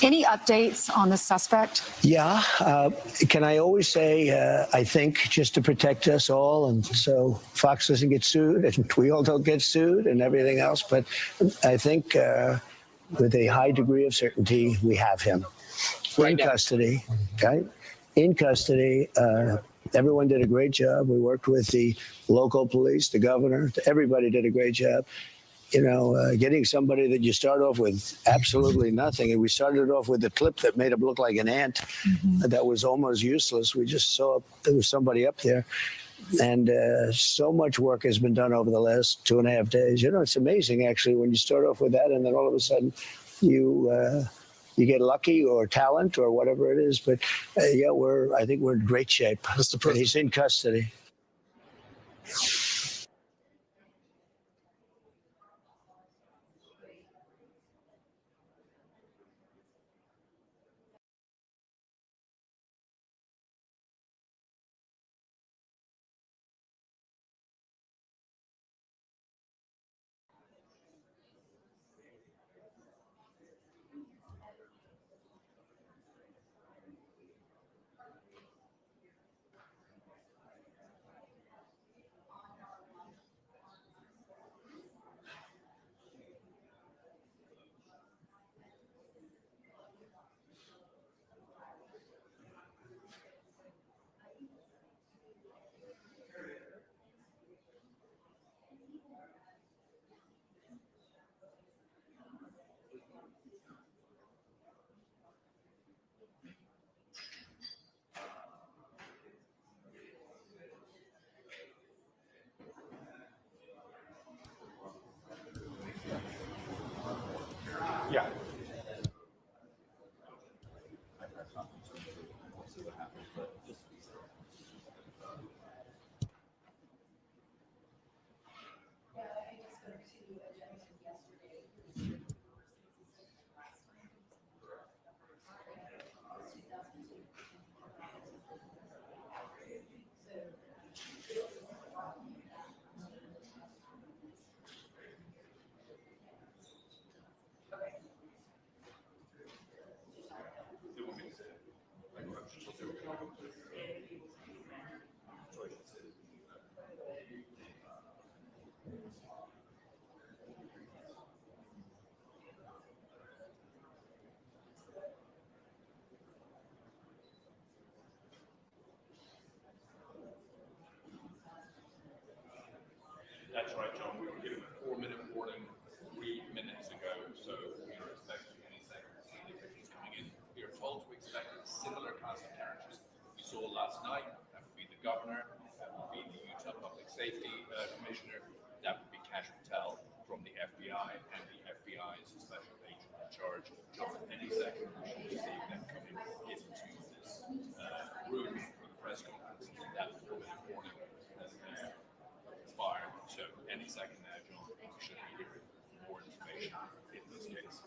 Any updates on the suspect? Yeah. Can I always say, I think, just to protect us all, and so Fox doesn't get sued, and we all don't get sued, and everything else. But I think with a high degree of certainty, we have him in custody. Okay? In custody. Everyone did a great job. We worked with the local police, the governor. Everybody did a great job. You know, getting somebody that you start off with absolutely nothing. And we started off with a clip that made him look like an ant that was almost useless. We just saw there was somebody up there. And so much work has been done over the last 2.5 days. You know, it's amazing, actually, when you start off with that and then all of a sudden you get lucky or talent or whatever it is. But, yeah, I think we're in great shape. Mr. President. He's in custody. Yeah. That's right, John. We were given a 4-minute warning 3 minutes ago, so we are expecting any second to see the officials coming in. We are told to expect a similar cast of characters we saw last night. That would be the governor, that would be the Utah Public Safety Commissioner, that would be Cash Patel from the FBI, and the FBI's special agent in charge, John. Any second, we should see them coming into this room for the press conference. That 4-minute warning has expired. So any second now, John, we should be hearing more information in this case.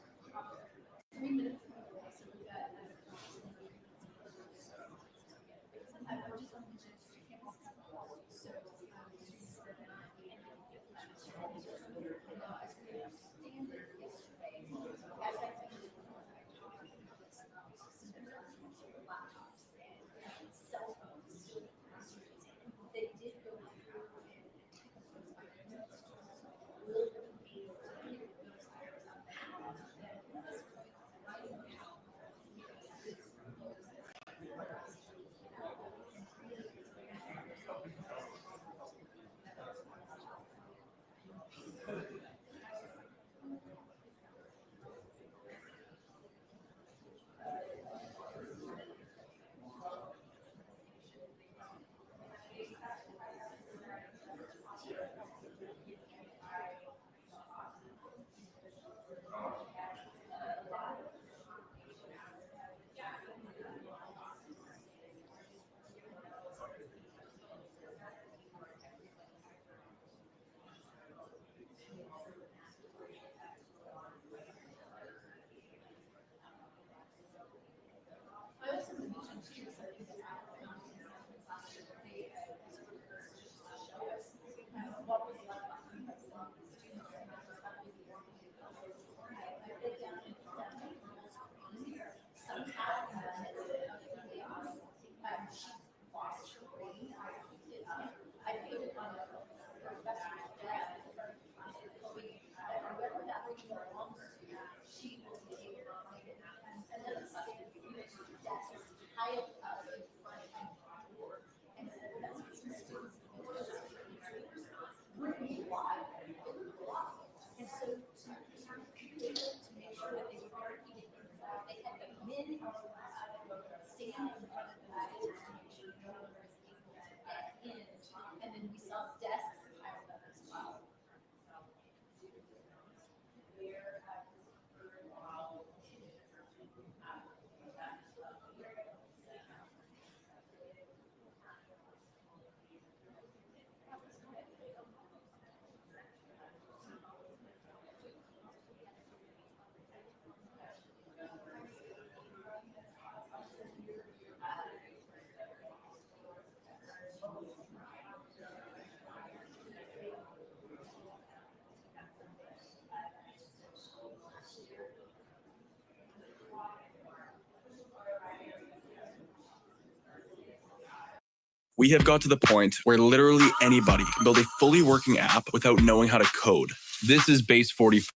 We have got to the point where literally anybody can build a fully working app without knowing how to code. This is Base 45.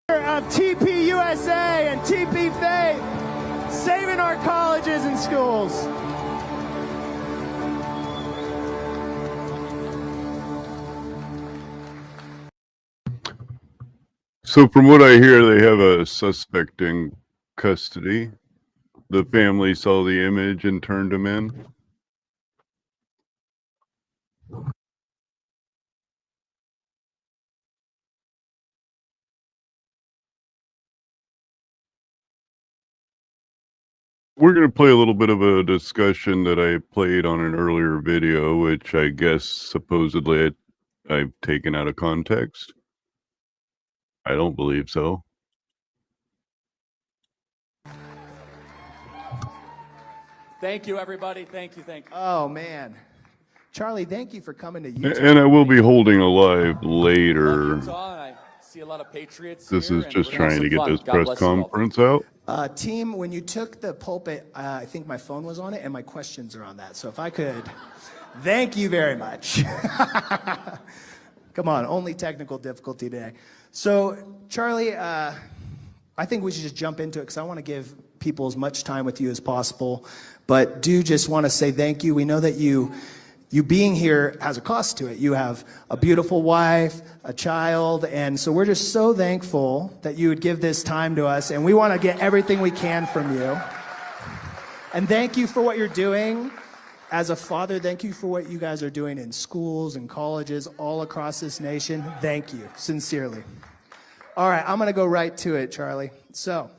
Of TP USA and TP Faith, saving our colleges and schools. So from what I hear, they have a suspect in custody. The family saw the image and turned him in. We're going to play a little bit of a discussion that I played on an earlier video, which I guess supposedly I've taken out of context. I don't believe so. Thank you, everybody. Thank you. Oh, man. Charlie, thank you for coming to YouTube. And I will be holding a live later. Love you, Tom. I see a lot of patriots This here, is and just we're gonna have trying to some get fun. this God press bless you all. conference out. Team, when you took the pulpit, I think my phone was on it, and my questions are on that. So if I could, thank you very much. Come on, only technical difficulty today. So, Charlie, I think we should just jump into it because I want to give people as much time with you as possible. But do just want to say thank you. We know that you being here has a cost to it. You have a beautiful wife, a child, and so we're just so thankful that you would give this time to us, and we want to get everything we can from you. And thank you for what you're doing. As a father, thank you for what you guys are doing in schools and colleges all across this nation. Thank you, sincerely. All right, I'm going to go right to it, Charlie. So,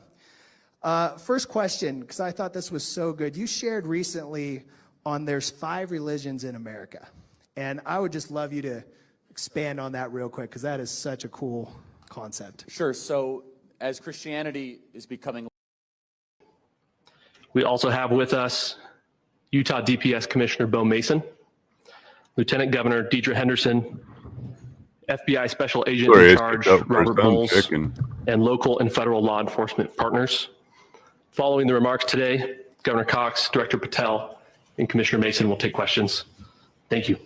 first question, because I thought this was so good. You shared recently on there's 5 religions in America. And I would just love you to expand on that real quick, because that is such a cool concept. Sure. So as Christianity is becoming... We also have with us Utah DPS Commissioner Bo Mason, Lieutenant Governor Deidre Henderson, FBI Special Agent in Charge Robert Bowles, and local and federal law enforcement partners. Following the remarks today, Governor Cox, Director Patel, and Commissioner Mason will take questions. Thank you.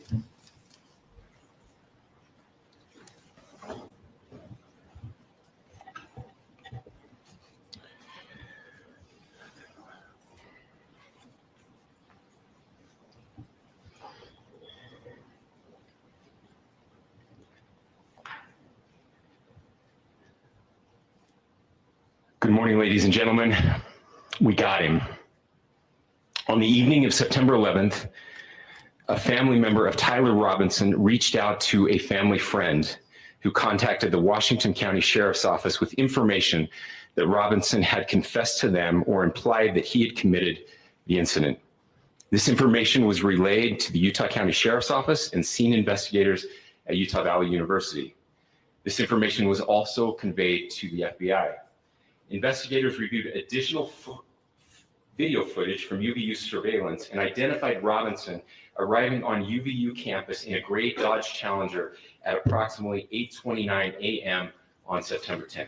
Good morning, ladies and gentlemen. We got him. On the evening of September 11th, a family member of Tyler Robinson reached out to a family friend who contacted the Washington County Sheriff's Office with information that Robinson had confessed to them or implied that he had committed the incident. This information was relayed to the Utah County Sheriff's Office and scene investigators at Utah Valley University. This information was also conveyed to the FBI. Investigators reviewed additional video footage from UVU surveillance and identified Robinson arriving on UVU campus in a gray Dodge Challenger at approximately 8:29 a.m. on September 10th,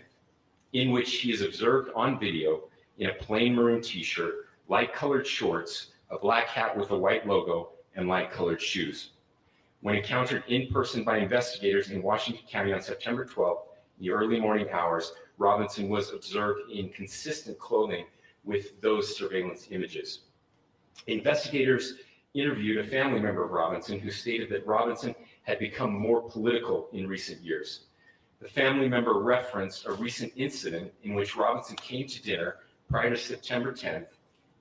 in which he is observed on video in a plain maroon t-shirt, light-colored shorts, a black hat with a white logo, and light-colored shoes. When encountered in person by investigators in Washington County on September 12th, in the early morning hours, Robinson was observed in consistent clothing with those surveillance images. Investigators interviewed a family member of Robinson who stated that Robinson had become more political in recent years. The family member referenced a recent incident in which Robinson came to dinner prior to September 10th,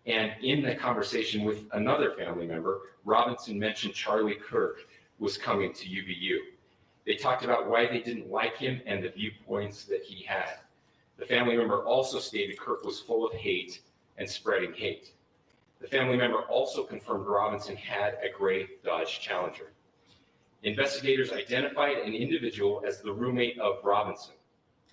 and in the conversation with another family member, Robinson mentioned Charlie Kirk was coming to UVU. They talked about why they didn't like him and the viewpoints that he had. The family member also stated Kirk was full of hate and spreading hate. The family member also confirmed Robinson had a gray Dodge Challenger. Investigators identified an individual as the roommate of Robinson.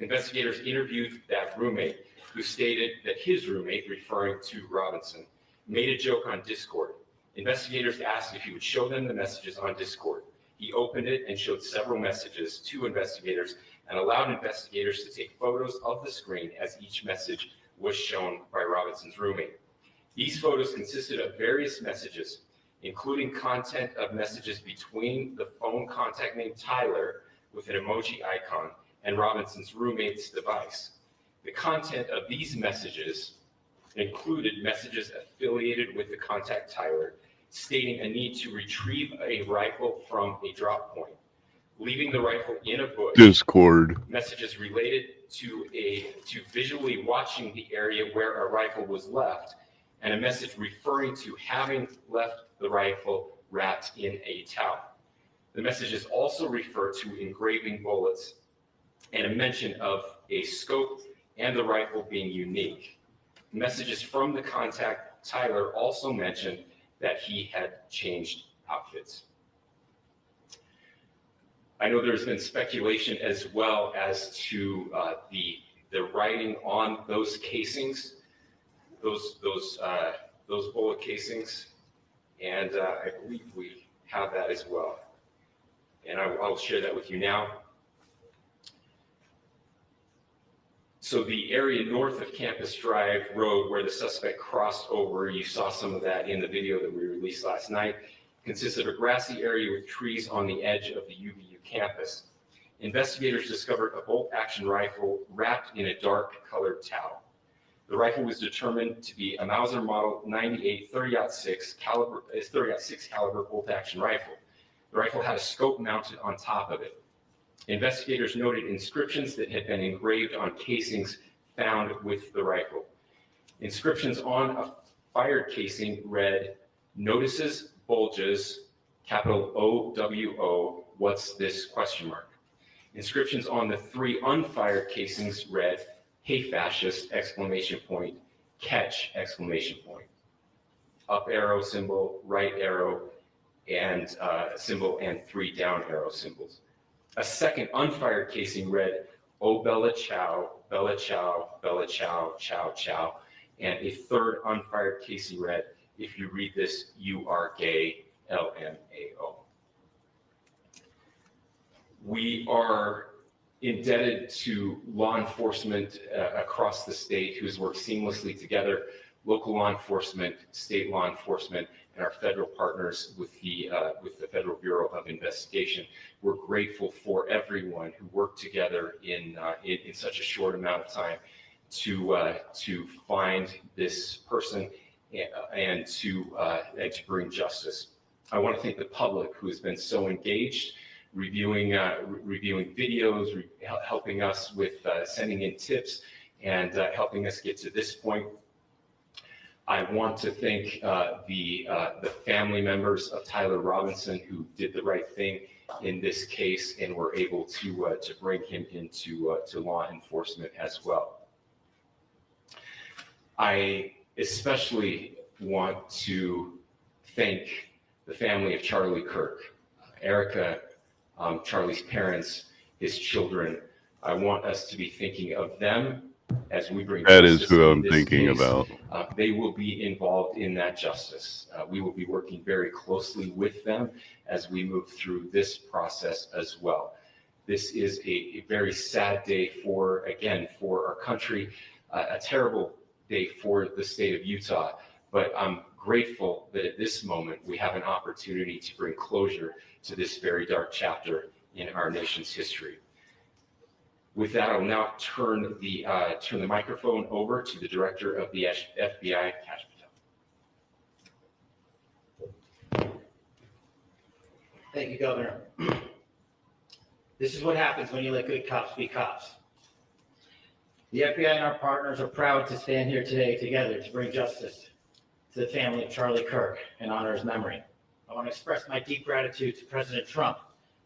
Investigators interviewed that roommate, who stated that his roommate, referring to Robinson, made a joke on Discord. Investigators asked if he would show them the messages on Discord. He opened it and showed several messages to investigators and allowed investigators to take photos of the screen as each message was shown by Robinson's roommate. These photos consisted of various messages, including content of messages between the phone contact named Tyler with an emoji icon and Robinson's roommate's device. The content of these messages included messages affiliated with the contact Tyler, stating a need to retrieve a rifle from a drop point, leaving the rifle in a bush. Discord. Messages related to visually watching the area where a rifle was left, and a message referring to having left the rifle wrapped in a towel. The messages also refer to engraving bullets and a mention of a scope and the rifle being unique. Messages from the contact Tyler also mentioned that he had changed outfits. I know there's been speculation as well as to the writing on those casings, those bullet casings, and I believe we have that as well. And I'll share that with you now. So the area north of Campus Drive Road where the suspect crossed over, you saw some of that in the video that we released last night, consists of a grassy area with trees on the edge of the UVU campus. Investigators discovered a bolt-action rifle wrapped in a dark-colored towel. The rifle was determined to be a Mauser Model 98 30-06 caliber bolt-action rifle. The rifle had a scope mounted on top of it. Investigators noted inscriptions that had been engraved on casings found with the rifle. Inscriptions on a fired casing read, "Notices, bulges, capital OWO, what's this, question mark." Inscriptions on the 3 unfired casings read, "Hey fascist, exclamation point, catch, exclamation point." Up arrow symbol, right arrow, and symbol, and 3 down arrow symbols. A second unfired casing read, "Oh Bella Chow, Bella Chow, Bella Chow, Chow Chow." And a third unfired casing read, "If you read this, you are gay, LMAO." We are indebted to law enforcement across the state who's worked seamlessly together, local law enforcement, state law enforcement, and our federal partners with the Federal Bureau of Investigation. We're grateful for everyone who worked together in such a short amount of time to find this person and to bring justice. I want to thank the public who has been so engaged, reviewing videos, helping us with sending in tips, and helping us get to this point. I want to thank the family members of Tyler Robinson who did the right thing in this case and were able to bring him into to law enforcement as well. I especially want to thank the family of Charlie Kirk, Erica, Charlie's parents, his children. I want us to be thinking of them as we bring that justice is who in I'm this thinking case. about. They will be involved in that justice. We will be working very closely with them as we move through this process as well. This is a very sad day for our country, a terrible day for the state of Utah, but I'm grateful that at this moment we have an opportunity to bring closure to this very dark chapter in our nation's history. With that, I'll now turn the microphone over to the director of the FBI, Kash Patel. Thank you, Governor. This is what happens when you let good cops be cops. The FBI and our partners are proud to stand here today together to bring justice to the family of Charlie Kirk and honor his memory. I want to express my deep gratitude to President Trump,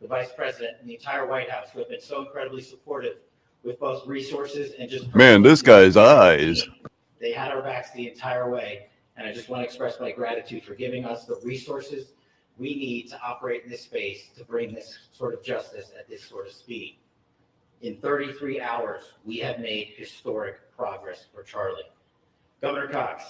the Vice President, and the entire White House who have been so incredibly supportive with both resources and just... Man, this guy's eyes. They had our backs the entire way, and I just want to express my gratitude for giving us the resources we need to operate in this space to bring this sort of justice at this sort of speed. In 33 hours, we have made historic progress for Charlie. Governor Cox,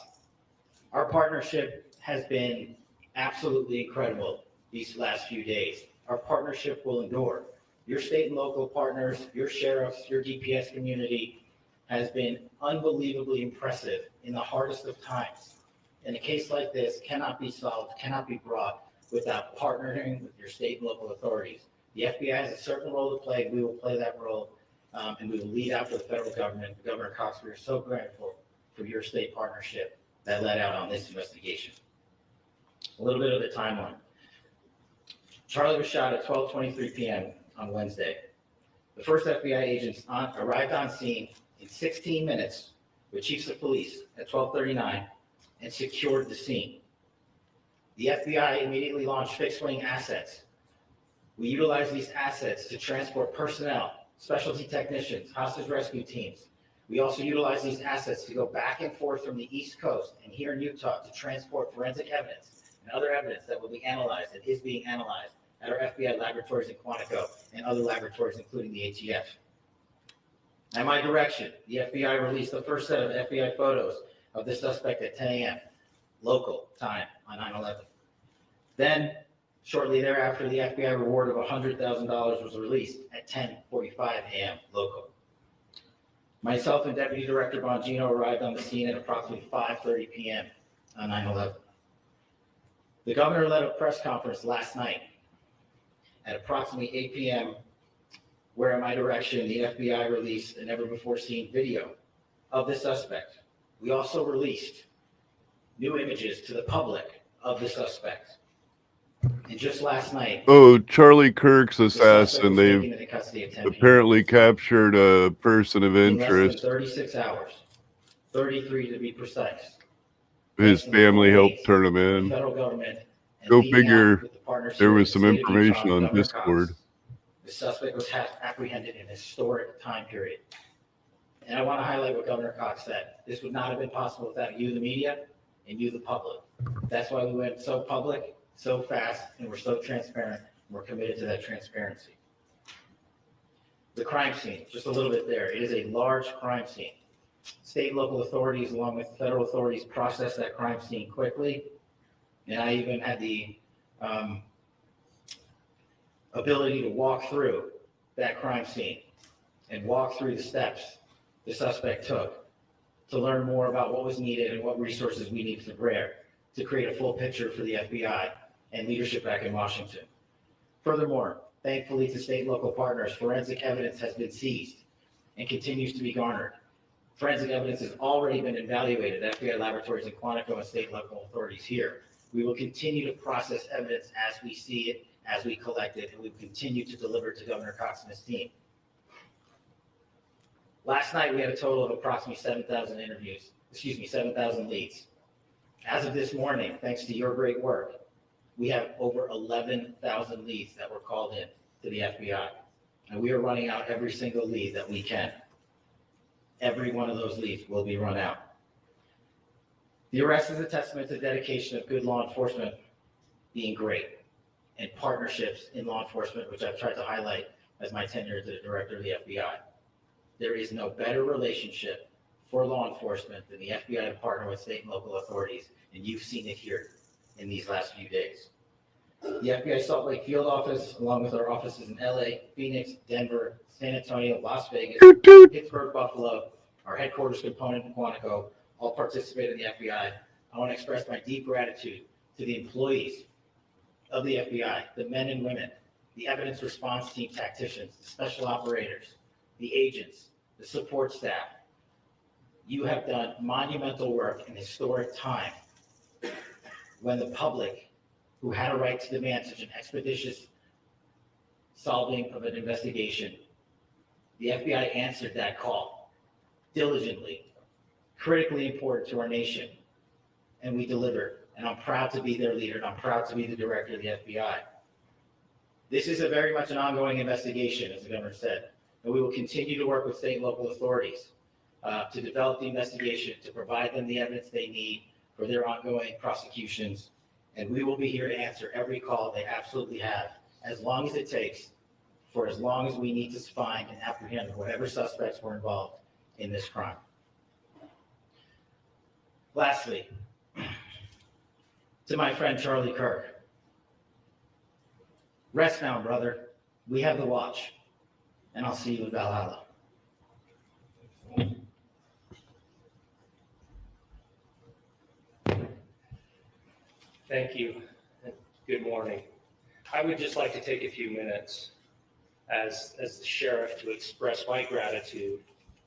our partnership has been absolutely incredible these last few days. Our partnership will endure. Your state and local partners, your sheriffs, your DPS community has been unbelievably impressive in the hardest of times. And a case like this cannot be solved, cannot be brought without partnering with your state and local authorities. The FBI has a certain role to play. We will play that role, and we will lead out for the federal government. Governor Cox, we are so grateful for your state partnership that led out on this investigation. A little bit of the timeline. Charlie was shot at 12:23 p.m. on Wednesday. The first FBI agents arrived on scene in 16 minutes with chiefs of police at 12:39 and secured the scene. The FBI immediately launched fixed-wing assets. We utilized these assets to transport personnel, specialty technicians, hostage rescue teams. We also utilized these assets to go back and forth from the East Coast and here in Utah to transport forensic evidence and other evidence that will be analyzed and is being analyzed at our FBI laboratories in Quantico and other laboratories, including the ATF. At my direction, the FBI released the first set of FBI photos of the suspect at 10 a.m. local time on 9/11. Then, shortly thereafter, the FBI reward of $100,000 was released at 10:45 a.m. local. Myself and Deputy Director Bongino arrived on the scene at approximately 5:30 p.m. on 9/11. The governor led a press conference last night at approximately 8 p.m., where at my direction, the FBI released a never-before-seen video of the suspect. We also released new images to the public of the suspect. And just last night... Oh, Charlie Kirk's assassin. They've apparently captured a person of interest. In less than 36 hours, 33 to be precise. His family helped turn him in. Federal government. Go figure, there was some information on Discord. The suspect was apprehended in a historic time period. And I want to highlight what Governor Cox said. This would not have been possible without you, the media, and you, the public. That's why we went so public, so fast, and we're so transparent. And we're committed to that transparency. The crime scene, just a little bit there. It is a large crime scene. State and local authorities, along with federal authorities, processed that crime scene quickly. And I even had the ability to walk through that crime scene and walk through the steps the suspect took to learn more about what was needed and what resources we needed to bear to create a full picture for the FBI and leadership back in Washington. Furthermore, thankfully to state and local partners, forensic evidence has been seized and continues to be garnered. Forensic evidence has already been evaluated at FBI laboratories in Quantico and state and local authorities here. We will continue to process evidence as we see it, as we collect it, and we will continue to deliver to Governor Cox and his team. Last night, we had a total of approximately 7,000 leads. As of this morning, thanks to your great work, we have over 11,000 leads that were called in to the FBI. And we are running out every single lead that we can. Every one of those leads will be run out. The arrest is a testament to the dedication of good law enforcement being great, and partnerships in law enforcement, which I've tried to highlight as my tenure as the director of the FBI. There is no better relationship for law enforcement than the FBI to partner with state and local authorities, and you've seen it here in these last few days. The FBI Salt Lake Field Office, along with our offices in LA, Phoenix, Denver, San Antonio, Las Vegas, Pittsburgh, Buffalo, our headquarters component in Quantico, all participate in the FBI. I want to express my deep gratitude to the employees of the FBI, the men and women, the evidence response team tacticians, the special operators, the agents, the support staff. You have done monumental work in historic time when the public, who had a right to demand such an expeditious solving of an investigation, the FBI answered that call diligently, critically important to our nation, and we delivered. And I'm proud to be their leader, and I'm proud to be the director of the FBI. This is very much an ongoing investigation, as the governor said, and we will continue to work with state and local authorities to develop the investigation, to provide them the evidence they need for their ongoing prosecutions, and we will be here to answer every call they absolutely have, as long as it takes, for as long as we need to find and apprehend whatever suspects were involved in this crime. Lastly, to my friend Charlie Kirk, rest now, brother. We have the watch, and I'll see you in Valhalla. Thank you. Good morning. I would just like to take a few minutes as the sheriff to express my gratitude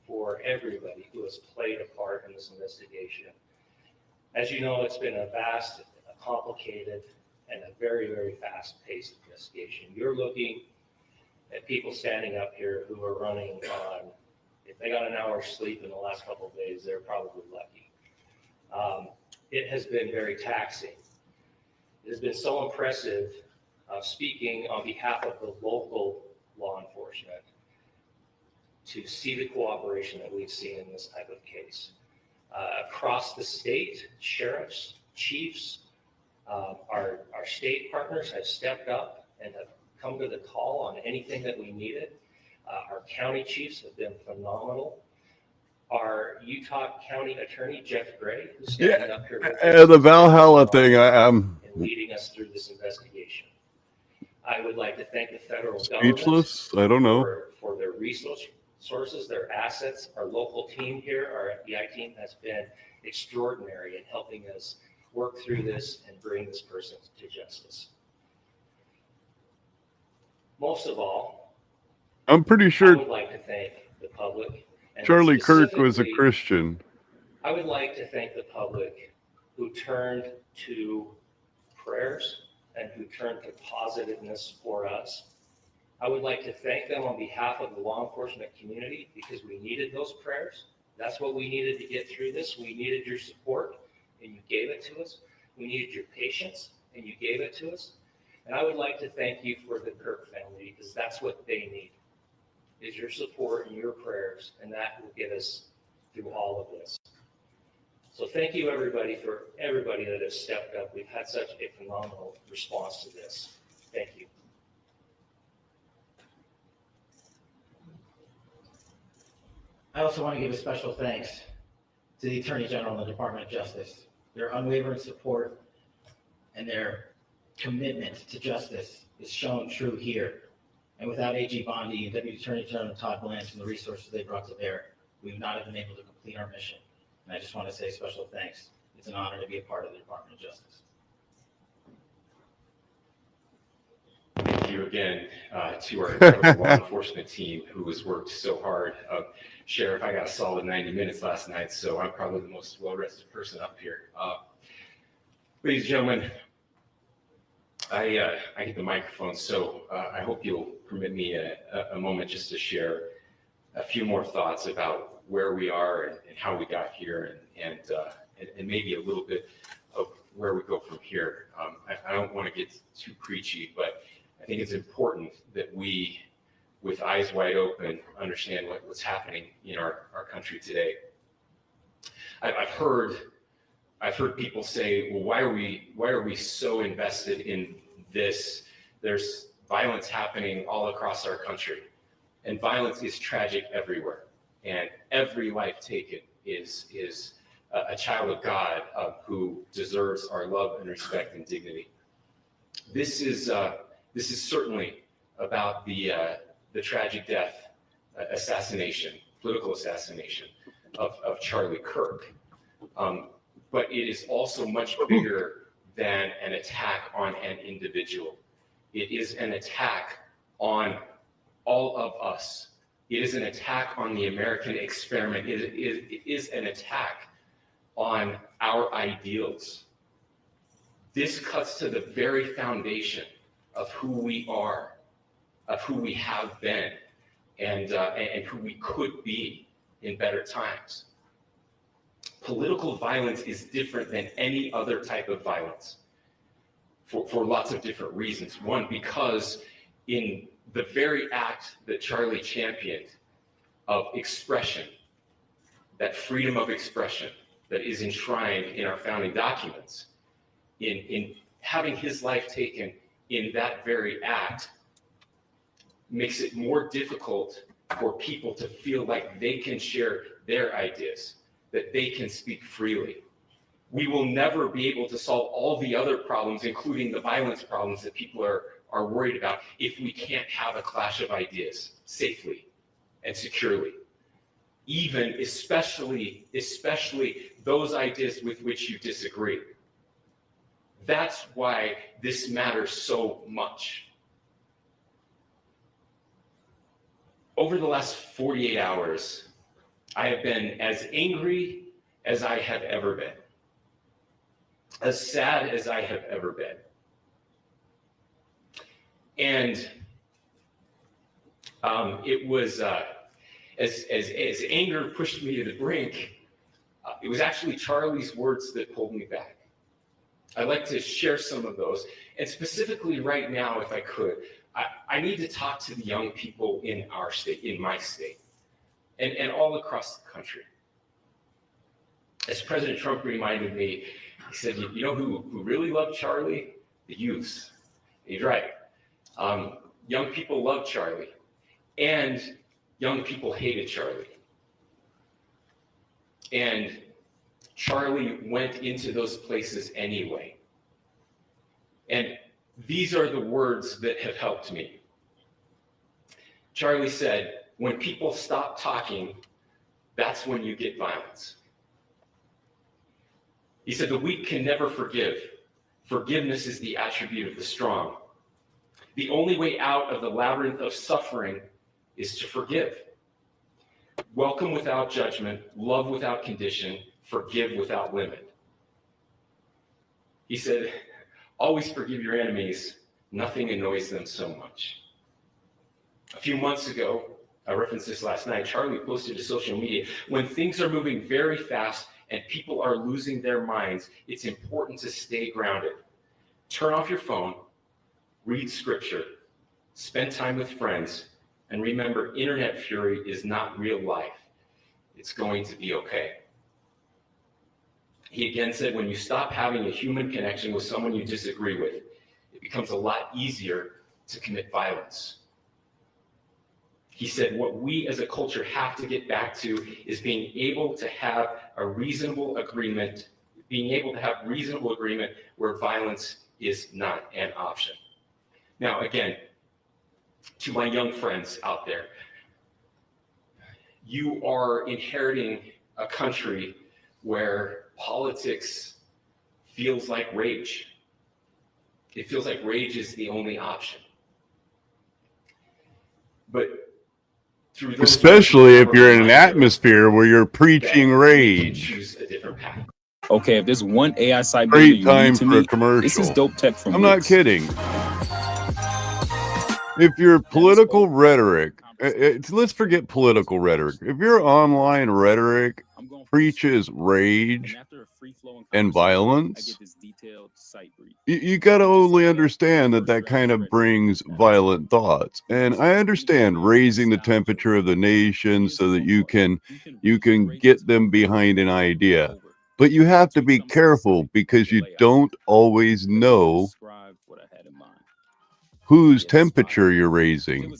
for everybody who has played a part in this investigation. As you know, it's been a vast, complicated, and a very, very fast-paced investigation. You're looking at people standing up here who are running on, if they got an hour's sleep in the last couple of days, they're probably lucky. It has been very taxing. It has been so impressive speaking on behalf of the local law enforcement to see the cooperation that we've seen in this type of case. Across the state, sheriffs, chiefs, our state partners have stepped up and have come to the call on anything that we needed. Our county chiefs have been phenomenal. Our Utah County Attorney, Jeff Gray, who's standing up here with the Valhalla thing, and leading us through this investigation. I would like to thank the federal government. Speechless? I don't know. For their resources, their assets. Our local team here, our FBI team, has been extraordinary in helping us work through this and bring this person to justice. Most of all, I'm pretty sure I would like to thank the public. And Charlie Kirk was a specifically, Christian. I would like to thank the public who turned to prayers and who turned to positiveness for us. I would like to thank them on behalf of the law enforcement community because we needed those prayers. That's what we needed to get through this. We needed your support, and you gave it to us. We needed your patience, and you gave it to us. And I would like to thank you for the Kirk family because that's what they need, is your support and your prayers, and that will get us through all of this. So thank you, everybody, for everybody that has stepped up. We've had such a phenomenal response to this. Thank you. I also want to give a special thanks to the Attorney General and the Department of Justice. Their unwavering support and their commitment to justice is shown true here. And without AG Bondi and Deputy Attorney General Todd Blanche and the resources they brought to bear, we would not have been able to complete our mission. And I just want to say special thanks. It's an honor to be a part of the Department of Justice. Thank you again to our incredible law enforcement team who has worked so hard. Sheriff, I got a solid 90 minutes last night, so I'm probably the most well-rested person up here. Ladies and gentlemen, I get the microphone, so I hope you'll permit me a moment just to share a few more thoughts about where we are and how we got here, and maybe a little bit of where we go from here. I don't want to get too preachy, but I think it's important that we, with eyes wide open, understand what's happening in our country today. I've heard people say, well, why are we so invested in this? There's violence happening all across our country, and violence is tragic everywhere, and every life taken is a child of God who deserves our love and respect and dignity. This is certainly about the tragic death, political assassination of Charlie Kirk. But it is also much bigger than an attack on an individual. It is an attack on all of us. It is an attack on the American experiment. It is an attack on our ideals. This cuts to the very foundation of who we are, of who we have been, and who we could be in better times. Political violence is different than any other type of violence for lots of different reasons. One, because in the very act that Charlie championed of expression, that freedom of expression that is enshrined in our founding documents, in having his life taken in that very act, makes it more difficult for people to feel like they can share their ideas, that they can speak freely. We will never be able to solve all the other problems, including the violence problems that people are worried about, if we can't have a clash of ideas safely and securely. Even, especially those ideas with which you disagree. That's why this matters so much. Over the last 48 hours, I have been as angry as I have ever been, as sad as I have ever been. And it was, as anger pushed me to the brink, it was actually Charlie's words that pulled me back. I'd like to share some of those. And specifically right now, if I could, I need to talk to the young people in our state, in my state, and all across the country. As President Trump reminded me, he said, you know who really loved Charlie? The youths. He's right. Young people loved Charlie, and young people hated Charlie. And Charlie went into those places anyway. And these are the words that have helped me. Charlie said, when people stop talking, that's when you get violence. He said, the weak can never forgive. Forgiveness is the attribute of the strong. The only way out of the labyrinth of suffering is to forgive. Welcome without judgment, love without condition, forgive without limit. He said, always forgive your enemies. Nothing annoys them so much. A few months ago, I referenced this last night, Charlie posted to social media, when things are moving very fast and people are losing their minds, it's important to stay grounded. Turn off your phone, read scripture, spend time with friends, and remember, internet fury is not real life. It's going to be okay. He again said, when you stop having a human connection with someone you disagree with, it becomes a lot easier to commit violence. He said, what we as a culture have to get back to is being able to have a reasonable agreement, where violence is not an option. Now, again, to my young friends out there, you are inheriting a country where politics feels like rage. It feels like rage is the only option. But through those, especially if you're in an atmosphere where you're preaching rage. Choose a different path. Okay, if there's one AI side Great time for a commercial. this is dope tech from I'm not kidding. If your political rhetoric let's forget political rhetoric. If your online rhetoric preaches rage and violence, you got to only understand that kind of brings violent thoughts. And I understand raising the temperature of the nation so that you can get them behind an idea. But you have to be careful because you don't always know whose temperature you're raising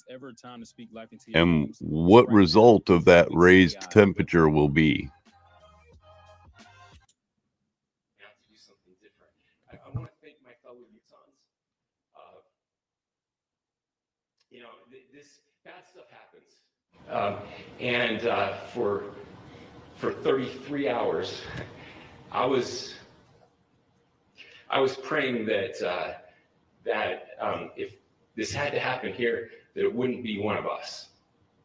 and what result of that raised temperature will be. I want to thank my fellow Utahns. This bad stuff happens. And for 33 hours, I was praying that if this had to happen here, that it wouldn't be one of us.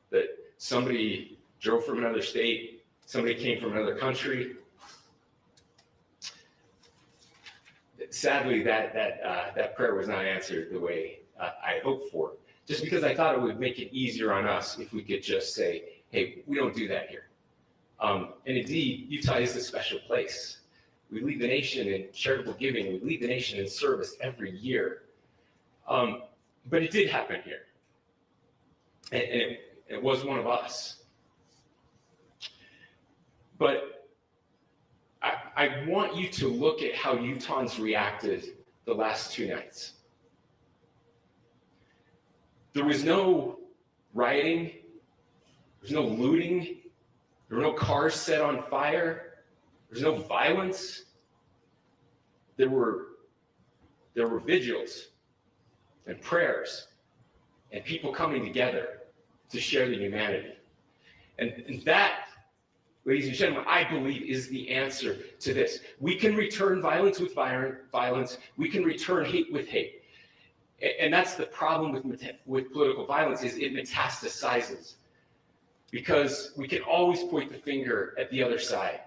That somebody drove from another state, somebody came from another country. Sadly, that prayer was not answered the way I hoped for. Just because I thought it would make it easier on us if we could just say, hey, we don't do that here. And indeed, Utah is a special place. We lead the nation in charitable giving. We lead the nation in service every year. But it did happen here. And it was one of us. But I want you to look at how Utahns reacted the last 2 nights. There was no rioting. There was no looting. There were no cars set on fire. There was no violence. There were vigils and prayers and people coming together to share the humanity. And that, ladies and gentlemen, I believe is the answer to this. We can return violence with violence. We can return hate with hate. And that's the problem with political violence, is it metastasizes. Because we can always point the finger at the other side.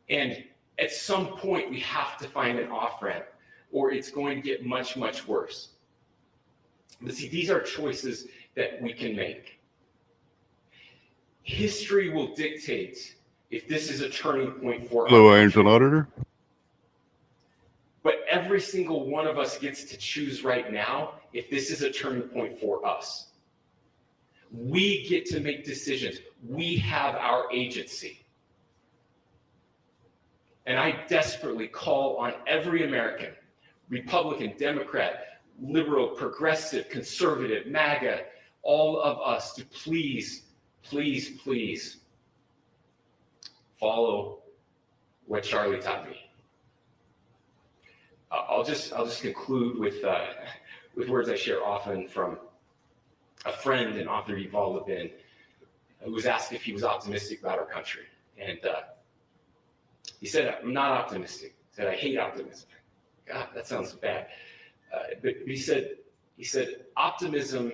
And at some point, we have to find an off-ramp, or it's going to get much, much worse. But see, these are choices that we can make. History will dictate if this is a turning point for us. Hello, Angel Auditor. But every single one of us gets to choose right now if this is a turning point for us. We get to make decisions. We have our agency. And I desperately call on every American, Republican, Democrat, liberal, progressive, conservative, MAGA, all of us to please, please, please follow what Charlie taught me. I'll just conclude with words I share often from a friend and author, Yuval Levin, who was asked if he was optimistic about our country. And he said, I'm not optimistic. He said, I hate optimism. God, that sounds bad. But he said, optimism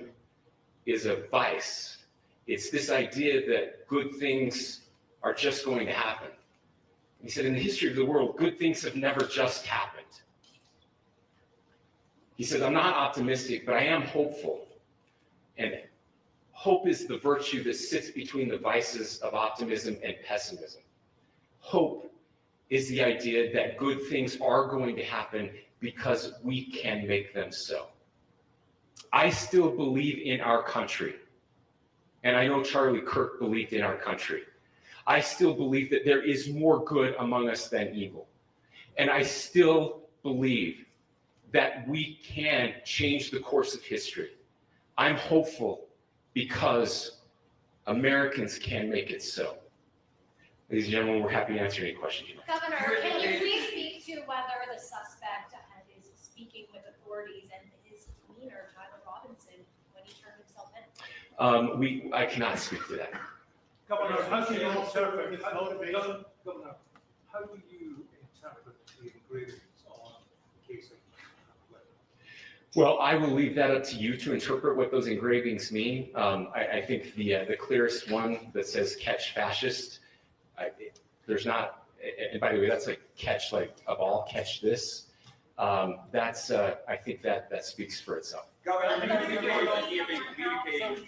is a vice. It's this idea that good things are just going to happen. He said, in the history of the world, good things have never just happened. He said, I'm not optimistic, but I am hopeful. And hope is the virtue that sits between the vices of optimism and pessimism. Hope is the idea that good things are going to happen because we can make them so. I still believe in our country. And I know Charlie Kirk believed in our country. I still believe that there is more good among us than evil. And I still believe that we can change the course of history. I'm hopeful because Americans can make it so. Ladies and gentlemen, we're happy to answer any questions you have. Governor, can you please speak to whether the suspect is speaking with authorities and his demeanor, Tyler Robinson, when he turned himself in? I cannot speak to that. Governor, how do you interpret his motivation? Governor, how do you interpret the engravings on the case of Well, I will leave that up to you to interpret what those engravings mean. I think the clearest one that says "catch fascist," there's not. And by the way, that's like catch like a ball, catch this. I think that speaks for itself. Governor, you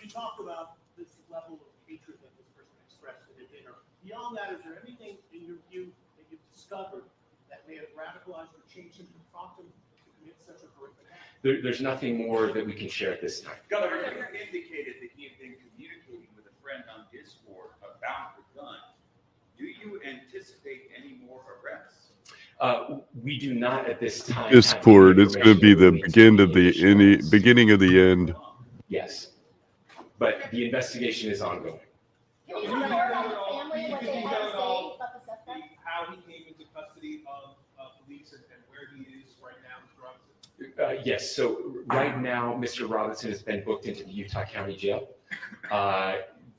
talked about this level of hatred that this person expressed at a dinner. Beyond that, is there anything in your view that you've discovered that may have radicalized or changed him to prompt him to commit such a horrific act? There's nothing more that we can share at this time. Governor, you indicated that he had been communicating with a friend on Discord about the gun. Do you anticipate any more arrests? We do not at this time. Discord. It's going to be the beginning of the end. Yes, but the investigation is ongoing. Can we talk more about the family, what they had to say about the suspect? How he came into custody of police and where he is right now, Mr. Robinson? Yes. So right now, Mr. Robinson has been booked into the Utah County Jail.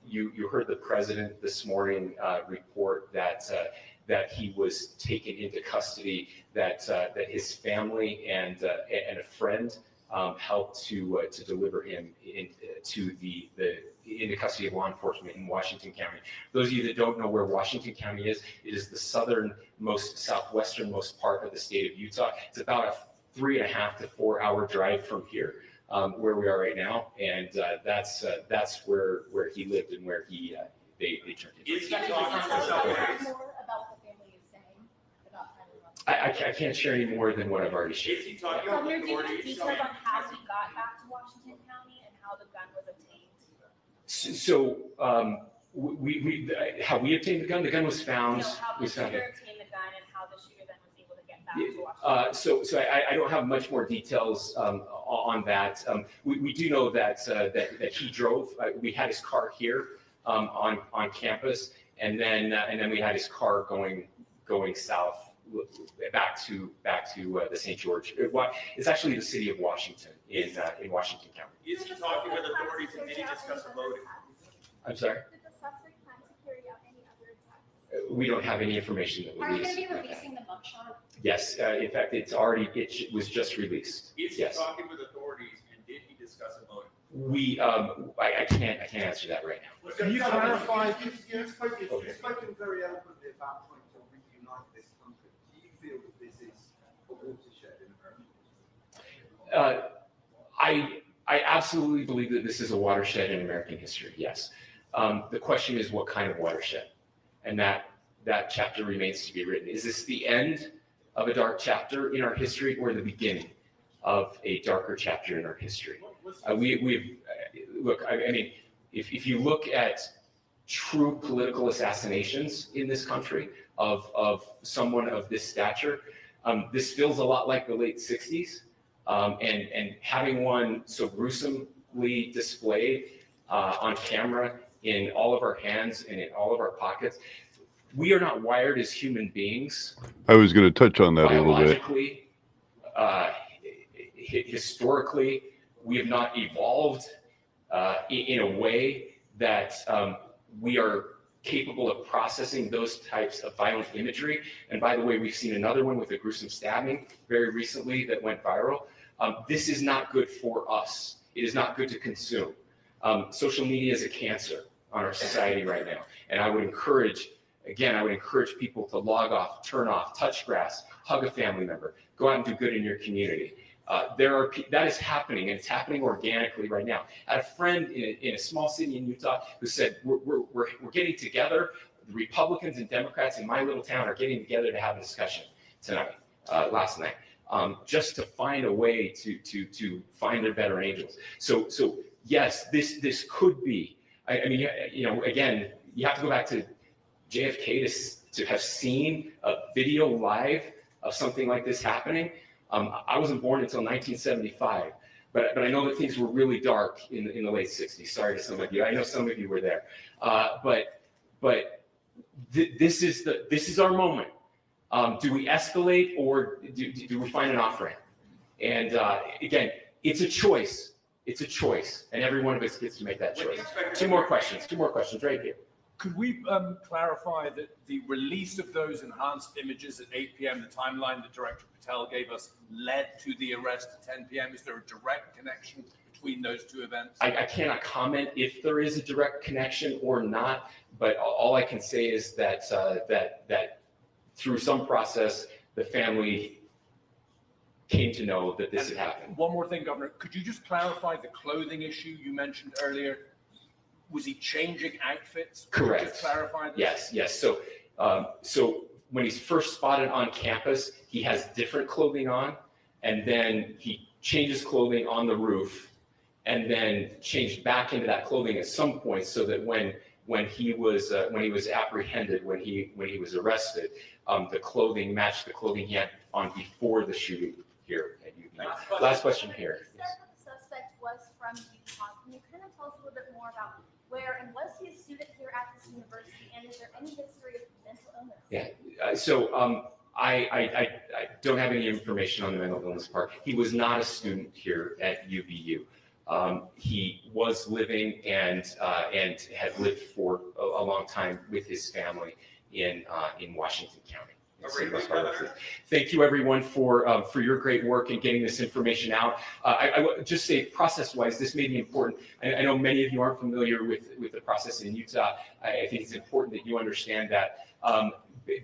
You heard the president this morning report that he was taken into custody, that his family and a friend helped to deliver him into custody of law enforcement in Washington County. Those of you that don't know where Washington County is, it is the southwesternmost part of the state of Utah. It's about a 3.5 to 4 hour drive from here, where we are right now, and that's where he lived and where they turned him. Is he talking more about what the family is saying about Tyler Robinson? I can't share any more than what I've already shared. Is he talking Governor, about do you have authorities? details on how he got back to Washington County and how the gun was obtained? So how we obtained the gun? The gun was found. No, how the was found. shooter obtained the gun and how the shooter then was able to get back to Washington. So I don't have much more details on that. We do know that he drove. We had his car here on campus, and then we had his car going south back to the St. George. It's actually the city of Washington in Washington County. Is he talking with authorities and did he discuss a motive? I'm sorry. Did the suspect plan to carry out any other attacks? We don't have any information that Are you we going to released. be releasing the mugshot? Yes, in fact, it was just released. Is he Yes. talking with authorities and did he discuss a motive? I can't answer that right now. Can you clarify, you've spoken very eloquently about trying to reunite this country. Do you feel that this is a watershed in American history? I absolutely believe that this is a watershed in American history, yes. The question is what kind of watershed? And that chapter remains to be written. Is this the end of a dark chapter in our history or the beginning of a darker chapter in our history? Look, I mean, if you look at true political assassinations in this country of someone of this stature, this feels a lot like the late 60s. And having one so gruesomely displayed on camera in all of our hands and in all of our pockets, we are not wired as human beings. I was going to touch on that a little bit. Biologically, historically, we have not evolved in a way that we are capable of processing those types of violent imagery. And by the way, we've seen another one with a gruesome stabbing very recently that went viral. This is not good for us. It is not good to consume. Social media is a cancer on our society right now. And I would encourage people to log off, turn off, touch grass, hug a family member, go out and do good in your community. That is happening, and it's happening organically right now. I had a friend in a small city in Utah who said, we're getting together. The Republicans and Democrats in my little town are getting together to have a discussion last night, just to find a way to find their better angels. So yes, this could be. I mean, again, you have to go back to JFK to have seen a video live of something like this happening. I wasn't born until 1975, but I know that things were really dark in the late 60s. Sorry to some of you. I know some of you were there. This is our moment. Do we escalate or do we find an off-ramp? And again, it's a choice. It's a choice, and every one of us gets to make that choice. Two more questions right here. Could we clarify that the release of those enhanced images at 8 p.m., the timeline that Director Patel gave us, led to the arrest at 10 p.m.? Is there a direct connection between those two events? I cannot comment if there is a direct connection or not, but all I can say is that through some process, the family came to know that this had happened. One more thing, Governor, could you just clarify the clothing issue you mentioned earlier? Was he changing outfits? Could you Correct. just clarify this? Yes. So when he's first spotted on campus, he has different clothing on, and then he changes clothing on the roof, and then changed back into that clothing at some point, so that when he was apprehended, when he was arrested, the clothing matched the clothing he had on before the shooting here at UVU. Last question here. You said that the suspect was from Utah. Can you kind of tell us a little bit more about where, and was he a student here at this university, and is there any history of mental illness? Yeah. I don't have any information on the mental illness part. He was not a student here at UVU. He was living and had lived for a long time with his family in Washington County. Thank you, everyone, for your great work in getting this information out. I would just say, process-wise, this may be important. I know many of you aren't familiar with the process in Utah. I think it's important that you understand that.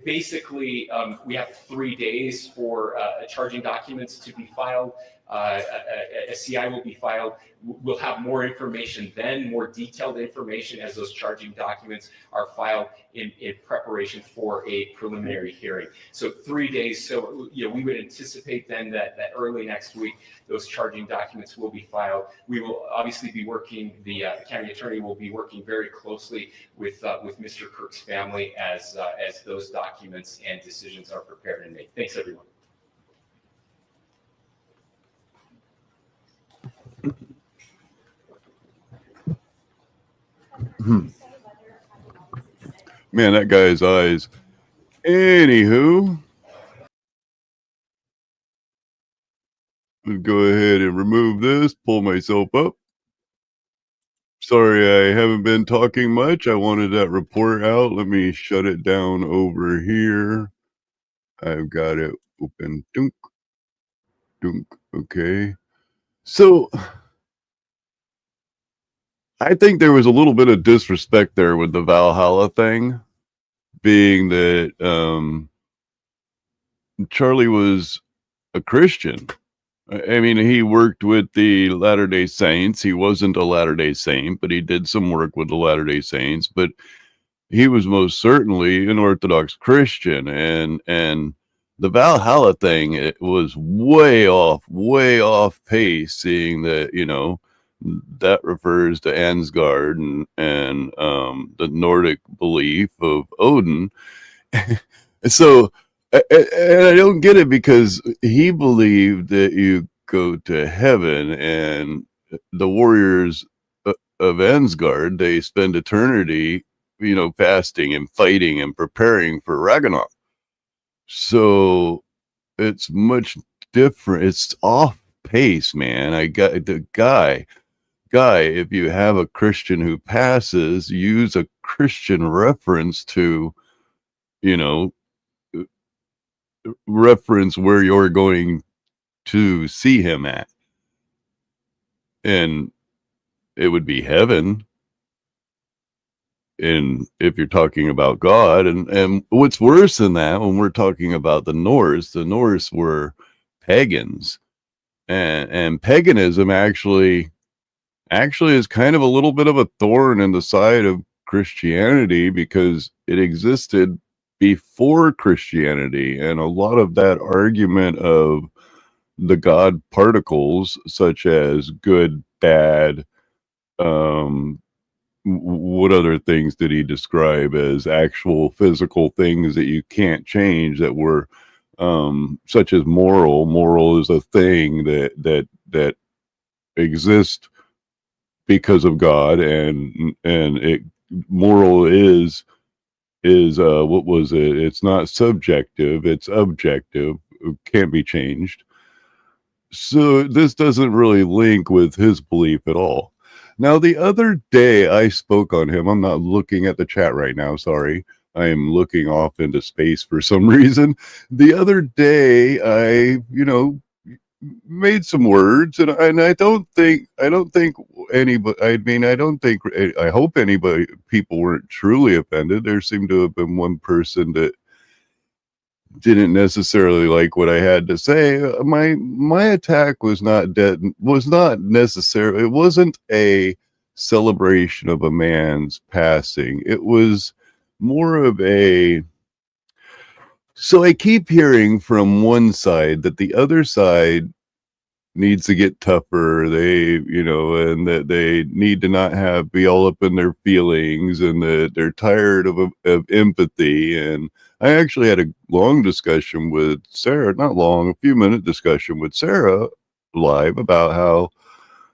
Basically, we have 3 days for charging documents to be filed. A CI will be filed. We'll have more information then, more detailed information as those charging documents are filed in preparation for a preliminary hearing. So 3 days. So we would anticipate then that early next week, those charging documents will be filed. We will obviously be working, the county attorney will be working very closely with Mr. Kirk's family as those documents and decisions are prepared and made. Thanks, everyone. Man, that guy's eyes. Anywho, I'll go ahead and remove this, pull myself up. Sorry, I haven't been talking much. I wanted that report out. Let me shut it down over here. I've got it open. Dunk. Dunk. Okay. So I think there was a little bit of disrespect there with the Valhalla thing, being that Charlie was a Christian. I mean, he worked with the Latter-day Saints. He wasn't a Latter-day Saint, but he did some work with the Latter-day Saints. But he was most certainly an Orthodox Christian. And the Valhalla thing, it was way off pace, seeing that, that refers to Ansgard and the Nordic belief of Odin. So, and I don't get it, because he believed that you go to heaven, and the warriors of Ansgard, they spend eternity, fasting and fighting and preparing for Ragnarok. So it's much different. It's off pace, man. I got the guy, if you have a Christian who passes, use a Christian reference to, reference where you're going to see him at. And it would be heaven. And if you're talking about God, and what's worse than that, when we're talking about the Norse were pagans, and paganism actually is kind of a little bit of a thorn in the side of Christianity, because it existed before Christianity. And a lot of that argument of the God particles, such as good, bad, what other things did he describe as actual physical things that you can't change, that were such as moral is a thing that exists because of God, and moral is what was it? It's not subjective, it's objective. It can't be changed. So this doesn't really link with his belief at all. Now, the other day I spoke on him. I'm not looking at the chat right now. Sorry. I am looking off into space for some reason. The other day I, made some words, and I don't think anybody, I hope people weren't truly offended. There seemed to have been one person didn't necessarily like what I had to say. My attack was not necessarily, it wasn't a celebration of a man's passing. It was more of a, so I keep hearing from one side that the other side needs to get tougher. And that they need to not be all up in their feelings, and that they're tired of empathy. And I actually had a long discussion with Sarah, not long, a few minute discussion with Sarah live about how,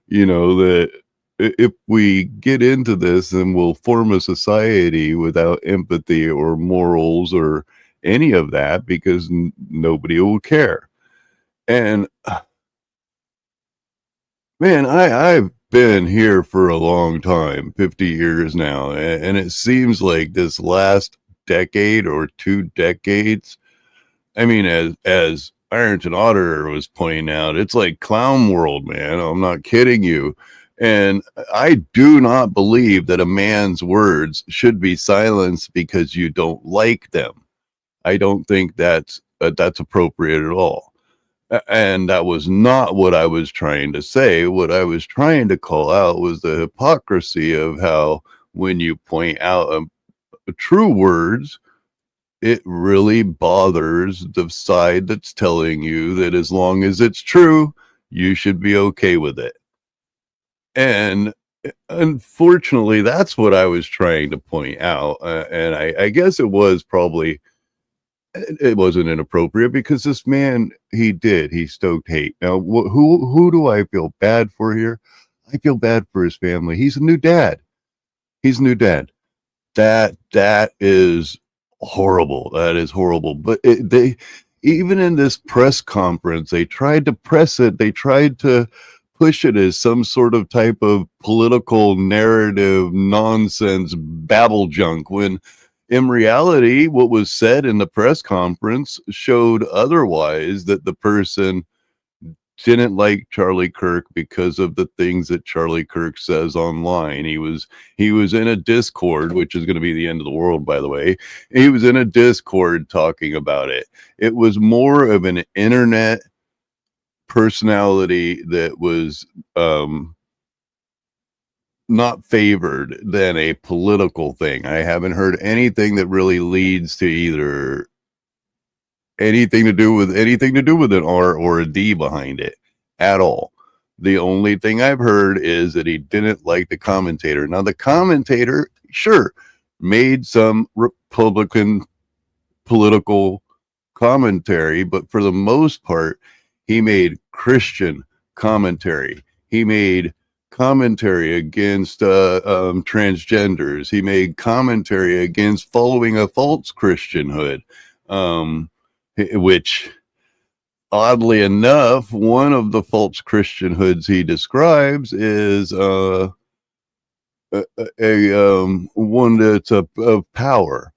that if we get into this, then we'll form a society without empathy or morals or any of that, because nobody will care. And man, I've been here for a long time, 50 years now, and it seems like this last decade or 2 decades, I mean, as Ironton Auditor was pointing out, it's like clown world, man. I'm not kidding you. And I do not believe that a man's words should be silenced because you don't like them. I don't think that's appropriate at all. And that was not what I was trying to say. What I was trying to call out was the hypocrisy of how, when you point out true words, it really bothers the side that's telling you that as long as it's true, you should be okay with it. And unfortunately, that's what I was trying to point out. And I guess it wasn't inappropriate, because this man, he stoked hate. Now, who do I feel bad for here? I feel bad for his family. He's a new dad. That is horrible. That is horrible. But even in this press conference, they tried to press it. They tried to push it as some sort of type of political narrative nonsense babble junk, when in reality, what was said in the press conference showed otherwise, that the person didn't like Charlie Kirk because of the things that Charlie Kirk says online. He was in a Discord, which is going to be the end of the world, by the way. He was in a Discord talking about it. It was more of an internet personality that was not favored than a political thing. I haven't heard anything that really leads to either anything to do with an R or a D behind it at all. The only thing I've heard is that he didn't like the commentator. Now, the commentator, sure, made some Republican political commentary, but for the most part, he made Christian commentary. He made commentary against transgenders. He made commentary against following a false Christianhood, which, oddly enough, one of the false Christianhoods he describes is one that's of power.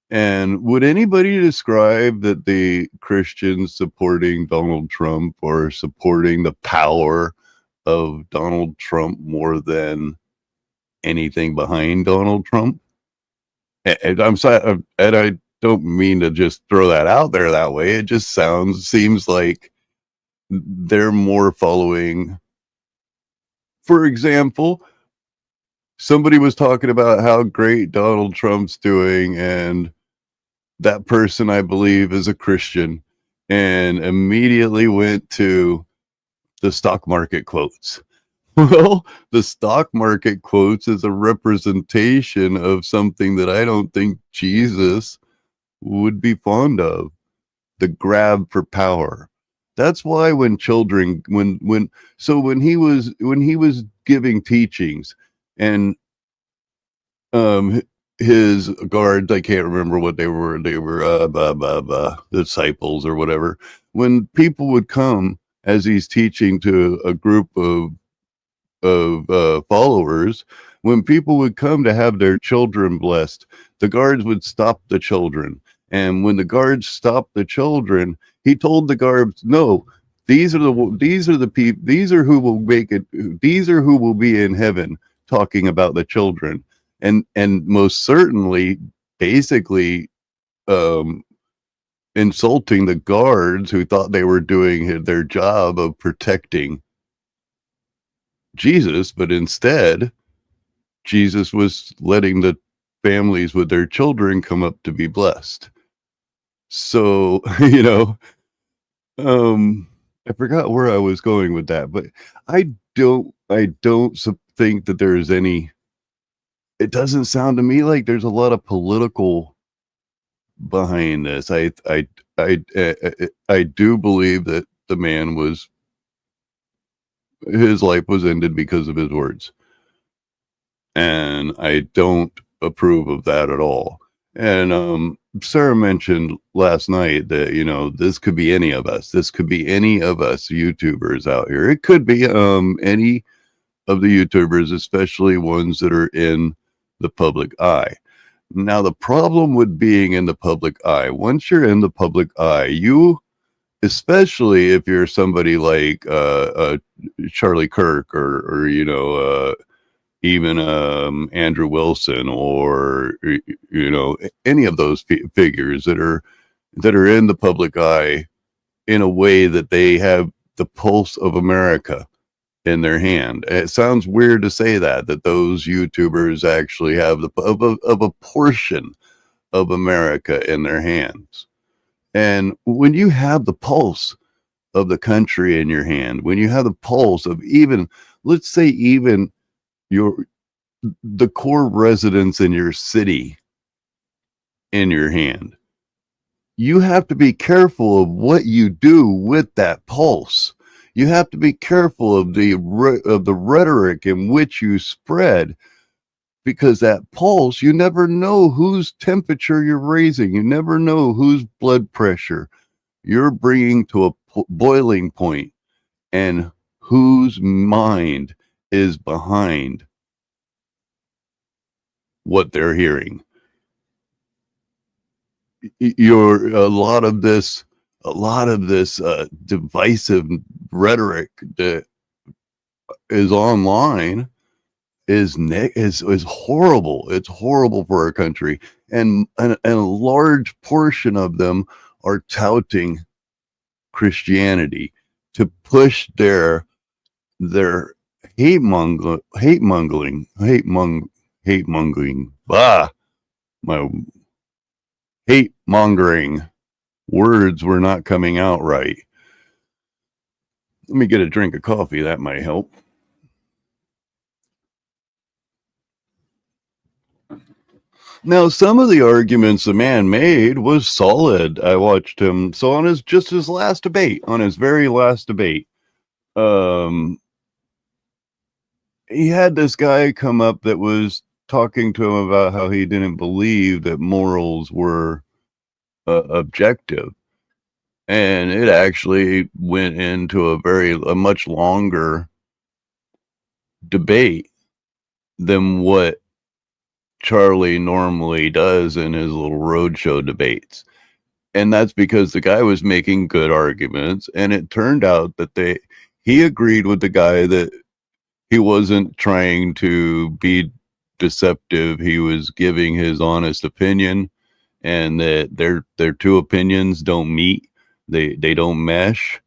And would anybody describe that the Christians supporting Donald Trump or supporting the power of Donald Trump more than anything behind Donald Trump? And I'm sorry, and I don't mean to just throw that out there that way. It just seems like they're more following. For example, somebody was talking about how great Donald Trump's doing, and that person, I believe, is a Christian, and immediately went to the stock market quotes. Well, the stock market quotes is a representation of something that I don't think Jesus would be fond of: the grab for power. That's why when children, when he was giving teachings, and his guards, I can't remember what they were disciples or whatever, when people would come as he's teaching to a group of followers, when people would come to have their children blessed, the guards would stop the children. And when the guards stopped the children, he told the guards, no, these are the people, these are who will make it, these are who will be in heaven, talking about the children. And most certainly, basically, insulting the guards who thought they were doing their job of protecting Jesus, but instead Jesus was letting the families with their children come up to be blessed. So, I forgot where I was going with that, but I don't think that there's any, it doesn't sound to me like there's a lot of political behind this. I do believe that the man his life was ended because of his words. And I don't approve of that at all. And Sarah mentioned last night that, this could be any of us. This could be any of us YouTubers out here. It could be any of the YouTubers, especially ones that are in the public eye. Now, the problem with being in the public eye, once you're in the public eye, especially if you're somebody like Charlie Kirk or even Andrew Wilson or any of those figures that are in the public eye in a way that they have the pulse of America in their hand. It sounds weird to say that those YouTubers actually have a portion of America in their hands. And when you have the pulse of the country in your hand, when you have the pulse of even, let's say, even the core residents in your city in your hand, you have to be careful of what you do with that pulse. You have to be careful of the rhetoric in which you spread, because that pulse, you never know whose temperature you're raising. You never know whose blood pressure you're bringing to a boiling point and whose mind is behind what they're hearing. A lot of this divisive rhetoric that is online is horrible. It's horrible for our country, and a large portion of them are touting Christianity to push their hate mongering. My hate mongering words were not coming out right. Let me get a drink of coffee. That might help. Now, some of the arguments the man made was solid. I watched him. So on his very last debate, he had this guy come up that was talking to him about how he didn't believe that morals were objective. And it actually went into a much longer debate than what Charlie normally does in his little roadshow debates. And that's because the guy was making good arguments, and it turned out that he agreed with the guy that he wasn't trying to be deceptive. He was giving his honest opinion, and that their two opinions don't meet. They don't mesh.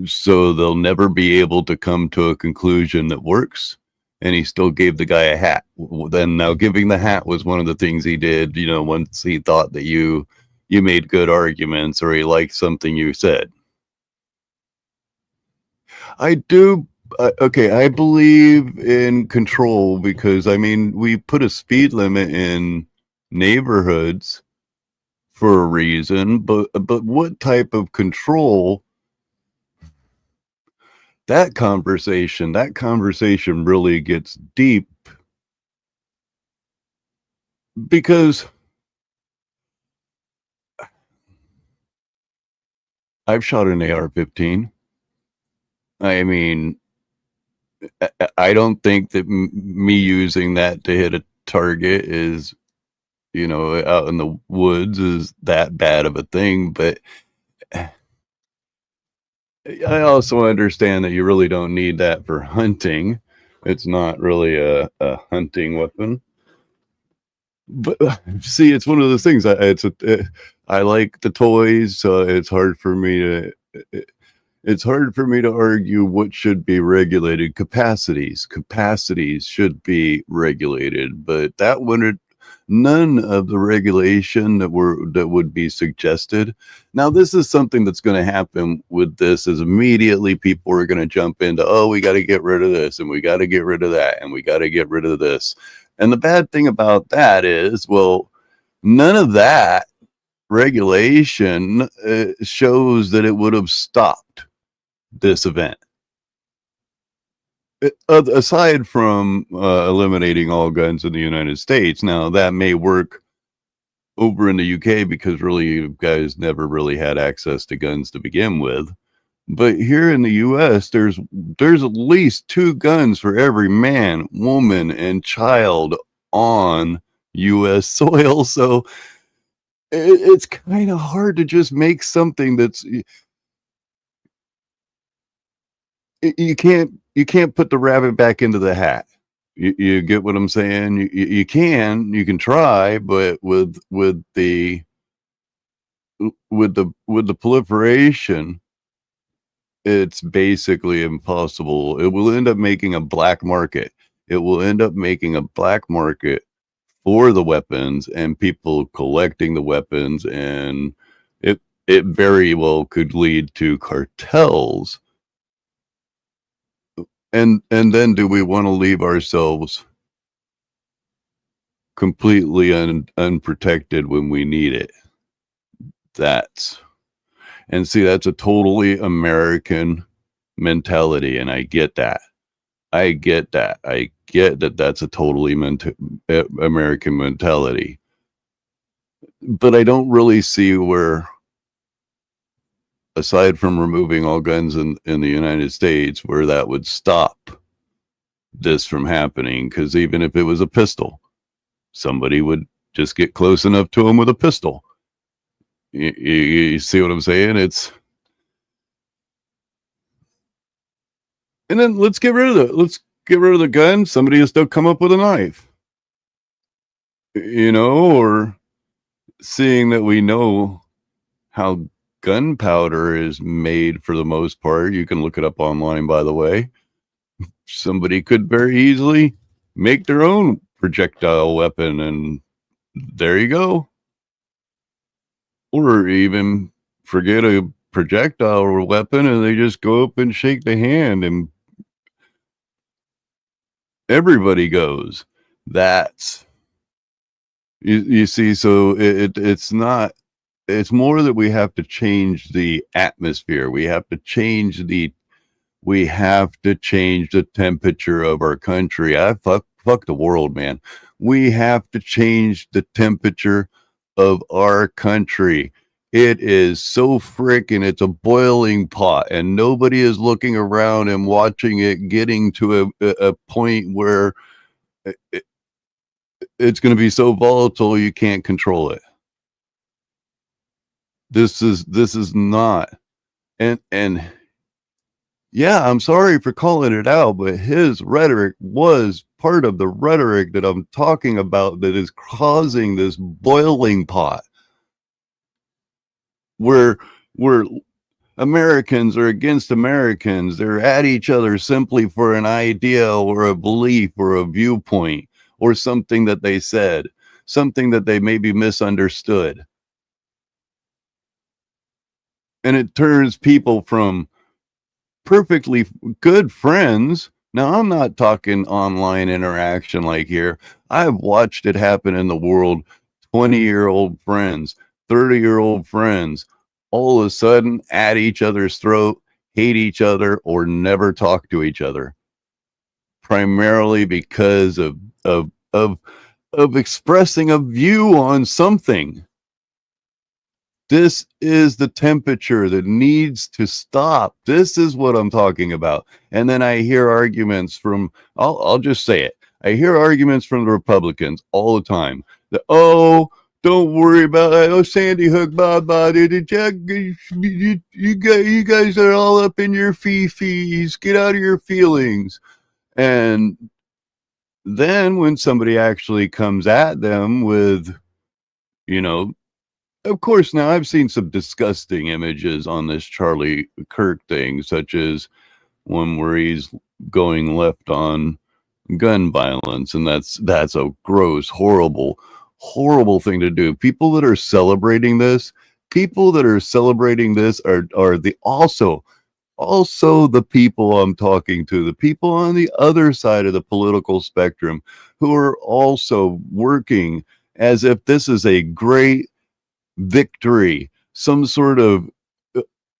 So they'll never be able to come to a conclusion that works. And he still gave the guy a hat. Then now giving the hat was one of the things he did, once he thought that you made good arguments or he liked something you said. I believe in control, because we put a speed limit in neighborhoods for a reason, but what type of control? That conversation really gets deep, because I've shot an AR-15. I don't think that me using that to hit a target is, out in the woods is that bad of a thing, but I also understand that you really don't need that for hunting. It's not really a hunting weapon. But see, it's one of those things. I like the toys, so it's hard for me to argue what should be regulated. Capacities should be regulated, but none of the regulation that would be suggested. Now, this is something that's going to happen with this, is immediately people are going to jump into, oh, we got to get rid of this, and we got to get rid of that, and we got to get rid of this. And the bad thing about that is, well, none of that regulation shows that it would have stopped this event. Aside from eliminating all guns in the United States. Now, that may work over in the UK because really you guys never really had access to guns to begin with. But here in the US, there's at least 2 guns for every man, woman, and child on US soil. So it's kind of hard to just make something that's, you can't put the rabbit back into the hat. You get what I'm saying? You can try, but with the proliferation, it's basically impossible. It will end up making a black market. It will end up making a black market for the weapons and people collecting the weapons, and it very well could lead to cartels. And then do we want to leave ourselves completely unprotected when we need it? That's a totally American mentality, and I get that. I get that that's a totally American mentality. But I don't really see where, aside from removing all guns in the United States, where that would stop this from happening. Because even if it was a pistol, somebody would just get close enough to him with a pistol. You see what I'm saying? And then let's get rid of the gun. Somebody will still come up with a knife, or seeing that we know how gunpowder is made for the most part. You can look it up online, by the way. Somebody could very easily make their own projectile weapon, and there you go. Or even forget a projectile weapon and they just go up and shake the hand and everybody goes. That's, you see, so it's more that we have to change the atmosphere. We have to change the temperature of our country. Fuck the world, man. We have to change the temperature of our country. It is so freaking, it's a boiling pot, and nobody is looking around and watching it getting to a point where it's going to be so volatile you can't control it. This is not, and yeah, I'm sorry for calling it out, but his rhetoric was part of the rhetoric that I'm talking about that is causing this boiling pot where Americans are against Americans. They're at each other simply for an idea or a belief or a viewpoint or something that they said, something that they maybe misunderstood. And it turns people from perfectly good friends. Now, I'm not talking online interaction like here. I've watched it happen in the world. 20-year-old friends, 30-year-old friends, all of a sudden at each other's throat, hate each other, or never talk to each other. Primarily because of expressing a view on something. This is the temperature that needs to stop. This is what I'm talking about. And then I hear arguments from, I'll just say it. I hear arguments from the Republicans all the time that, oh, don't worry about it. Oh, Sandy Hook, blah, you guys are all up in your fee-fees. Get out of your feelings. And then when somebody actually comes at them with, of course, now I've seen some disgusting images on this Charlie Kirk thing, such as one where he's going left on gun violence, and that's a gross, horrible thing to do. People that are celebrating this are the also the people I'm talking to, the people on the other side of the political spectrum who are also working as if this is a great victory, some sort of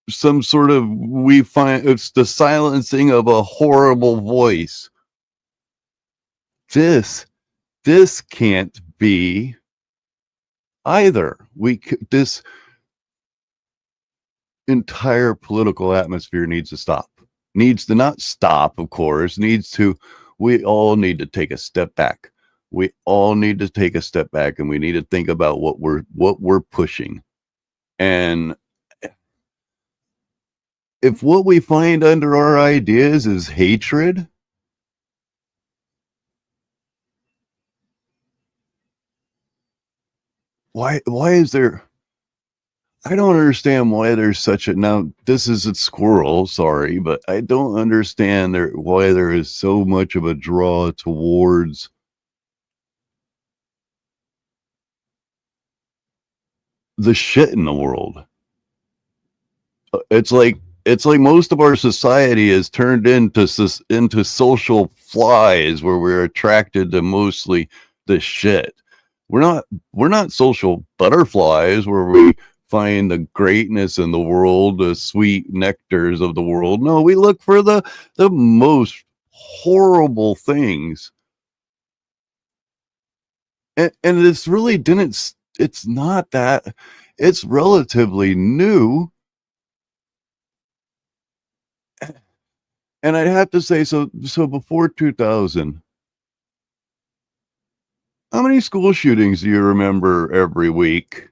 we find it's the silencing of a horrible voice. This can't be either. This entire political atmosphere needs to stop. Needs to not stop, of course. We all need to take a step back. We all need to take a step back, and we need to think about what we're pushing. And if what we find under our ideas is hatred, why is there? I don't understand why there's such a, now this is a squirrel, sorry, but I don't understand why there is so much of a draw towards the shit in the world. It's like most of our society is turned into social flies where we're attracted to mostly the shit. We're not social butterflies where we find the greatness in the world, the sweet nectars of the world. No, we look for the most horrible things. And it's really it's not that, it's relatively new. And I'd have to say, so before 2000, how many school shootings do you remember every week?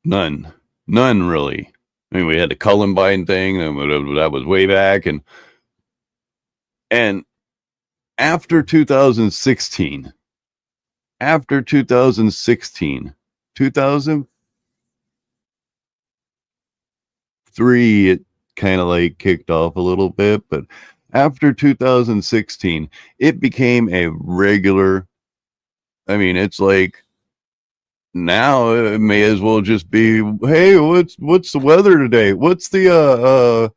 None really. I mean, we had the Columbine thing, and that was way back, and after 2016, 2003, it kind of like kicked off a little bit, but after 2016, it became a regular. I mean, it's like now it may as well just be, hey, what's the weather today? What's the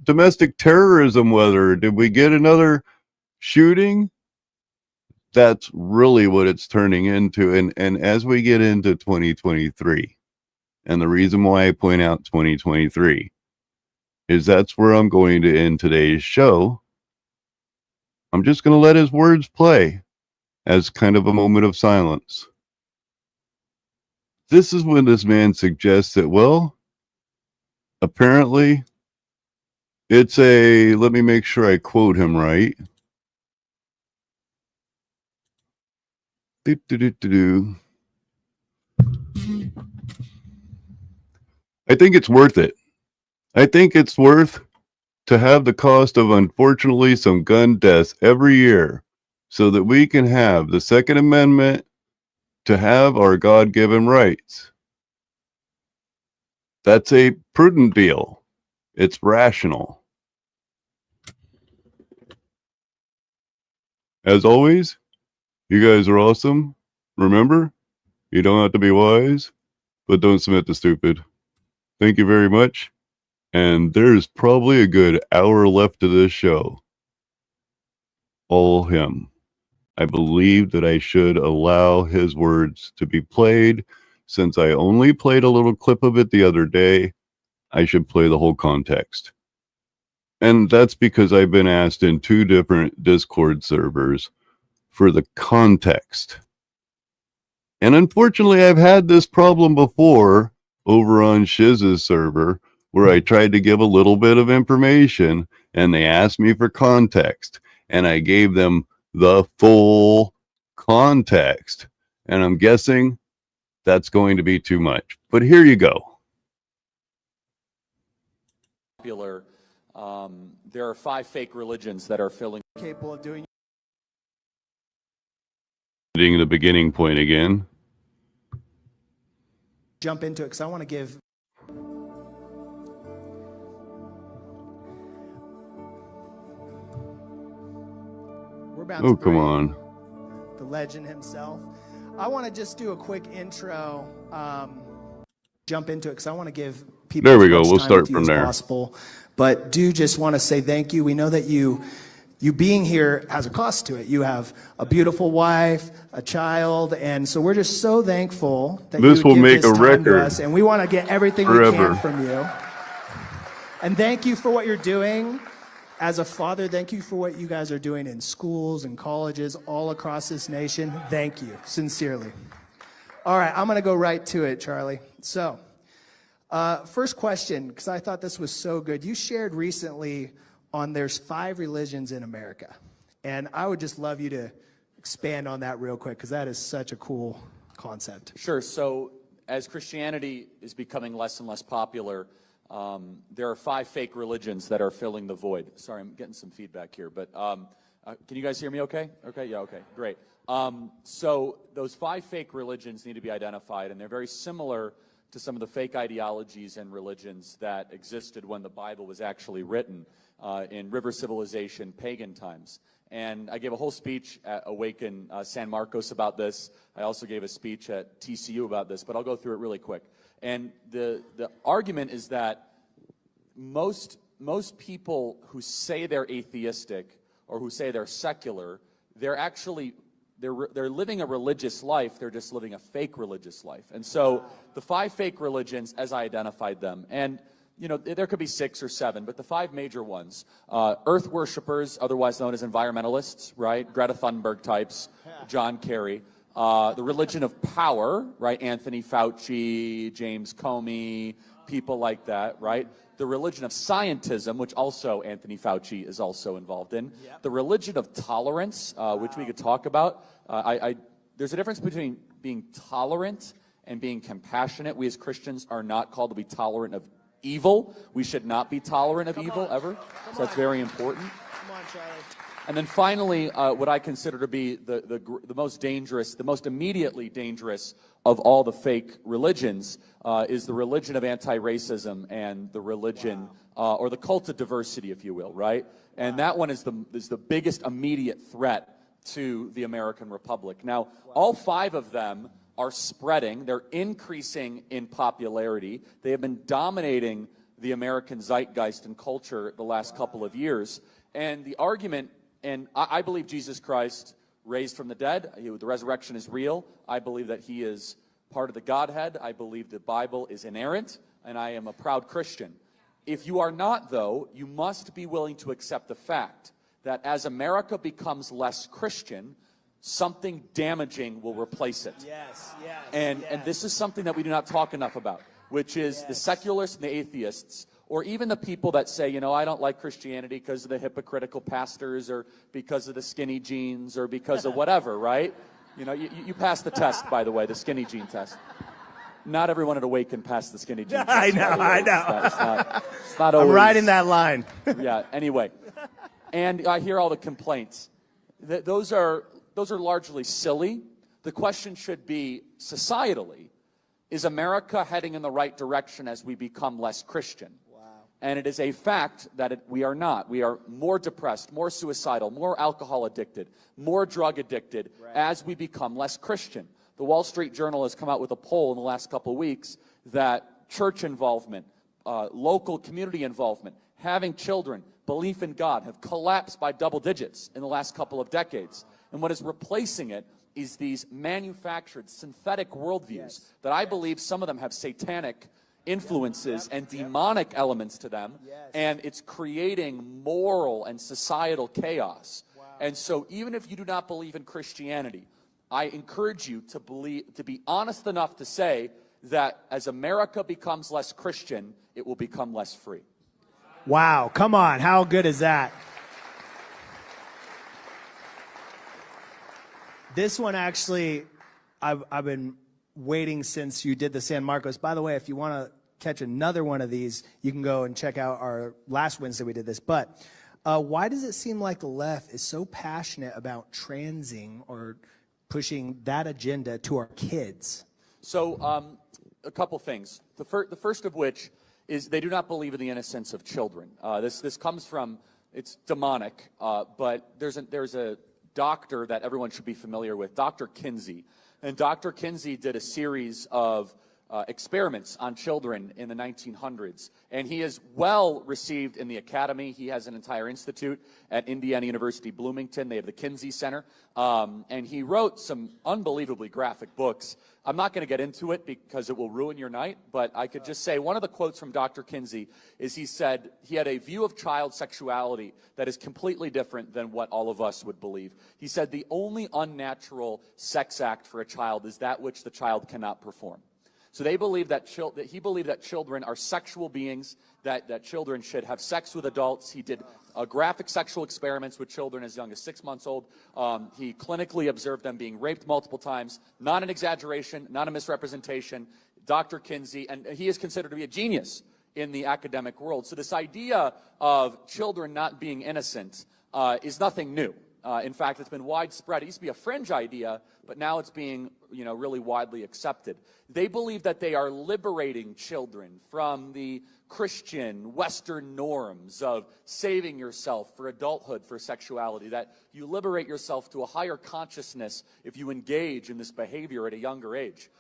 domestic terrorism weather? Did we get another shooting? That's really what it's turning into. And as we get into 2023, and the reason why I point out 2023 is that's where I'm going to end today's show. I'm just going to let his words play as kind of a moment of silence. This is when this man suggests that, well, apparently it's let me make sure I quote him right. I think it's worth it. I think it's worth to have the cost of, unfortunately, some gun deaths every year so that we can have the Second Amendment to have our God-given rights. That's a prudent deal. It's rational. As always, you guys are awesome. Remember, you don't have to be wise, but don't submit to stupid. Thank you very much. And there's probably a good hour left of this show. All him. I believe that I should allow his words to be played. Since I only played a little clip of it the other day, I should play the whole context. And that's because I've been asked in 2 different Discord servers for the context. And unfortunately, I've had this problem before over on Shiz's server, where I tried to give a little bit of information and they asked me for context, and I gave them the full context. And I'm guessing that's going to be too much. But here you go. There are 5 fake religions that are filling. Capable of doing The beginning point again. Jump into it because I want to give. We're about to Come on. The legend himself. I want to just do a quick intro. Jump into it because I want to give people. There we as go. much We'll time start with you from as there. Possible, but do just want to say thank you. We know that you being here has a cost to it. You have a beautiful wife, a child, and so we're just so thankful that This you will give make this a time record to us, and we want to get everything we forever. can from you. And thank you for what you're doing. As a father, thank you for what you guys are doing in schools and colleges all across this nation. Thank you, sincerely. All right, I'm going to go right to it, Charlie. So, first question, because I thought this was so good. You shared recently on there's 5 religions in America. And I would just love you to expand on that real quick, because that is such a cool concept. Sure. So as Christianity is becoming less and less popular, there are 5 fake religions that are filling the void. Sorry, I'm getting some feedback here, but can you guys hear me okay? Okay, yeah, okay, great. So those 5 fake religions need to be identified, and they're very similar to some of the fake ideologies and religions that existed when the Bible was actually written in river civilization, pagan times. And I gave a whole speech at Awaken San Marcos about this. I also gave a speech at TCU about this, but I'll go through it really quick. And the argument is that most people who say they're atheistic or who say they're secular, they're actually they're living a religious life. They're just living a fake religious life. And so the 5 fake religions, as I identified them, and you know, there could be 6 or 7, but the 5 major ones: Earth worshippers, otherwise known as environmentalists, right? Greta Thunberg types, John Kerry. The religion of power, right? Anthony Fauci, James Comey, people like that, right? The religion of scientism, which also Anthony Fauci is also involved in. Yep. The religion of tolerance, which we could talk about. There's a difference between being tolerant and being compassionate. We as Christians are not called to be tolerant of evil. We should not be tolerant of evil ever. So that's very important. Come on, Charlie. And then finally, what I consider to be the most dangerous, the most immediately dangerous of all the fake religions is the religion of anti-racism and the religion, or the cult of diversity, if you will, right? And that one is the biggest immediate threat to the American Republic. Now, all 5 of them are spreading. They're increasing in popularity. They have been dominating the American zeitgeist and culture the last couple of years. And the argument, and I believe Jesus Christ raised from the dead. The resurrection is real. I believe that he is part of the Godhead. I believe the Bible is inerrant, and I am a proud Christian. If you are not, though, you must be willing to accept the fact that as America becomes less Christian, something damaging will replace it. Yes, yes. And this is something that we do not talk enough about, which is the secularists and the atheists, or even the people that say, you know, I don't like Christianity because of the hypocritical pastors or because of the skinny jeans or because of whatever, right? You know, you passed the test, by the way, the skinny jean test. Not everyone at Awaken passed the skinny jean test. I know. It's not always. I'm riding that line. Yeah, anyway. And I hear all the complaints. Those are largely silly. The question should be, societally, is America heading in the right direction as we become less Christian? Wow. And it is a fact that we are not. We are more depressed, more suicidal, more alcohol addicted, more drug addicted as we become less Christian. The Wall Street Journal has come out with a poll in the last couple of weeks that church involvement, local community involvement, having children, belief in God have collapsed by double digits in the last couple of decades. And what is replacing it is these manufactured synthetic worldviews that I believe some of them have satanic influences and demonic elements to them, and it's creating moral and societal chaos. And so even if you do not believe in Christianity, I encourage you to be honest enough to say that as America becomes less Christian, it will become less free. Wow, come on, how good is that? This one actually, I've been waiting since you did the San Marcos. By the way, if you want to catch another one of these, you can go and check out our last Wednesday we did this. But why does it seem like the left is so passionate about transing or pushing that agenda to our kids? So a couple things. The first of which is they do not believe in the innocence of children. This comes from, it's demonic, but there's a doctor that everyone should be familiar with, Dr. Kinsey. And Dr. Kinsey did a series of experiments on children in the 1900s. And he is well received in the academy. He has an entire institute at Indiana University, Bloomington. They have the Kinsey Center. And he wrote some unbelievably graphic books. I'm not going to get into it because it will ruin your night, but I could just say one of the quotes from Dr. Kinsey is he said he had a view of child sexuality that is completely different than what all of us would believe. He said the only unnatural sex act for a child is that which the child cannot perform. So they believe that he believed that children are sexual beings, that children should have sex with adults. He did graphic sexual experiments with children as young as 6 months old. He clinically observed them being raped multiple times. Not an exaggeration, not a misrepresentation. Dr. Kinsey, and he is considered to be a genius in the academic world. So this idea of children not being innocent is nothing new. In fact, it's been widespread. It used to be a fringe idea, but now it's being, really widely accepted. They believe that they are liberating children from the Christian Western norms of saving yourself for adulthood, for sexuality, that you liberate yourself to a higher consciousness if you engage in this behavior at a younger age.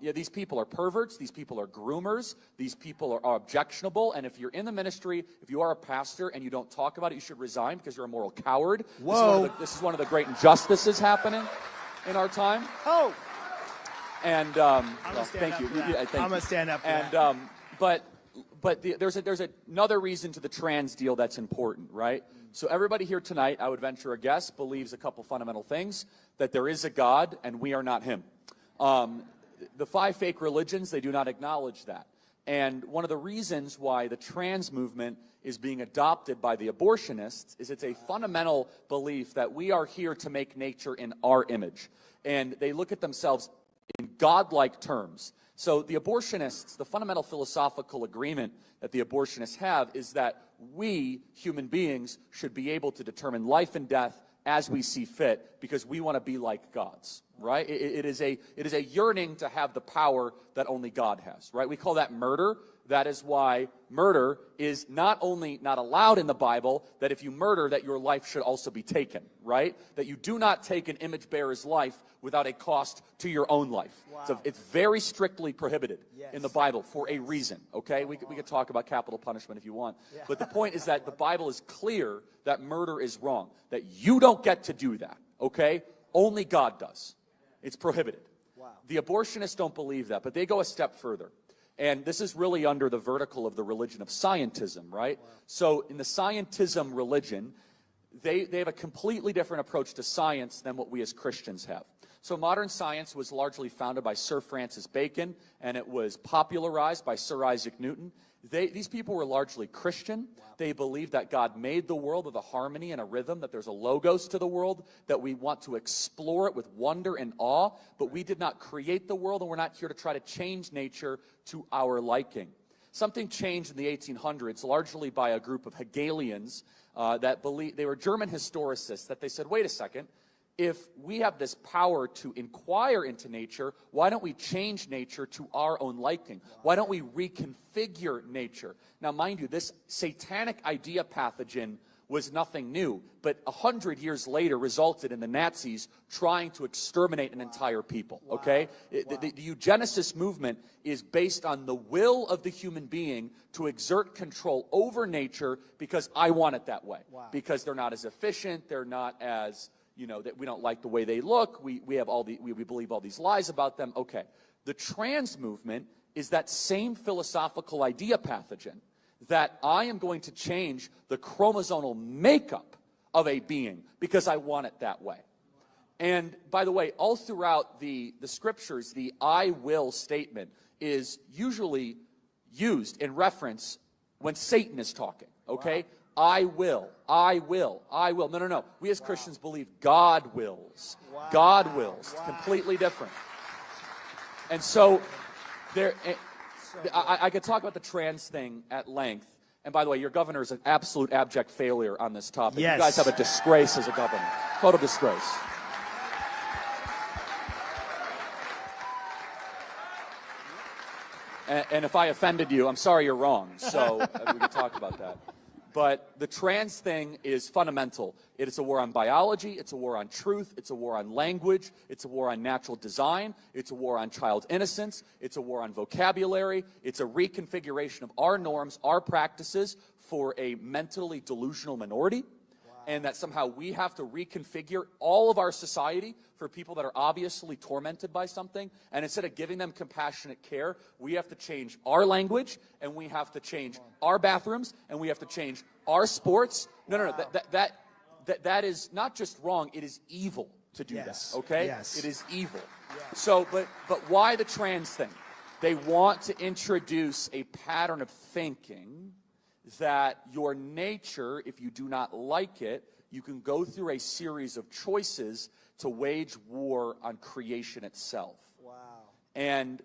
These people are perverts, these people are groomers, these people are objectionable, and if you're in the ministry, if you are a pastor and you don't talk about it, you should resign because you're a moral coward. Whoa. This is one of the great injustices happening in our time. Oh! And thank you. I'm going to stand up for that. But there's another reason to the trans deal that's important, right? So everybody here tonight, I would venture a guess, believes a couple fundamental things, that there is a God and we are not him. The 5 fake religions, they do not acknowledge that. And one of the reasons why the trans movement is being adopted by the abortionists is it's a fundamental belief that we are here to make nature in our image. And they look at themselves in godlike terms. So the abortionists, the fundamental philosophical agreement that the abortionists have is that we, human beings, should be able to determine life and death as we see fit because we want to be like gods, right? It is a yearning to have the power that only God has, right? We call that murder. That is why murder is not only not allowed in the Bible, that if you murder, that your life should also be taken, right? That you do not take an image bearer's life without a cost to your own life. Wow. So it's very strictly prohibited in the Bible for a reason, okay? We could talk about capital punishment if you want. Yeah. But the point is that the Bible is clear that murder is wrong, that you don't get to do that, okay? Only God does. It's prohibited. Wow. The abortionists don't believe that, but they go a step further. And this is really under the vertical of the religion of scientism, right? Wow. So in the scientism religion, they have a completely different approach to science than what we as Christians have. So modern science was largely founded by Sir Francis Bacon, and it was popularized by Sir Isaac Newton. These people were largely Christian. Wow. They believed that God made the world with a harmony and a rhythm, that there's a logos to the world, that we want to explore it with wonder and awe, but we did not create the world, and we're not here to try to change nature to our liking. Something changed in the 1800s, largely by a group of Hegelians that believed, they were German historicists, that they said, wait a second, if we have this power to inquire into nature, why don't we change nature to our own liking? Why don't we reconfigure nature? Now, mind you, this satanic idea pathogen was nothing new, but 100 years later resulted in the Nazis trying to exterminate an entire people, okay? The eugenicist movement is based on the will of the human being to exert control over nature because I want it that way. Because they're not as efficient, they're not as... that we don't like the way they look, we believe all these lies about them. Okay. The trans movement is that same philosophical idea pathogen, that I am going to change the chromosomal makeup of a being because I want it that way. And by the way, all throughout the scriptures, the I will statement is usually used in reference when Satan is talking, okay? Wow. I will. No. We as Christians believe God wills. Wow. God wills. Wow. Completely different. And so, I could talk about the trans thing at length. And by the way, your governor is an absolute abject failure on this topic. Yes. You guys have a disgrace as a governor. Total disgrace. And if I offended you, I'm sorry you're wrong. So we can talk about that. But the trans thing is fundamental. It is a war on biology. It's a war on truth. It's a war on language. It's a war on natural design. It's a war on child innocence. It's a war on vocabulary. It's a reconfiguration of our norms, our practices for a mentally delusional minority. And that somehow we have to reconfigure all of our society for people that are obviously tormented by something. And instead of giving them compassionate care, we have to change our language, and we have to change our bathrooms, and we have to change our sports. No. That is not just wrong, it is evil to do that, okay? Yes. It is evil. So, but why the trans thing? They want to introduce a pattern of thinking that your nature, if you do not like it, you can go through a series of choices to wage war on creation itself. Wow. And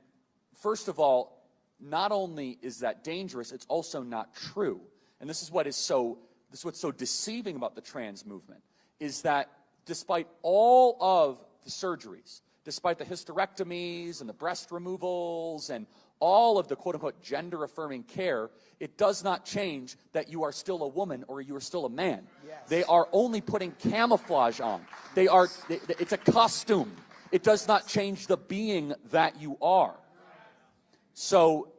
first of all, not only is that dangerous, it's also not true. And this is what's so deceiving about the trans movement, is that despite all of the surgeries, despite the hysterectomies and the breast removals and all of the quote-unquote gender-affirming care, it does not change that you are still a woman or you are still a man. Yes. They are only putting camouflage on. It's a costume. It does not change the being that you are. So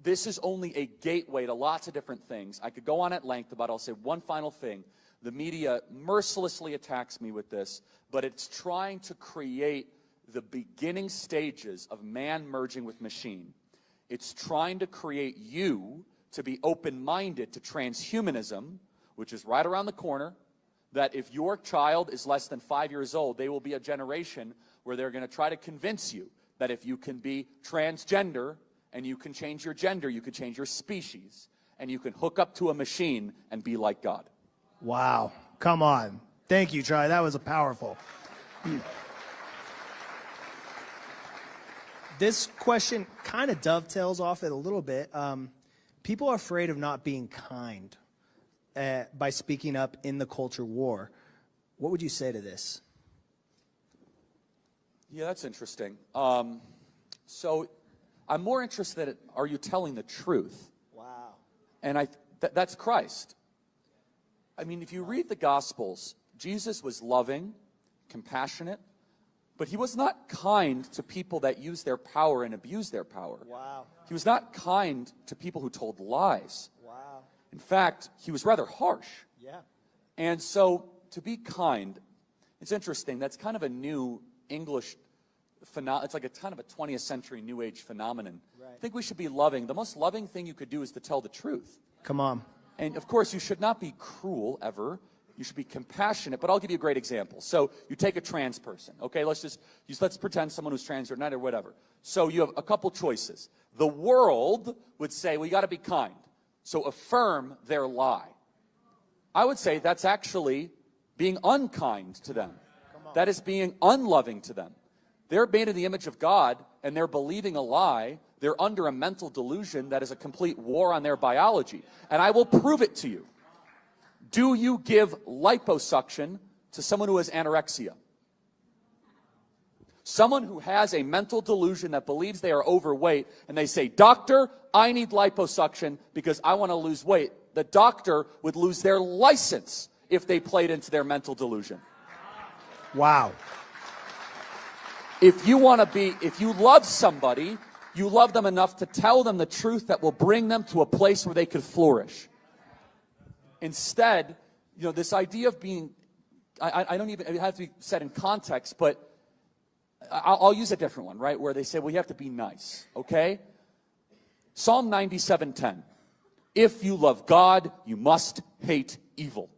this is only a gateway to lots of different things. I could go on at length about it. I'll say one final thing. The media mercilessly attacks me with this, but it's trying to create the beginning stages of man merging with machine. It's trying to create you to be open-minded to transhumanism, which is right around the corner, that if your child is less than 5 years old, they will be a generation where they're going to try to convince you that if you can be transgender and you can change your gender, you can change your species, and you can hook up to a machine and be like God. Wow. Come on. Thank you, Charlie. That was a powerful. This question kind of dovetails off it a little bit. People are afraid of not being kind by speaking up in the culture war. What would you say to this? Yeah, that's interesting. So I'm more interested in, are you telling the truth? Wow. And that's Christ. I mean, if you read the Gospels, Jesus was loving, compassionate, but he was not kind to people that use their power and abuse their power. Wow. He was not kind to people who told lies. Wow. In fact, he was rather harsh. Yeah. And so to be kind, it's interesting. That's kind of a new English phenomenon. It's like a kind of a 20th century New Age phenomenon. Right. I think we should be loving. The most loving thing you could do is to tell the truth. Come on. And of course, you should not be cruel ever. You should be compassionate, but I'll give you a great example. So you take a trans person, okay? Let's pretend someone who's trans or not or whatever. So you have a couple choices. The world would say, well, you got to be kind. So affirm their lie. I would say that's actually being unkind to them. That is being unloving to them. They're made in the image of God, and they're believing a lie. They're under a mental delusion that is a complete war on their biology. And I will prove it to you. Do you give liposuction to someone who has anorexia? Someone who has a mental delusion that believes they are overweight, and they say, doctor, I need liposuction because I want to lose weight. The doctor would lose their license if they played into their mental delusion. Wow. If you love somebody, you love them enough to tell them the truth that will bring them to a place where they could flourish. Instead, this idea of being, I don't even, it has to be said in context, but I'll use a different one, right? Where they say, well, you have to be nice, okay? Psalm 97:10. If you love God, you must hate evil.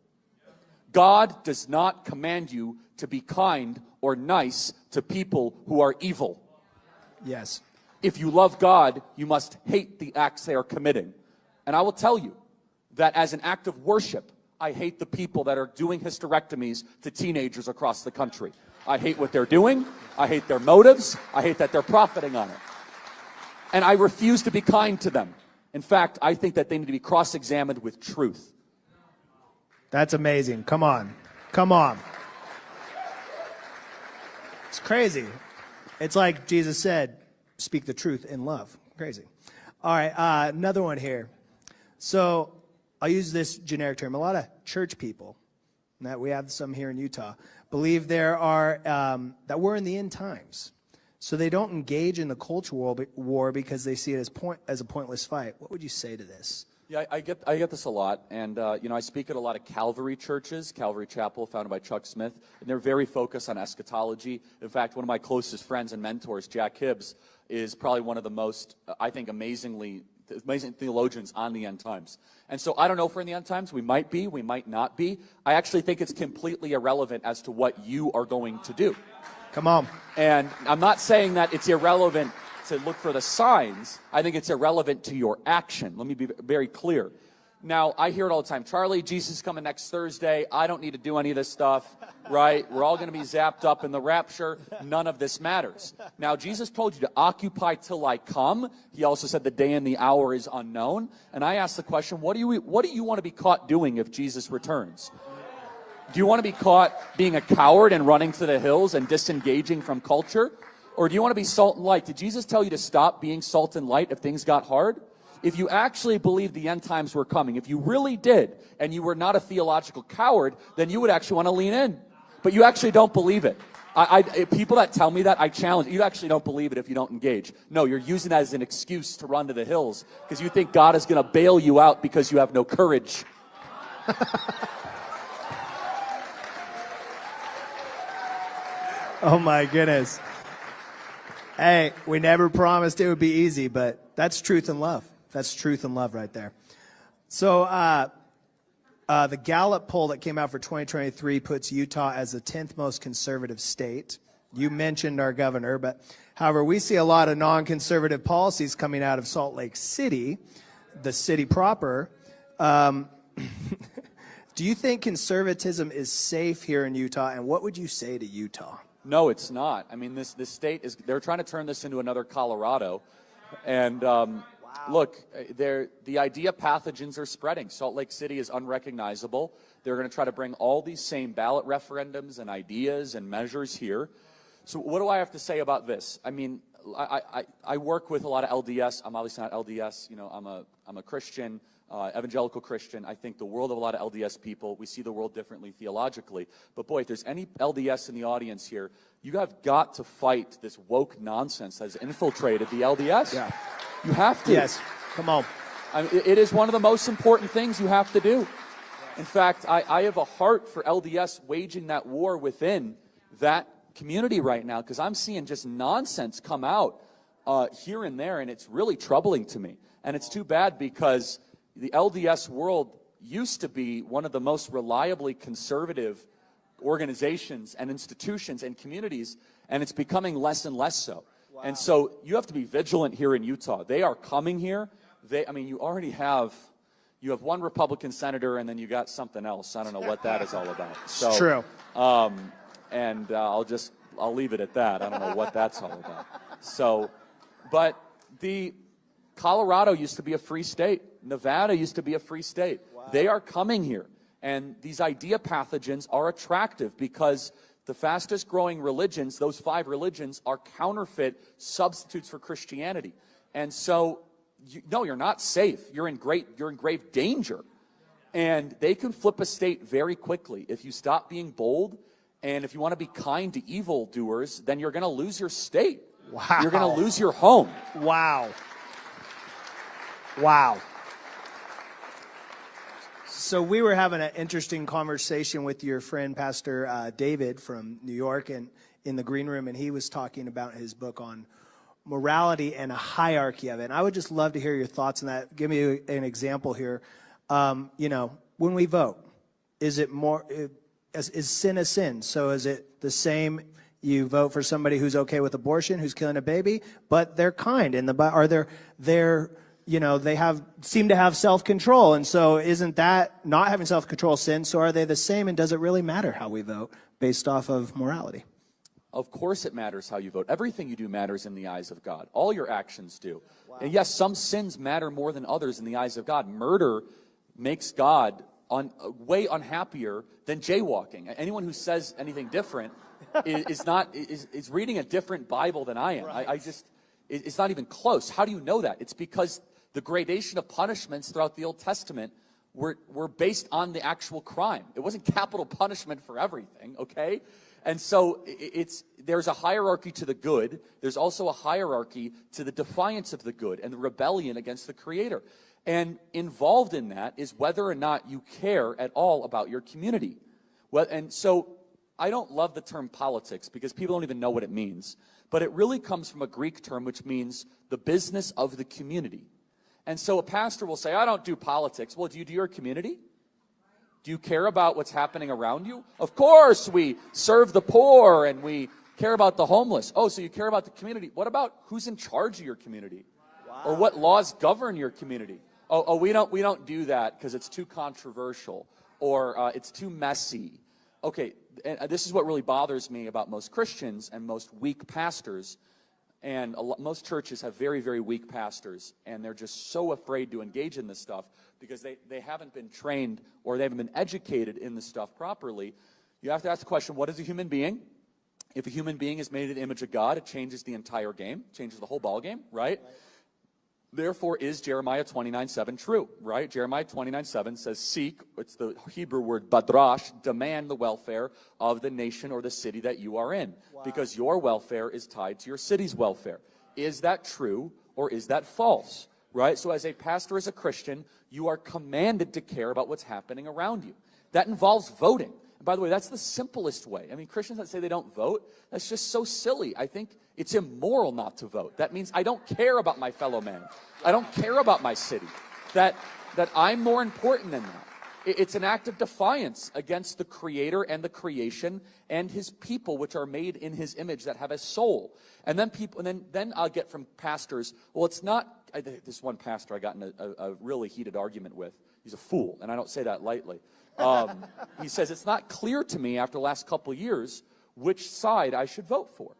God does not command you to be kind or nice to people who are evil. Yes. If you love God, you must hate the acts they are committing. And I will tell you that as an act of worship, I hate the people that are doing hysterectomies to teenagers across the country. I hate what they're doing. I hate their motives. I hate that they're profiting on it. And I refuse to be kind to them. In fact, I think that they need to be cross-examined with truth. That's amazing. Come on. Come on. It's crazy. It's like Jesus said, speak the truth in love. Crazy. All right, another one here. So I'll use this generic term. A lot of church people, that we have some here in Utah, believe there are that we're in the end times. So they don't engage in the culture war because they see it as a pointless fight. What would you say to this? Yeah, I get this a lot, and I speak at a lot of Calvary churches, Calvary Chapel, founded by Chuck Smith, and they're very focused on eschatology. In fact, one of my closest friends and mentors, Jack Hibbs, is probably one of the most, I think, amazing theologians on the end times. And so I don't know if we're in the end times. We might be, we might not be. I actually think it's completely irrelevant as to what you are going to do. Come on. And I'm not saying that it's irrelevant to look for the signs. I think it's irrelevant to your action. Let me be very clear. Now, I hear it all the time. Charlie, Jesus is coming next Thursday. I don't need to do any of this stuff, right? We're all going to be zapped up in the rapture. None of this matters. Now, Jesus told you to occupy till I come. He also said the day and the hour is unknown. And I asked the question, what do you want to be caught doing if Jesus returns? Do you want to be caught being a coward and running to the hills and disengaging from culture? Or do you want to be salt and light? Did Jesus tell you to stop being salt and light if things got hard? If you actually believed the end times were coming, if you really did, and you were not a theological coward, then you would actually want to lean in. But you actually don't believe it. People that tell me that, I challenge. You actually don't believe it if you don't engage. No, you're using that as an excuse to run to the hills because you think God is going to bail you out because you have no courage. Oh, my goodness. Hey, we never promised it would be easy, but that's truth and love. That's truth and love right there. So the Gallup poll that came out for 2023 puts Utah as the 10th most conservative state. You mentioned our governor, but however, we see a lot of non-conservative policies coming out of Salt Lake City, the city proper. Do you think conservatism is safe here in Utah, and what would you say to Utah? No, it's not. I mean, this state they're trying to turn this into another Colorado. And look, the idea pathogens are spreading. Salt Lake City is unrecognizable. They're going to try to bring all these same ballot referendums and ideas and measures here. So what do I have to say about this? I mean, I work with a lot of LDS. I'm obviously not LDS. You know, I'm a Christian. Evangelical Christian. I think the world of a lot of LDS people, we see the world differently theologically. But boy, if there's any LDS in the audience here, you have got to fight this woke nonsense that has infiltrated the LDS. Yeah. You have to. Yes, come on. I mean, it is one of the most important things you have to do. In fact, I have a heart for LDS waging that war within that community right now because I'm seeing just nonsense come out here and there, and it's really troubling to me. And it's too bad because the LDS world used to be one of the most reliably conservative organizations and institutions and communities, and it's becoming less and less so. Wow. And so you have to be vigilant here in Utah. They are coming here. You already have, one Republican senator, and then you got something else. I don't know what that is all about. So, it's true. I'll leave it at that. I don't know what that's all about. So, but Colorado used to be a free state. Nevada used to be a free state. Wow. They are coming here. And these idea pathogens are attractive because the fastest growing religions, those 5 religions, are counterfeit substitutes for Christianity. And so, you're not safe. You're in grave danger. And they can flip a state very quickly. If you stop being bold and if you want to be kind to evildoers, then you're going to lose your state. Wow. You're going to lose your home. Wow. Wow. So we were having an interesting conversation with your friend, Pastor David from New York, and in the green room, and he was talking about his book on morality and a hierarchy of it. And I would just love to hear your thoughts on that. Give me an example here. When we vote, is it more, is sin a sin? So is it the same? You vote for somebody who's okay with abortion, who's killing a baby, but they're kind, and they seem to have self-control. And so isn't that not having self-control sin? So are they the same? And does it really matter how we vote based off of morality? Of course it matters how you vote. Everything you do matters in the eyes of God. All your actions do. Wow. And yes, some sins matter more than others in the eyes of God. Murder makes God way unhappier than jaywalking. Anyone who says anything different is reading a different Bible than I am. Right. It's not even close. How do you know that? It's because the gradation of punishments throughout the Old Testament were based on the actual crime. It wasn't capital punishment for everything, okay? And so there's a hierarchy to the good. There's also a hierarchy to the defiance of the good and the rebellion against the Creator. And involved in that is whether or not you care at all about your community. Well, and so I don't love the term politics because people don't even know what it means. But it really comes from a Greek term which means the business of the community. And so a pastor will say, I don't do politics. Well, do you do your community? Do you care about what's happening around you? Of course, we serve the poor and we care about the homeless. Oh, so you care about the community. What about who's in charge of your community? Wow. Or what laws govern your community? Oh, we don't do that because it's too controversial or it's too messy. Okay, and this is what really bothers me about most Christians and most weak pastors. And most churches have very, very weak pastors, and they're just so afraid to engage in this stuff because they haven't been trained or they haven't been educated in this stuff properly. You have to ask the question, what is a human being? If a human being is made in the image of God, it changes the entire game, changes the whole ball game, right? Therefore, is Jeremiah 29:7 true, right? Jeremiah 29:7 says, seek, it's the Hebrew word badrash, demand the welfare of the nation or the city that you are in, because your welfare is tied to your city's welfare. Is that true or is that false, right? So as a pastor, as a Christian, you are commanded to care about what's happening around you. That involves voting. And by the way, that's the simplest way. I mean, Christians that say they don't vote, that's just so silly. I think it's immoral not to vote. That means I don't care about my fellow man. I don't care about my city. That I'm more important than that. It's an act of defiance against the Creator and the creation and His people, which are made in His image, that have a soul. And then then I'll get from pastors, well, it's not. This one pastor I got in a really heated argument with. He's a fool, and I don't say that lightly. He says, it's not clear to me after the last couple of years which side I should vote for.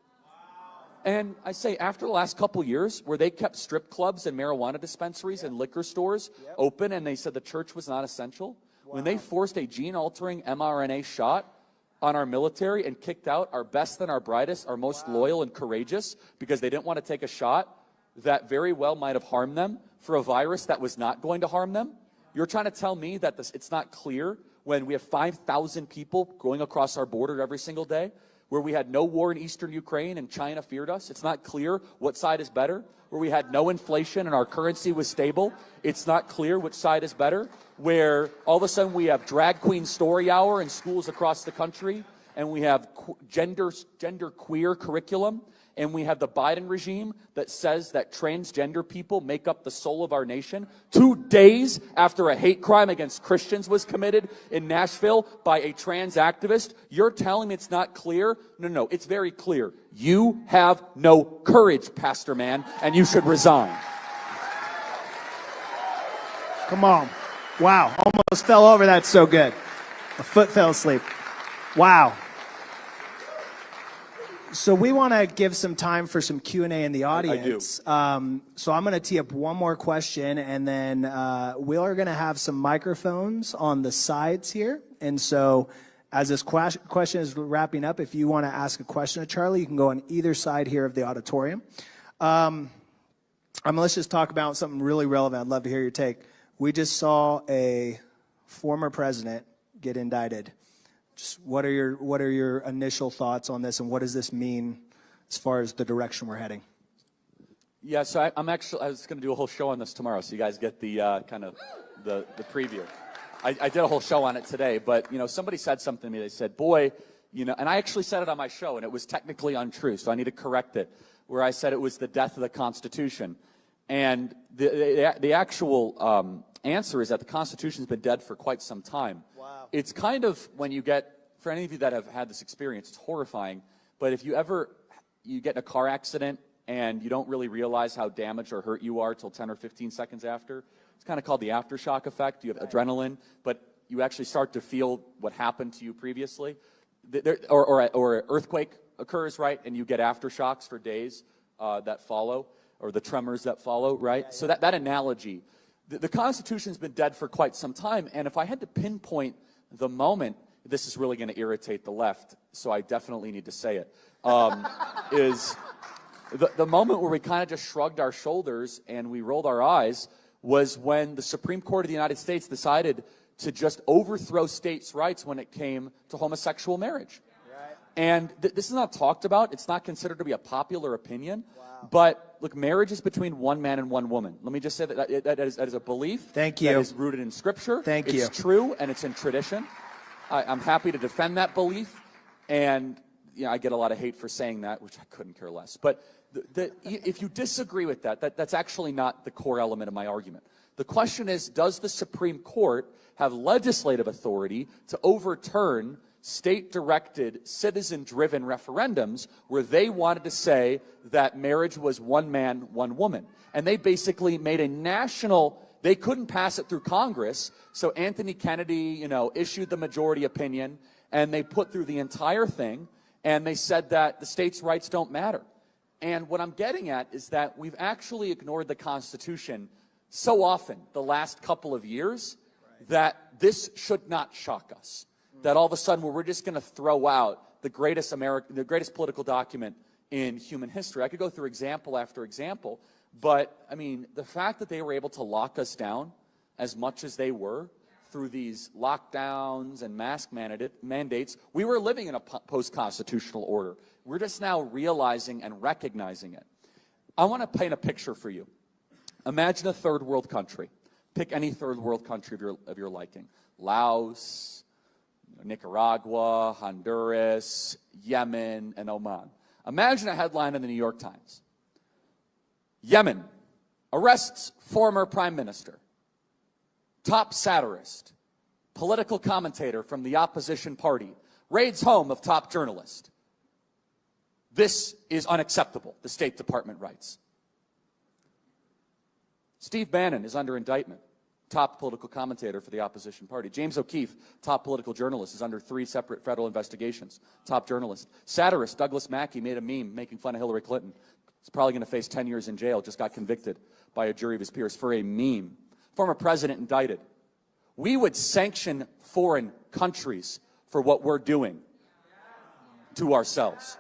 And I say, after the last couple of years, where they kept strip clubs and marijuana dispensaries and liquor stores open, and they said the church was not essential, when they forced a gene-altering mRNA shot on our military and kicked out our best and our brightest, our most loyal and courageous, because they didn't want to take a shot that very well might have harmed them for a virus that was not going to harm them, you're trying to tell me that it's not clear when we have 5,000 people going across our border every single day, where we had no war in eastern Ukraine and China feared us? It's not clear what side is better. Where we had no inflation and our currency was stable, it's not clear which side is better. Where all of a sudden we have drag queen story hour in schools across the country, and we have gender queer curriculum, and we have the Biden regime that says that transgender people make up the soul of our nation. 2 days after a hate crime against Christians was committed in Nashville by a trans activist, you're telling me it's not clear? No, it's very clear. You have no courage, Pastor Man, and you should resign. Come on. Wow, almost fell over. That's so good. A foot fell asleep. Wow. So we want to give some time for some Q&A in the audience. I do. So I'm going to tee up one more question, and then we are going to have some microphones on the sides here. And so as this question is wrapping up, if you want to ask a question to Charlie, you can go on either side here of the auditorium. Let's just talk about something really relevant. I'd love to hear your take. We just saw a former president get indicted. Just what are your initial thoughts on this, and what does this mean as far as the direction we're heading? Yeah, so I was going to do a whole show on this tomorrow, so you guys get the kind of the preview. I did a whole show on it today, but somebody said something to me. They said, "Boy, and I actually said it on my show, and it was technically untrue, so I need to correct it. Where I said it was the death of the Constitution, and the actual answer is that the Constitution's been dead for quite some time. Wow. It's kind of, when you get, for any of you that have had this experience, it's horrifying, but if you get in a car accident and you don't really realize how damaged or hurt you are till 10 or 15 seconds after, it's kind of called the aftershock effect. You have adrenaline, but you actually start to feel what happened to you previously. Or an earthquake occurs, right, and you get aftershocks for days that follow, or the tremors that follow, right? Yeah. So that analogy, the Constitution's been dead for quite some time, and if I had to pinpoint the moment, this is really going to irritate the left, so I definitely need to say it, is The moment where we kind of just shrugged our shoulders and we rolled our eyes was when the Supreme Court of the United States decided to just overthrow states' rights when it came to homosexual marriage. Right. And this is not talked about. It's not considered to be a popular opinion. Wow. But look, marriage is between one man and one woman. Let me just say that is a belief. Thank you. That is rooted in Scripture. Thank you. It's true and it's in tradition. I'm happy to defend that belief. And I get a lot of hate for saying that, which I couldn't care less. But if you disagree with that's actually not the core element of my argument. The question is, does the Supreme Court have legislative authority to overturn state-directed, citizen-driven referendums where they wanted to say that marriage was one man, one woman? And they basically made a national, they couldn't pass it through Congress, so Anthony Kennedy, issued the majority opinion, and they put through the entire thing, and they said that the states' rights don't matter. And what I'm getting at is that we've actually ignored the Constitution so often the last couple of years that this should not shock us. That all of a sudden we're just going to throw out the greatest political document in human history. I could go through example after example, but I mean, the fact that they were able to lock us down as much as they were through these lockdowns and mask mandates, we were living in a post-constitutional order. We're just now realizing and recognizing it. I want to paint a picture for you. Imagine a third world country. Pick any third world country of your liking. Laos, Nicaragua, Honduras, Yemen, and Oman. Imagine a headline in the New York Times. Yemen arrests former prime minister. Top satirist, political commentator from the opposition party, raids home of top journalist. This is unacceptable, the State Department writes. Steve Bannon is under indictment, top political commentator for the opposition party. James O'Keefe, top political journalist, is under 3 separate federal investigations, top journalist. Satirist Douglas Mackey made a meme making fun of Hillary Clinton. He's probably going to face 10 years in jail, just got convicted by a jury of his peers for a meme. Former president indicted. We would sanction foreign countries for what we're doing to ourselves.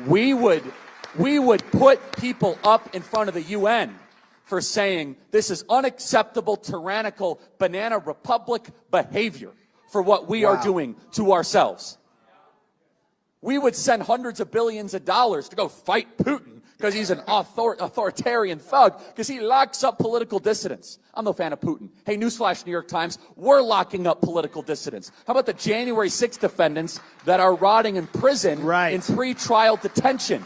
We would put people up in front of the UN for saying this is unacceptable, tyrannical, banana republic behavior for what we are doing to ourselves. We would send hundreds of billions of dollars to go fight Putin because he's an authoritarian thug, because he locks up political dissidents. I'm no fan of Putin. Hey, newsflash, New York Times, we're locking up political dissidents. How about the January 6th defendants that are rotting in prison in pre-trial detention?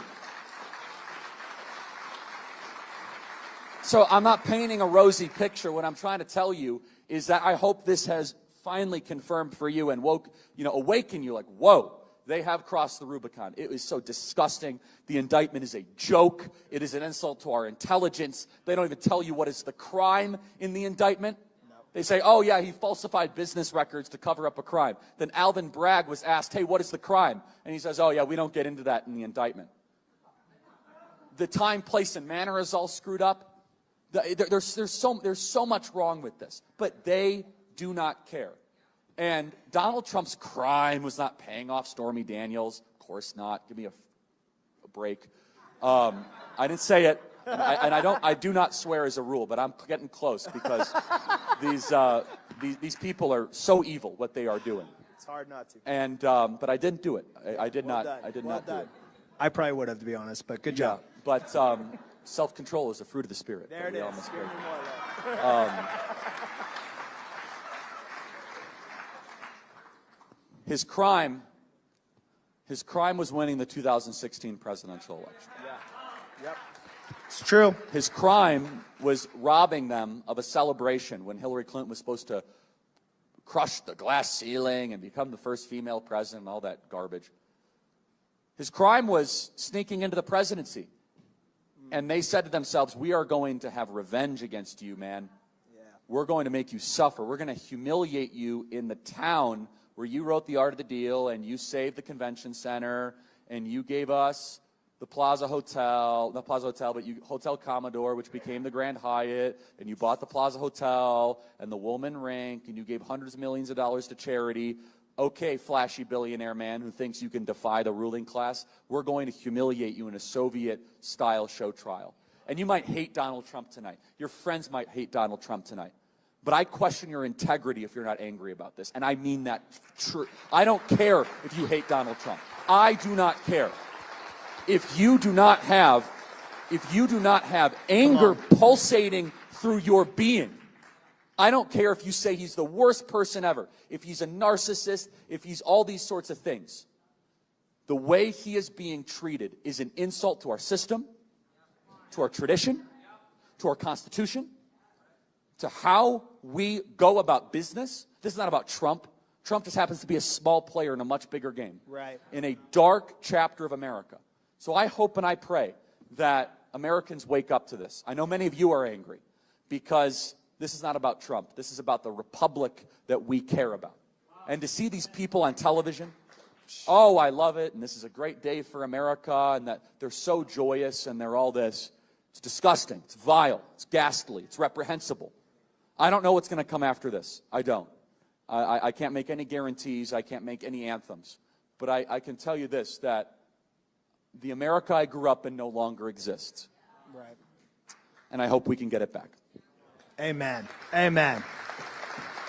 So I'm not painting a rosy picture. What I'm trying to tell you is that I hope this has finally confirmed for you and awaken you like, whoa, they have crossed the Rubicon. It is so disgusting. The indictment is a joke. It is an insult to our intelligence. They don't even tell you what is the crime in the indictment. No. They say, oh yeah, he falsified business records to cover up a crime. Then Alvin Bragg was asked, hey, what is the crime? And he says, oh yeah, we don't get into that in the indictment. The time, place, and manner is all screwed up. There's so much wrong with this, but they do not care. And Donald Trump's crime was not paying off Stormy Daniels. Of course not. Give me a break. I didn't say it, and I do not swear as a rule, but I'm getting close because these people are so evil what they are doing. It's hard not to. And but I didn't do it. I did well not. Done. I did well not done. do it. I probably would have, to be honest, but good job. But self-control is the fruit of the spirit. There it is. His crime was winning the 2016 presidential election. Yeah. Yep. It's true. His crime was robbing them of a celebration when Hillary Clinton was supposed to crush the glass ceiling and become the first female president and all that garbage. His crime was sneaking into the presidency. And they said to themselves, we are going to have revenge against you, man. Yeah. We're going to make you suffer. We're going to humiliate you in the town where you wrote The Art of the Deal and you saved the convention center and you gave us the Plaza Hotel, not Plaza Hotel, but Hotel Commodore, which became the Grand Hyatt, and you bought the Plaza Hotel and the Woolman Rink, and you gave hundreds of millions of dollars to charity. Okay, flashy billionaire man who thinks you can defy the ruling class, we're going to humiliate you in a Soviet-style show trial. And you might hate Donald Trump tonight. Your friends might hate Donald Trump tonight. But I question your integrity if you're not angry about this. And I mean that true. I don't care if you hate Donald Trump. I do not care. If you do not have anger pulsating through your being, I don't care if you say he's the worst person ever, if he's a narcissist, if he's all these sorts of things. The way he is being treated is an insult to our system, to our tradition, to our Constitution, to how we go about business. This is not about Trump. Trump just happens to be a small player in a much bigger game. Right. In a dark chapter of America. So I hope and I pray that Americans wake up to this. I know many of you are angry because this is not about Trump. This is about the republic that we care about. And to see these people on television, oh, I love it, and this is a great day for America, and that they're so joyous, and they're all this. It's disgusting. It's vile. It's ghastly. It's reprehensible. I don't know what's going to come after this. I don't. I can't make any guarantees. I can't make any anthems. But I can tell you this, that the America I grew up in no longer exists. Right. And I hope we can get it back. Amen. Amen.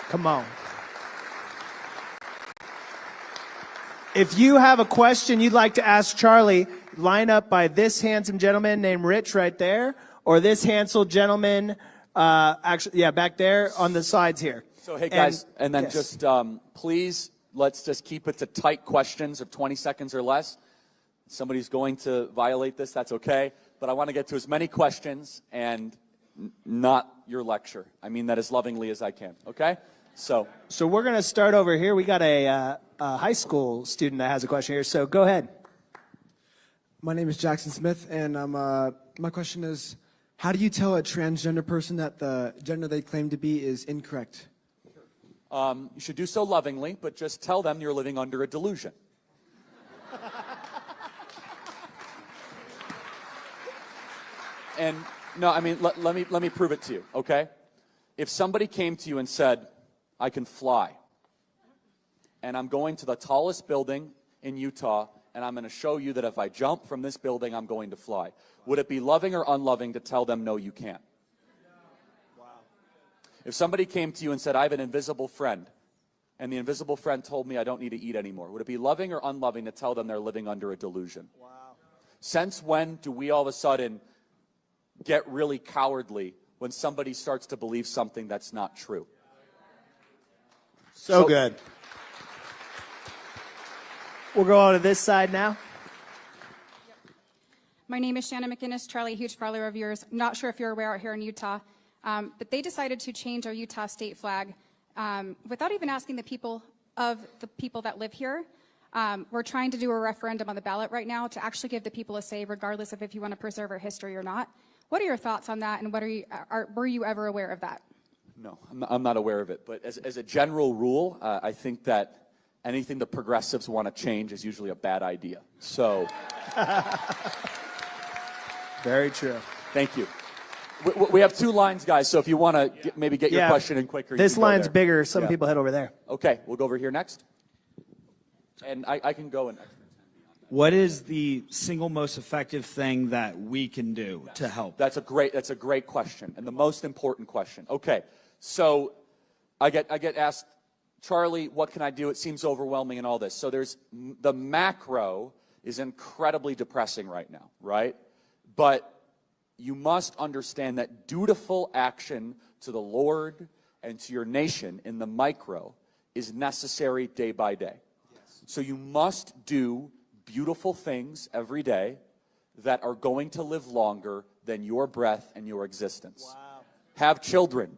Come on. If you have a question you'd like to ask Charlie, line up by this handsome gentleman named Rich right there, or this handsome gentleman, back there on the sides here. So, hey, guys, and then yes. just please, let's just keep it to tight questions of 20 seconds or less. Somebody's going to violate this, that's okay. But I want to get to as many questions and not your lecture. I mean that as lovingly as I can, okay? So we're going to start over here. We got a high school student that has a question here, so go ahead. My name is Jackson Smith, and my question is, how do you tell a transgender person that the gender they claim to be is incorrect? You should do so lovingly, but just tell them you're living under a delusion. And no, I mean, let me prove it to you, okay? If somebody came to you and said, I can fly, and I'm going to the tallest building in Utah, and I'm going to show you that if I jump from this building, I'm going to fly. Would it be loving or unloving to tell them, no, you can't? Wow. If somebody came to you and said, I have an invisible friend, and the invisible friend told me I don't need to eat anymore, would it be loving or unloving to tell them they're living under a delusion? Wow. Since when do we all of a sudden get really cowardly when somebody starts to believe something that's not true? So good. We'll go on to this side now. My name is Shannon McInnes, Charlie, a huge follower of yours. Not sure if you're aware out here in Utah, but they decided to change our Utah state flag without even asking the people that live here. We're trying to do a referendum on the ballot right now to actually give the people a say, regardless of if you want to preserve our history or not. What are your thoughts on that, and were you ever aware of that? No, I'm not aware of it. But as a general rule, I think that anything the progressives want to change is usually a bad idea. So, very true. Thank you. We have two lines, guys, so if you want to maybe get your question in quicker. This line's bigger. Some people head over there. Okay, we'll go over here next. And I can go in next. What is the single most effective thing that we can do to help? That's a great question, and the most important question. Okay, so I get asked, Charlie, what can I do? It seems overwhelming and all this. So there's the macro is incredibly depressing right now, right? But you must understand that dutiful action to the Lord and to your nation in the micro is necessary day by day. So you must do beautiful things every day that are going to live longer than your breath and your existence. Wow. Have children,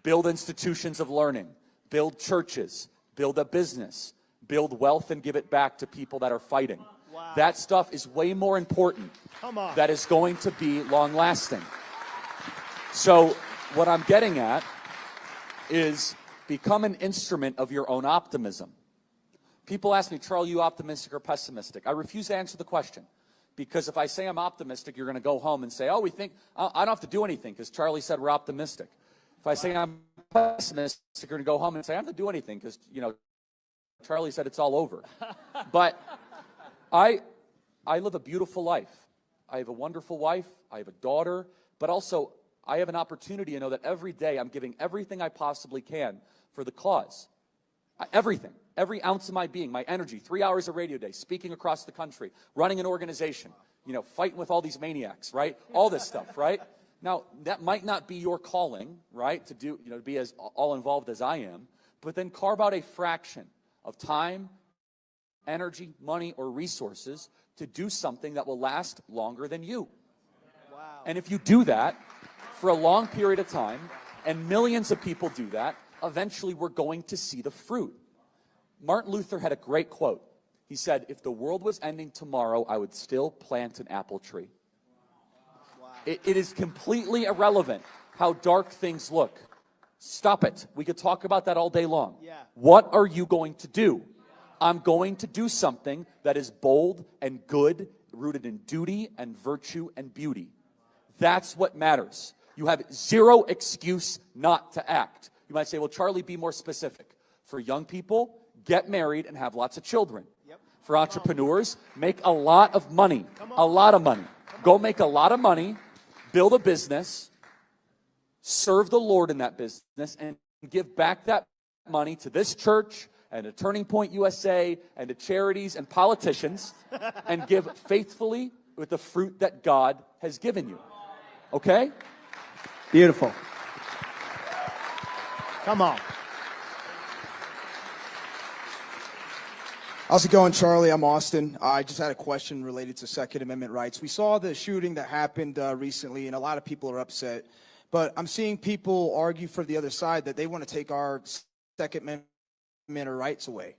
build institutions of learning, build churches, build a business, build wealth and give it back to people that are fighting. Wow. That stuff is way more important. Come on. That is going to be long lasting. So what I'm getting at is become an instrument of your own optimism. People ask me, Charlie, you optimistic or pessimistic? I refuse to answer the question, because if I say I'm optimistic, you're going to go home and say, oh, we think, I don't have to do anything because Charlie said we're optimistic. If I say I'm pessimistic, you're going to go home and say I don't have to do anything because, Charlie said it's all over. But I live a beautiful life. I have a wonderful wife. I have a daughter. But also, I have an opportunity to know that every day I'm giving everything I possibly can for the cause. Everything. Every ounce of my being, my energy, 3 hours a radio day, speaking across the country, running an organization, fighting with all these maniacs, right? All this stuff, right? Now, that might not be your calling, right? To do, to be as all involved as I am, but then carve out a fraction of time, energy, money, or resources to do something that will last longer than you. Wow. And if you do that for a long period of time, and millions of people do that, eventually we're going to see the fruit. Martin Luther had a great quote. He said, if the world was ending tomorrow, I would still plant an apple tree. Wow. It is completely irrelevant how dark things look. Stop it. We could talk about that all day long. Yeah. What are you going to do? I'm going to do something that is bold and good, rooted in duty and virtue and beauty. That's what matters. You have zero excuse not to act. You might say, well, Charlie, be more specific. For young people, get married and have lots of children. Yep. For entrepreneurs, make a lot of money. A lot of money. Go make a lot of money, build a business, serve the Lord in that business, and give back that money to this church and to Turning Point USA and to charities and politicians, and give faithfully with the fruit that God has given you. Okay? Beautiful. Come on. How's it going, Charlie? I'm Austin. I just had a question related to Second Amendment rights. We saw the shooting that happened recently, and a lot of people are upset. But I'm seeing people argue for the other side that they want to take our Second Amendment rights away.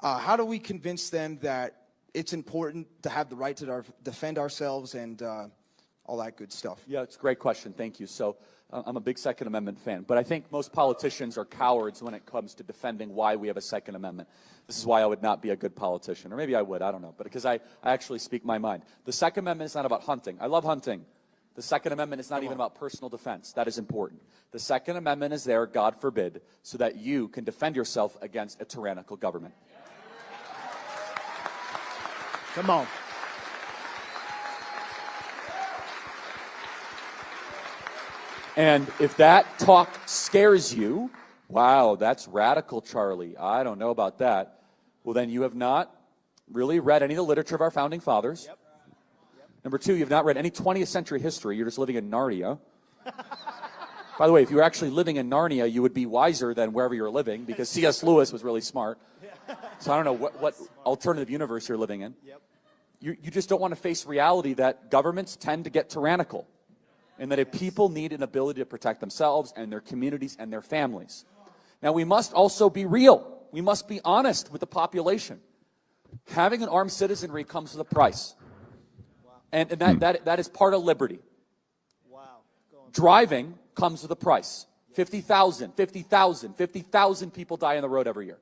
How do we convince them that it's important to have the right to defend ourselves and all that good stuff? Yeah, it's a great question. Thank you. So I'm a big Second Amendment fan, but I think most politicians are cowards when it comes to defending why we have a Second Amendment. This is why I would not be a good politician, or maybe I would, I don't know, but because I actually speak my mind. The Second Amendment is not about hunting. I love hunting. The Second Amendment is not even about personal defense. That is important. The Second Amendment is there, God forbid, so that you can defend yourself against a tyrannical government. Come on. And if that talk scares you, wow, that's radical, Charlie. I don't know about that. Well, then you have not really read any of the literature of our founding fathers. Yep. Number two, you've not read any 20th century history. You're just living in Narnia. By the way, if you were actually living in Narnia, you would be wiser than wherever you're living, because C.S. Lewis was really smart. So I don't know what alternative universe you're living in. Yep. You just don't want to face reality that governments tend to get tyrannical, and that if people need an ability to protect themselves and their communities and their families. Now, we must also be real. We must be honest with the population. Having an armed citizenry comes with a price. And that is part of liberty. Driving comes with a price. 50,000 people die on the road every year.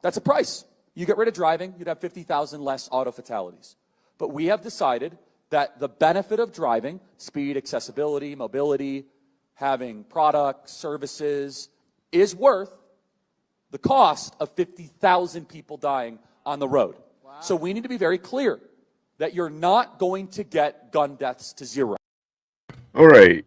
That's a price. You get rid of driving, you'd have 50,000 less auto fatalities. But we have decided that the benefit of driving, speed, accessibility, mobility, having products, services, is worth the cost of 50,000 people dying on the road. Wow. So we need to be very clear that you're not going to get gun deaths to zero. All right.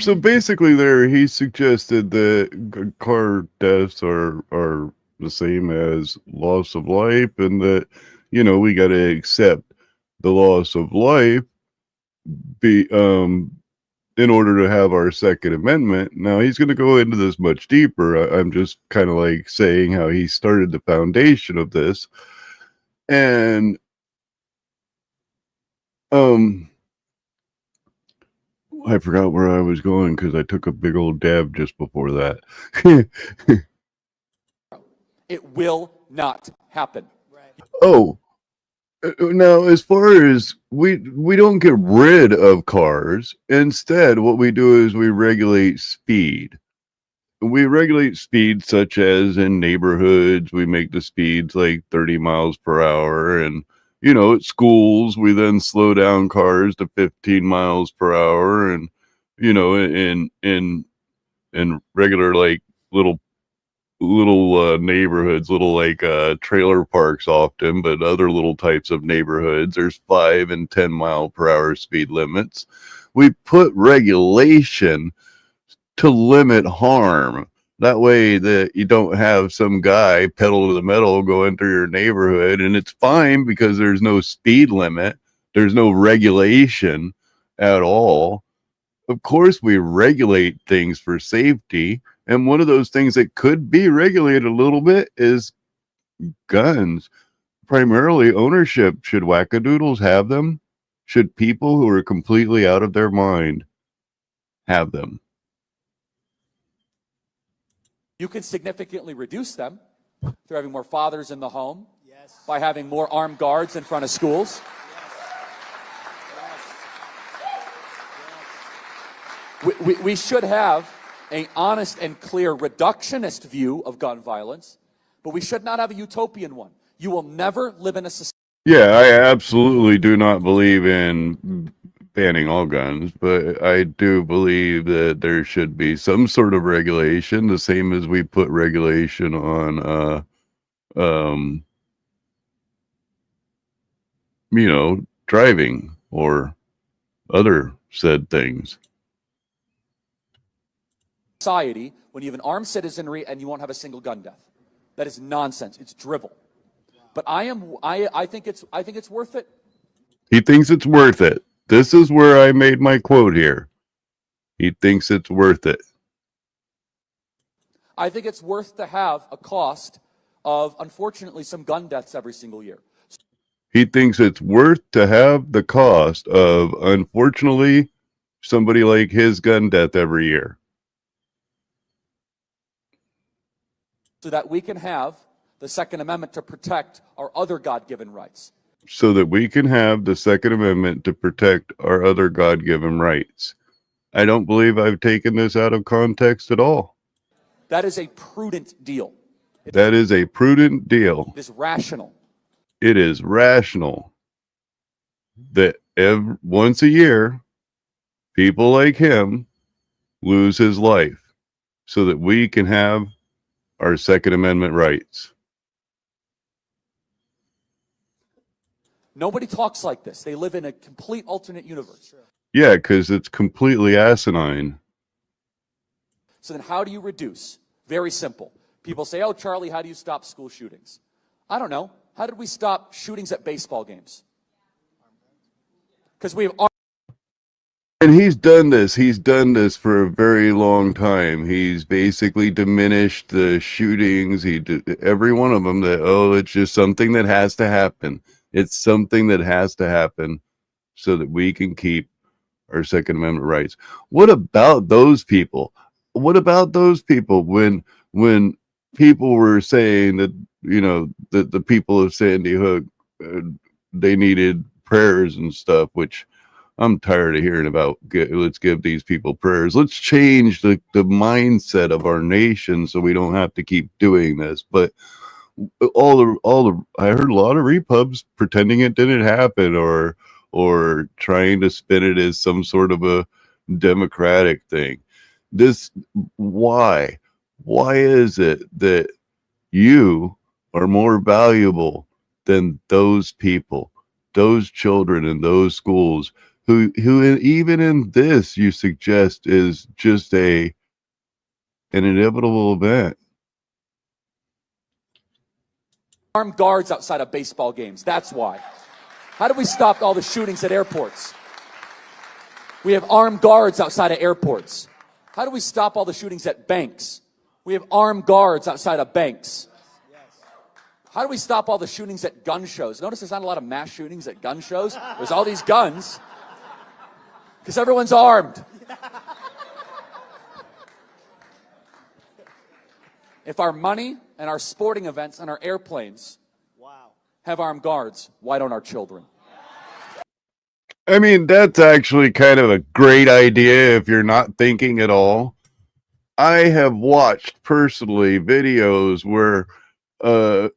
So basically there he suggested that car deaths are the same as loss of life, and that, we got to accept the loss of life in order to have our Second Amendment. Now, he's going to go into this much deeper. I'm just kind of like saying how he started the foundation of this. And I forgot where I was going because I took a big old dab just before that. It will not happen. Oh, now, as far as we don't get rid of cars. Instead, what we do is we regulate speed. We regulate speed, such as in neighborhoods, we make the speeds like 30 miles per hour. And, at schools, we then slow down cars to 15 miles per hour. And, in regular, like, little neighborhoods, little like trailer parks often, but other little types of neighborhoods, there's 5 and 10 mile per hour speed limits. We put regulation to limit harm. That way that you don't have some guy pedal to the metal going through your neighborhood, and it's fine because there's no speed limit. There's no regulation at all. Of course, we regulate things for safety. And one of those things that could be regulated a little bit is guns. Primarily ownership. Should wackadoodles have them? Should people who are completely out of their mind have them? You can significantly reduce them through having more fathers in the home, by having more armed guards in front of schools. We should have an honest and clear reductionist view of gun violence, but we should not have a utopian one. You will never live in a society. Yeah, I absolutely do not believe in banning all guns, but I do believe that there should be some sort of regulation, the same as we put regulation on, driving or other said things. Society when you have an armed citizenry and you won't have a single gun death. That is nonsense. It's drivel. But I think it's worth it. He thinks it's worth it. This is where I made my quote here. He thinks it's worth it. I think it's worth to have a cost of, unfortunately, some gun deaths every single year. He thinks it's worth to have the cost of, unfortunately, somebody like his gun death every year. So that we can have the Second Amendment to protect our other God-given rights. So that we can have the Second Amendment to protect our other God-given rights. I don't believe I've taken this out of context at all. That is a prudent deal. That is a prudent deal. It is rational. It is rational that once a year, people like him lose his life so that we can have our Second Amendment rights. Nobody talks like this. They live in a complete alternate universe. Yeah, because it's completely asinine. So then how do you reduce? Very simple. People say, oh, Charlie, how do you stop school shootings? I don't know. How did we stop shootings at baseball games? Because we have... And he's done this. He's done this for a very long time. He's basically diminished the shootings. He did every one of them that, oh, it's just something that has to happen. It's something that has to happen so that we can keep our Second Amendment rights. What about those people? What about those people when people were saying that, that the people of Sandy Hook, they needed prayers and stuff, which I'm tired of hearing about. Let's give these people prayers. Let's change the mindset of our nation so we don't have to keep doing this. But I heard a lot of repubs pretending it didn't happen or trying to spin it as some sort of a democratic thing. Why is it that you are more valuable than those people, those children in those schools who even in this you suggest is just an inevitable event? Armed guards outside of baseball games. That's why. How do we stop all the shootings at airports? We have armed guards outside of airports. How do we stop all the shootings at banks? We have armed guards outside of banks. How do we stop all the shootings at gun shows? Notice there's not a lot of mass shootings at gun shows. There's all these guns because everyone's armed. If our money and our sporting events and our airplanes have armed guards, why don't our children? I mean, that's actually kind of a great idea if you're not thinking at all. I have watched personally videos where a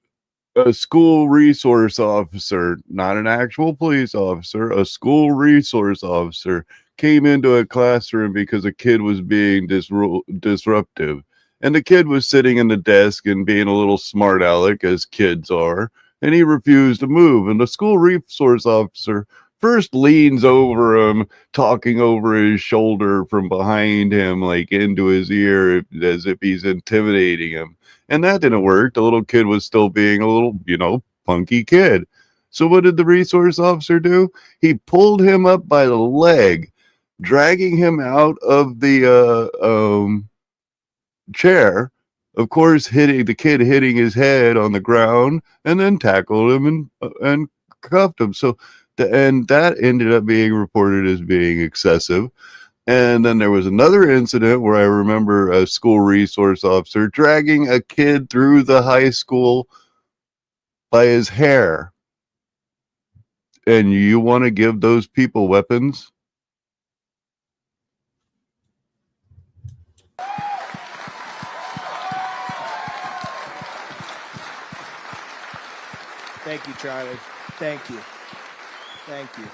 school resource officer, not an actual police officer, a school resource officer came into a classroom because a kid was being disruptive. And the kid was sitting in the desk and being a little smart aleck, as kids are, and he refused to move. And the school resource officer first leans over him, talking over his shoulder from behind him, like into his ear, as if he's intimidating him. And that didn't work. The little kid was still being a little, punky kid. So what did the resource officer do? He pulled him up by the leg, dragging him out of the chair, of course, hitting his head on the ground, and then tackled him and cuffed him. So and that ended up being reported as being excessive. And then there was another incident where I remember a school resource officer dragging a kid through the high school by his hair. And you want to give those people weapons? Thank you, Charlie. Thank you. Thank you.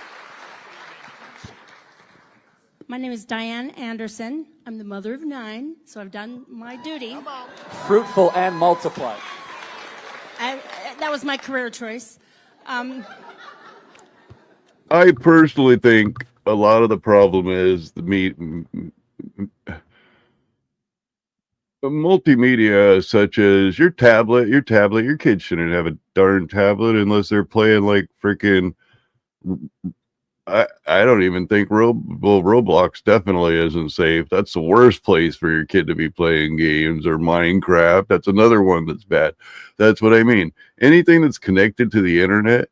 My name is Diane Anderson. I'm the mother of 9, so I've done my duty. Fruitful and multiply. That was my career choice. I personally think a lot of the problem is multimedia, such as your tablet. Your kids shouldn't have a darn tablet unless they're playing like freaking. I don't even think Roblox definitely isn't safe. That's the worst place for your kid to be playing games, or Minecraft. That's another one that's bad. That's what I mean. Anything that's connected to the internet,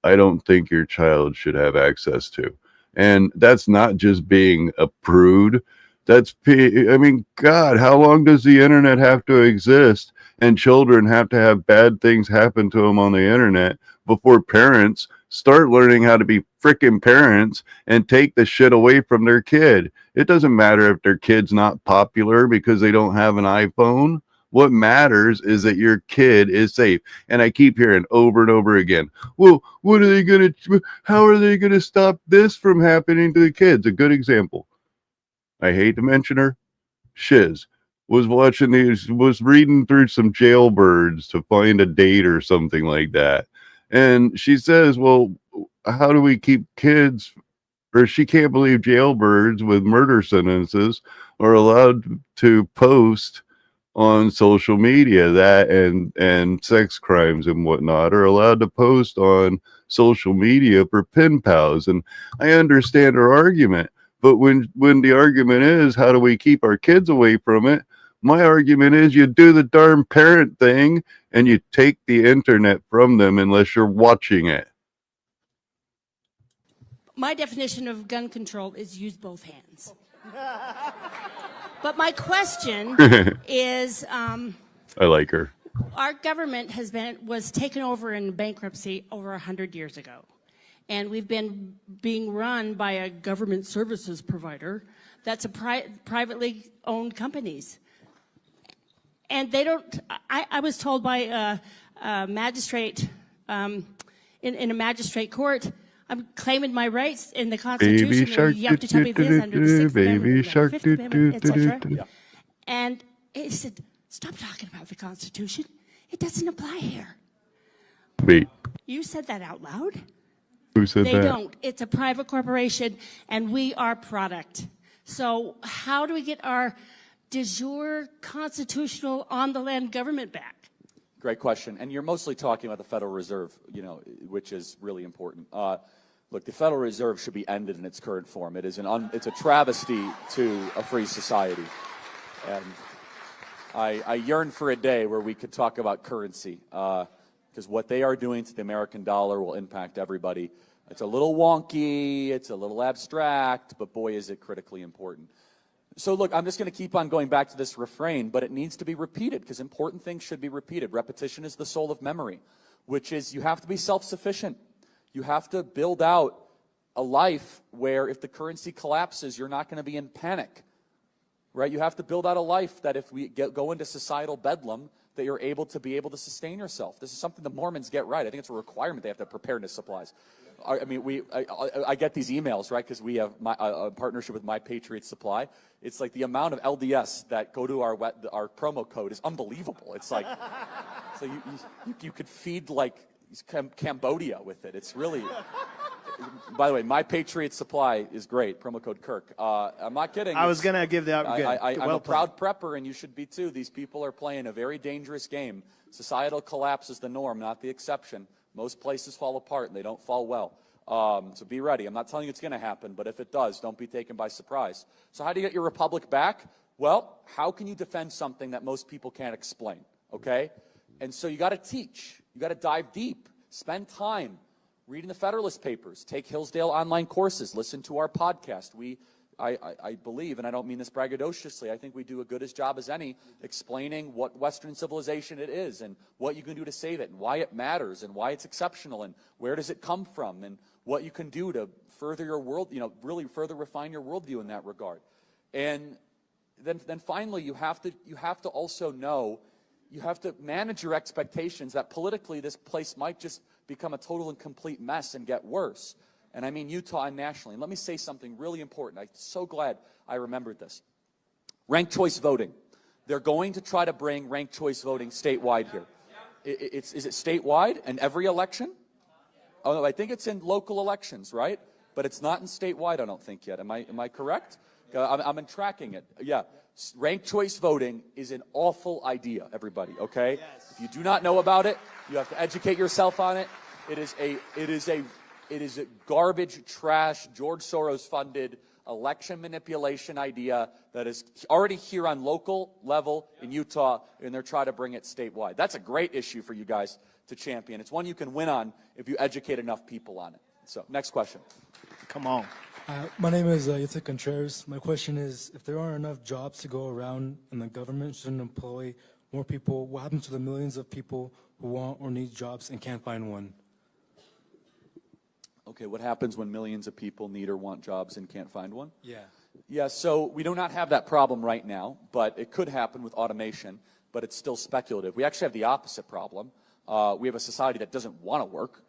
I don't think your child should have access to. And that's not just being a prude. God, how long does the internet have to exist and children have to have bad things happen to them on the internet before parents start learning how to be frickin' parents and take the shit away from their kid? It doesn't matter if their kid's not popular because they don't have an iPhone. What matters is that your kid is safe. And I keep hearing over and over again, well, how are they going to stop this from happening to the kids? A good example. I hate to mention her. Shiz was reading through some jailbirds to find a date or something like that. And she says, well, how do we keep kids, or she can't believe jailbirds with murder sentences are allowed to post on social media, that and sex crimes and whatnot are allowed to post on social media for pen pals. And I understand her argument, but when the argument is, how do we keep our kids away from it? My argument is, you do the darn parent thing and you take the internet from them unless you're watching it. My definition of gun control is use both hands. But my question is, I like her. Our government was taken over in bankruptcy over 100 years ago. And we've been being run by a government services provider that's a privately owned companies. And they don't, I was told by a magistrate, in a magistrate court, I'm claiming my rights in the Constitution. You have to tell me this under the 6th Amendment, the 5th Amendment, etc. And he said, stop talking about the Constitution. It doesn't apply here. Wait. You said that out loud? Who said that? They don't. It's a private corporation, and we are product. So how do we get our de jure constitutional on-the-land government back? Great question. And you're mostly talking about the Federal Reserve, which is really important. Look, the Federal Reserve should be ended in its current form. It is it's a travesty to a free society. And I yearn for a day where we could talk about currency, because what they are doing to the American dollar will impact everybody. It's a little wonky, it's a little abstract, but boy, is it critically important. So look, I'm just going to keep on going back to this refrain, but it needs to be repeated because important things should be repeated. Repetition is the soul of memory, which is you have to be self-sufficient. You have to build out a life where if the currency collapses, you're not going to be in panic, right? You have to build out a life that if we go into societal bedlam, that you're able to sustain yourself. This is something the Mormons get right. I think it's a requirement. They have to have preparedness supplies. I mean, I get these emails, right? Because we have a partnership with My Patriot Supply. It's like the amount of LDS that go to our promo code is unbelievable. It's like, so you could feed like Cambodia with it. It's really, by the way, My Patriot Supply is great. Promo code Kirk. I'm not kidding. I was going to give that. I'm a proud prepper, and you should be too. These people are playing a very dangerous game. Societal collapse is the norm, not the exception. Most places fall apart, and they don't fall well. So be ready. I'm not telling you it's going to happen, but if it does, don't be taken by surprise. So how do you get your republic back? Well, how can you defend something that most people can't explain, okay? And so you got to teach. You got to dive deep. Spend time reading the Federalist Papers. Take Hillsdale online courses. Listen to our podcast. I believe, and I don't mean this braggadociously, I think we do a good as job as any explaining what Western civilization it is and what you can do to save it and why it matters and why it's exceptional and where does it come from and what you can do to further your world, really further refine your worldview in that regard. And then finally, you have to also know, you have to manage your expectations that politically this place might just become a total and complete mess and get worse. And I mean Utah and nationally. And let me say something really important. I'm so glad I remembered this. Ranked choice voting. They're going to try to bring ranked choice voting statewide here. Is it statewide in every election? Oh, no, I think it's in local elections, right? But it's not in statewide, I don't think yet. Am I correct? I'm been tracking it. Yeah. Ranked choice voting is an awful idea, everybody, okay? Yes. If you do not know about it, you have to educate yourself on it. It is a garbage, trash, George Soros-funded election manipulation idea that is already here on local level in Utah, and they're trying to bring it statewide. That's a great issue for you guys to champion. It's one you can win on if you educate enough people on it. So, next question. Come on. My name is Yitzhak Contreras. My question is, if there aren't enough jobs to go around and the government shouldn't employ more people, what happens to the millions of people who want or need jobs and can't find one? Okay, what happens when millions of people need or want jobs and can't find one? Yeah. Yeah, so we do not have that problem right now, but it could happen with automation, but it's still speculative. We actually have the opposite problem. We have a society that doesn't want to work.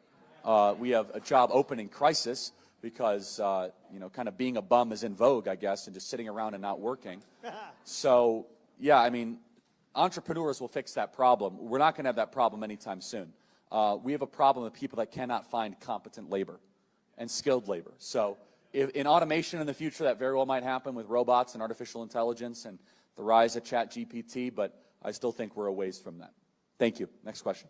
We have a job opening crisis because, kind of being a bum is in vogue, I guess, and just sitting around and not working. So, yeah, I mean, entrepreneurs will fix that problem. We're not going to have that problem anytime soon. We have a problem with people that cannot find competent labor and skilled labor. So in automation in the future, that very well might happen with robots and artificial intelligence and the rise of ChatGPT, but I still think we're a ways from that. Thank you. Next question.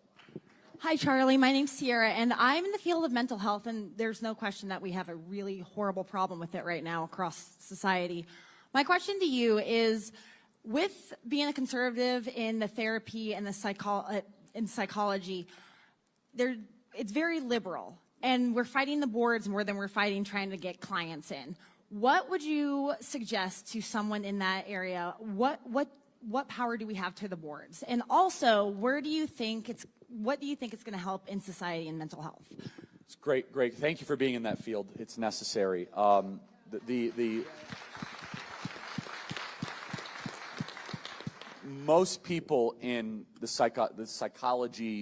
Hi, Charlie. My name's Sierra, and I'm in the field of mental health, and there's no question that we have a really horrible problem with it right now across society. My question to you is, with being a conservative in the therapy and the psychology, it's very liberal, and we're fighting the boards more than we're fighting trying to get clients in. What would you suggest to someone in that area? What power do we have to the boards? And also, what do you think it's going to help in society and mental health? It's great. Thank you for being in that field. It's necessary. Most people in the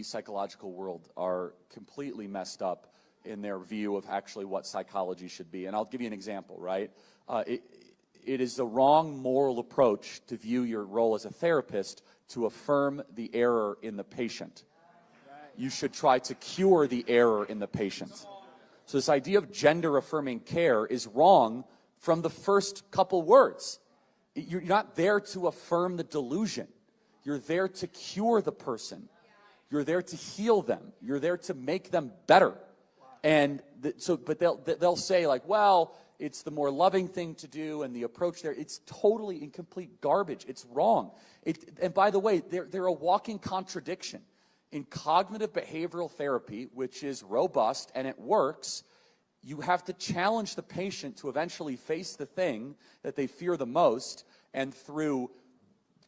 psychological world are completely messed up in their view of actually what psychology should be. And I'll give you an example, right? It is the wrong moral approach to view your role as a therapist to affirm the error in the patient. You should try to cure the error in the patient. So this idea of gender-affirming care is wrong from the first couple words. You're not there to affirm the delusion. You're there to cure the person. You're there to heal them. You're there to make them better. And but they'll say like, well, it's the more loving thing to do, and the approach there, it's totally and complete garbage. It's wrong. And by the way, they're a walking contradiction. In cognitive behavioral therapy, which is robust and it works, you have to challenge the patient to eventually face the thing that they fear the most, and through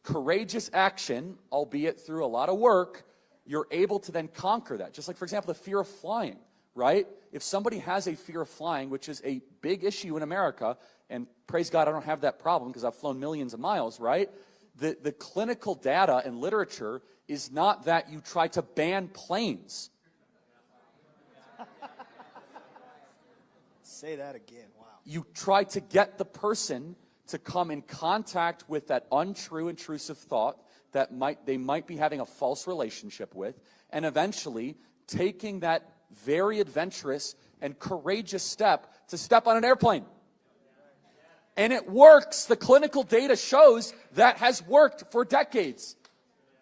courageous action, albeit through a lot of work, you're able to then conquer that. Just like, for example, the fear of flying, right? If somebody has a fear of flying, which is a big issue in America, and praise God, I don't have that problem because I've flown millions of miles, right? The clinical data and literature is not that you try to ban planes. Say that again. Wow. You try to get the person to come in contact with that untrue, intrusive thought that they might be having a false relationship with, and eventually taking that very adventurous and courageous step to step on an airplane. And it works. The clinical data shows that has worked for decades.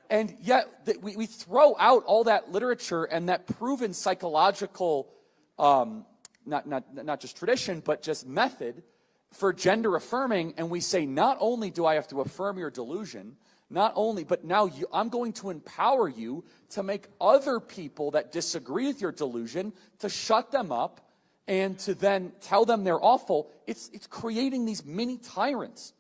And yet we throw out all that literature and that proven psychological, not just tradition, but just method for gender affirming, and we say, not only do I have to affirm your delusion, but now I'm going to empower you to make other people that disagree with your delusion, to shut them up and to then tell them they're awful. It's creating these mini tyrants.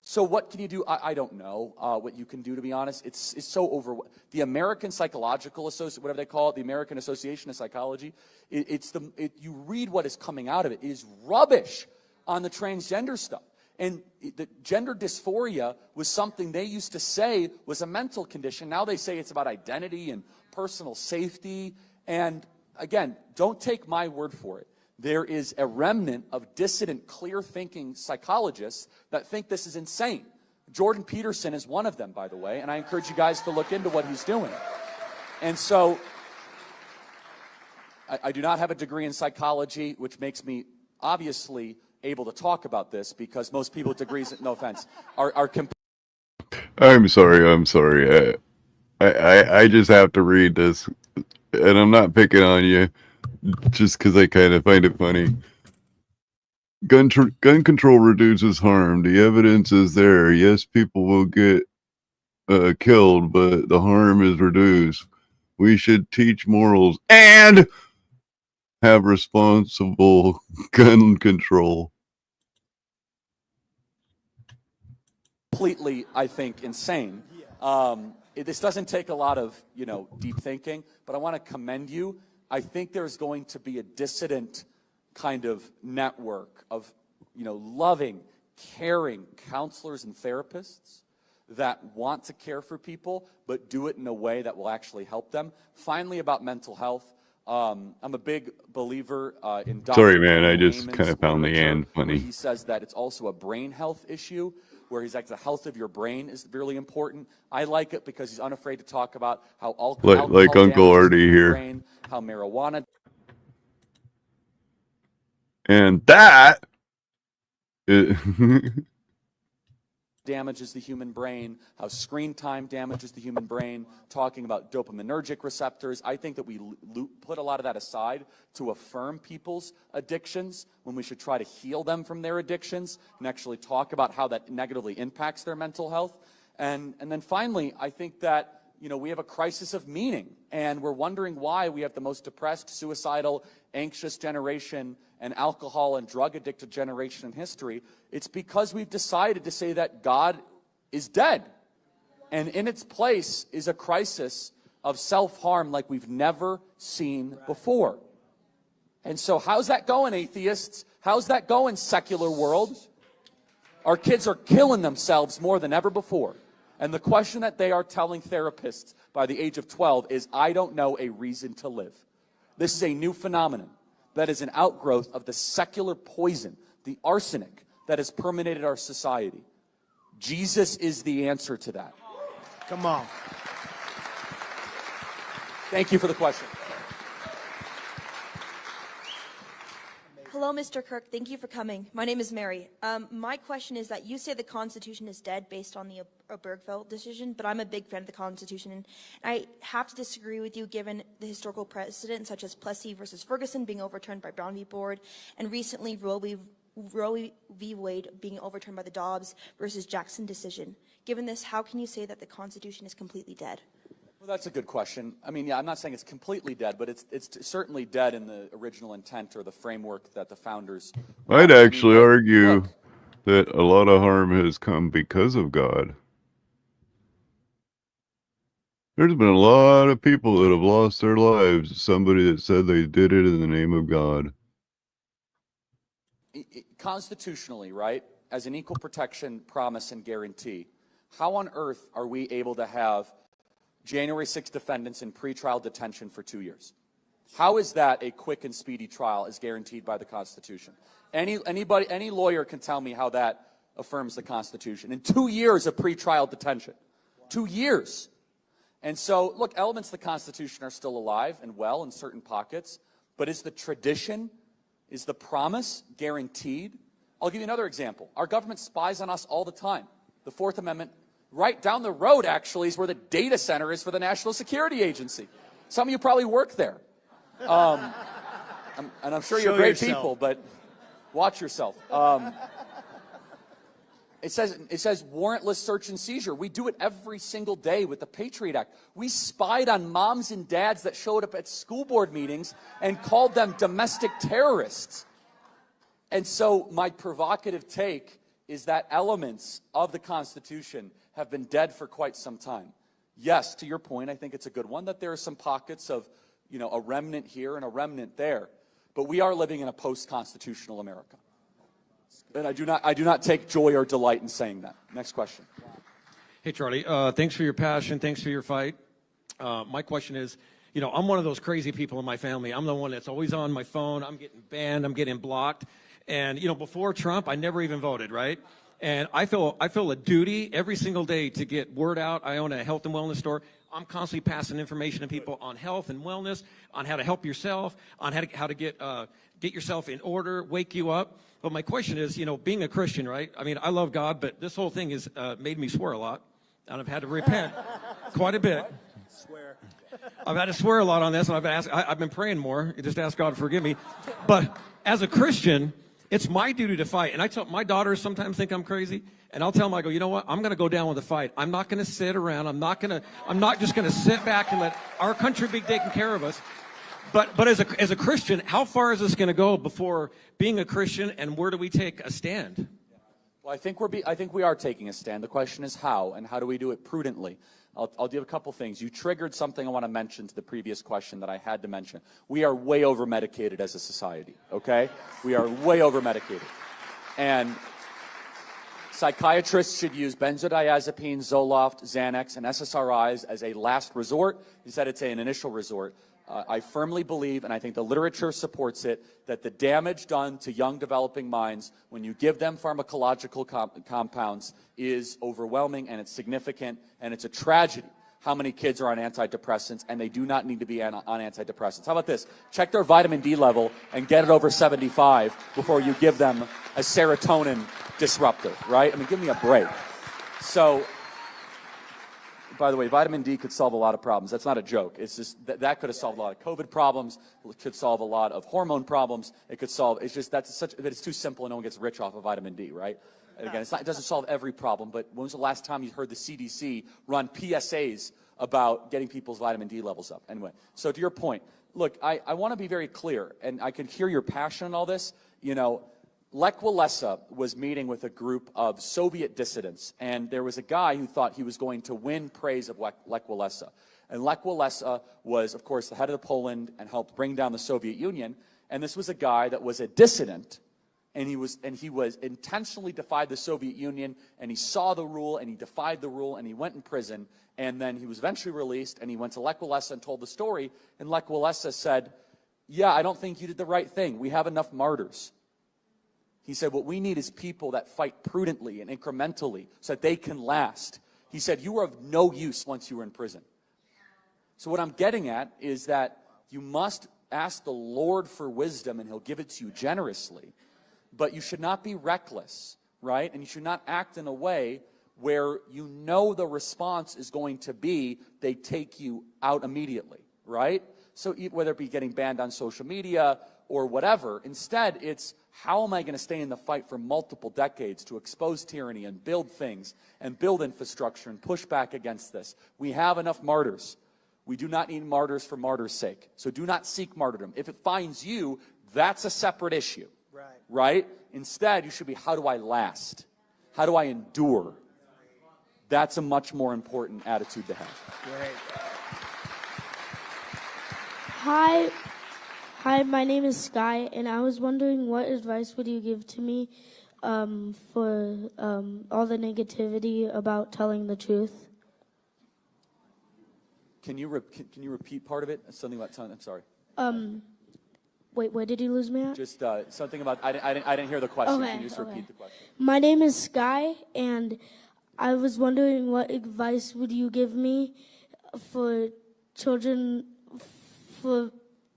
So what can you do? I don't know what you can do, to be honest. It's so the American Psychological Association, whatever they call it, the American Association of Psychology, you read what is coming out of it. It is rubbish on the transgender stuff. And the gender dysphoria was something they used to say was a mental condition. Now they say it's about identity and personal safety. And again, don't take my word for it. There is a remnant of dissident, clear-thinking psychologists that think this is insane. Jordan Peterson is one of them, by the way, and I encourage you guys to look into what he's doing. And so I do not have a degree in psychology, which makes me obviously able to talk about this, because most people with degrees, no offense, are I'm sorry. I just have to read this, and I'm not picking on you, just because I kind of find it funny. Gun control reduces harm. The evidence is there. Yes, people will get killed, but the harm is reduced. We should teach morals and have responsible gun control. completely, I think, insane. This doesn't take a lot of, deep thinking, but I want to commend you. I think there's going to be a dissident kind of network of, loving, caring counselors and therapists that want to care for people, but do it in a way that will actually help them. Finally, about mental health, I'm a big believer in Dr. Sorry, man, I Daniel just Amen's kind of found the literature, end funny. where he says that it's also a brain health issue, where he's like, the health of your brain is really important. I like it because he's unafraid to talk about how alcohol Like Uncle damages Artie the here. brain, how marijuana And that is damages the human brain, how screen time damages the human brain, talking about dopaminergic receptors. I think that we put a lot of that aside to affirm people's addictions when we should try to heal them from their addictions and actually talk about how that negatively impacts their mental health. And then finally, I think that we have a crisis of meaning, and we're wondering why we have the most depressed, suicidal, anxious generation and alcohol and drug addicted generation in history. It's because we've decided to say that God is dead. And in its place is a crisis of self-harm like we've never seen before. And so how's that going, atheists? How's that going, secular world? Our kids are killing themselves more than ever before. And the question that they are telling therapists by the age of 12 is, I don't know a reason to live. This is a new phenomenon that is an outgrowth of the secular poison, the arsenic that has permeated our society. Jesus is the answer to that. Come on. Thank you for the question. Hello, Mr. Kirk. Thank you for coming. My name is Mary. My question is that you say the Constitution is dead based on the Obergefell decision, but I'm a big fan of the Constitution, and I have to disagree with you given the historical precedent such as Plessy versus Ferguson being overturned by Brown v. Board, and recently Roe v. Wade being overturned by the Dobbs versus Jackson decision. Given this, how can you say that the Constitution is completely dead? Well, that's a good question. I mean, yeah, I'm not saying it's completely dead, but it's certainly dead in the original intent or the framework that the founders. I'd actually argue that a lot of harm has come because of God. There's been a lot of people that have lost their lives. Somebody that said they did it in the name of God. Constitutionally, right, as an equal protection promise and guarantee, how on earth are we able to have January 6 defendants in pretrial detention for 2 years? How is that a quick and speedy trial as guaranteed by the Constitution? Any lawyer can tell me how that affirms the Constitution. In 2 years of pretrial detention. 2 years. And so, look, elements of the Constitution are still alive and well in certain pockets, but is the tradition, is the promise guaranteed? I'll give you another example. Our government spies on us all the time. The Fourth Amendment, right down the road, actually, is where the data center is for the National Security Agency. Some of you probably work there. And I'm sure you're great people, but watch yourself. It says warrantless search and seizure. We do it every single day with the Patriot Act. We spied on moms and dads that showed up at school board meetings and called them domestic terrorists. And so my provocative take is that elements of the Constitution have been dead for quite some time. Yes, to your point, I think it's a good one that there are some pockets of, a remnant here and a remnant there. But we are living in a post-constitutional America. And I do not take joy or delight in saying that. Next question. Hey, Charlie. Thanks for your passion. Thanks for your fight. My question is, I'm one of those crazy people in my family. I'm the one that's always on my phone. I'm getting banned. I'm getting blocked. And, before Trump, I never even voted, right? And I feel a duty every single day to get word out. I own a health and wellness store. I'm constantly passing information to people on health and wellness, on how to help yourself, on how to get yourself in order, wake you up. But my question is, being a Christian, right? I mean, I love God, but this whole thing has made me swear a lot, and I've had to repent quite a bit. Swear. I've had to swear a lot on this, and I've been praying more. Just ask God to forgive me. But as a Christian, it's my duty to fight. And I tell my daughters sometimes think I'm crazy, and I'll tell them, I go, you know what? I'm going to go down with the fight. I'm not going to sit around. I'm not just going to sit back and let our country be taking care of us. But as a Christian, how far is this going to go before being a Christian, and where do we take a stand? Well, I think we are taking a stand. The question is how, and how do we do it prudently? I'll do a couple things. You triggered something I want to mention to the previous question that I had to mention. We are way over-medicated as a society, okay? We are way over-medicated. And psychiatrists should use benzodiazepines, Zoloft, Xanax, and SSRIs as a last resort. You said it's an initial resort. I firmly believe, and I think the literature supports it, that the damage done to young developing minds when you give them pharmacological compounds is overwhelming, and it's significant, and it's a tragedy how many kids are on antidepressants, and they do not need to be on antidepressants. How about this? Check their vitamin D level and get it over 75 before you give them a serotonin disruptor, right? I mean, give me a break. So, by the way, vitamin D could solve a lot of problems. That's not a joke. It's just that could have solved a lot of COVID problems. It could solve a lot of hormone problems. It could solve. It's just it's too simple, and no one gets rich off of vitamin D, right? And again, it doesn't solve every problem. But when was the last time you heard the CDC run PSAs about getting people's vitamin D levels up? Anyway, so to your point, look, I want to be very clear, and I can hear your passion in all this. Lech Walesa was meeting with a group of Soviet dissidents, and there was a guy who thought he was going to win praise of Lech Walesa. And Lech Walesa was, of course, the head of Poland and helped bring down the Soviet Union. And this was a guy that was a dissident, and he was intentionally defied the Soviet Union, and he saw the rule, and he defied the rule, and he went in prison. And then he was eventually released, and he went to Lech Walesa and told the story. And Lech Walesa said, "Yeah, I don't think you did the right thing. We have enough martyrs." He said, what we need is people that fight prudently and incrementally so that they can last. He said, you were of no use once you were in prison. So what I'm getting at is that you must ask the Lord for wisdom, and he'll give it to you generously. But you should not be reckless, right? And you should not act in a way where you know the response is going to be they take you out immediately, right? So whether it be getting banned on social media or whatever, instead it's, how am I going to stay in the fight for multiple decades to expose tyranny and build things and build infrastructure and push back against this? We have enough martyrs. We do not need martyrs for martyrs' sake. So do not seek martyrdom. If it finds you, that's a separate issue. Right? Instead, you should be, how do I last? How do I endure? That's a much more important attitude to have. Great. Hi, my name is Sky, and I was wondering what advice would you give to me for all the negativity about telling the truth? Can you repeat part of it? Something about telling, I'm sorry. Wait, where did you lose me at? Just something about, I didn't hear the question. Okay, Can you just okay. repeat the question? My name is Sky, and I was wondering what advice would you give me for children, for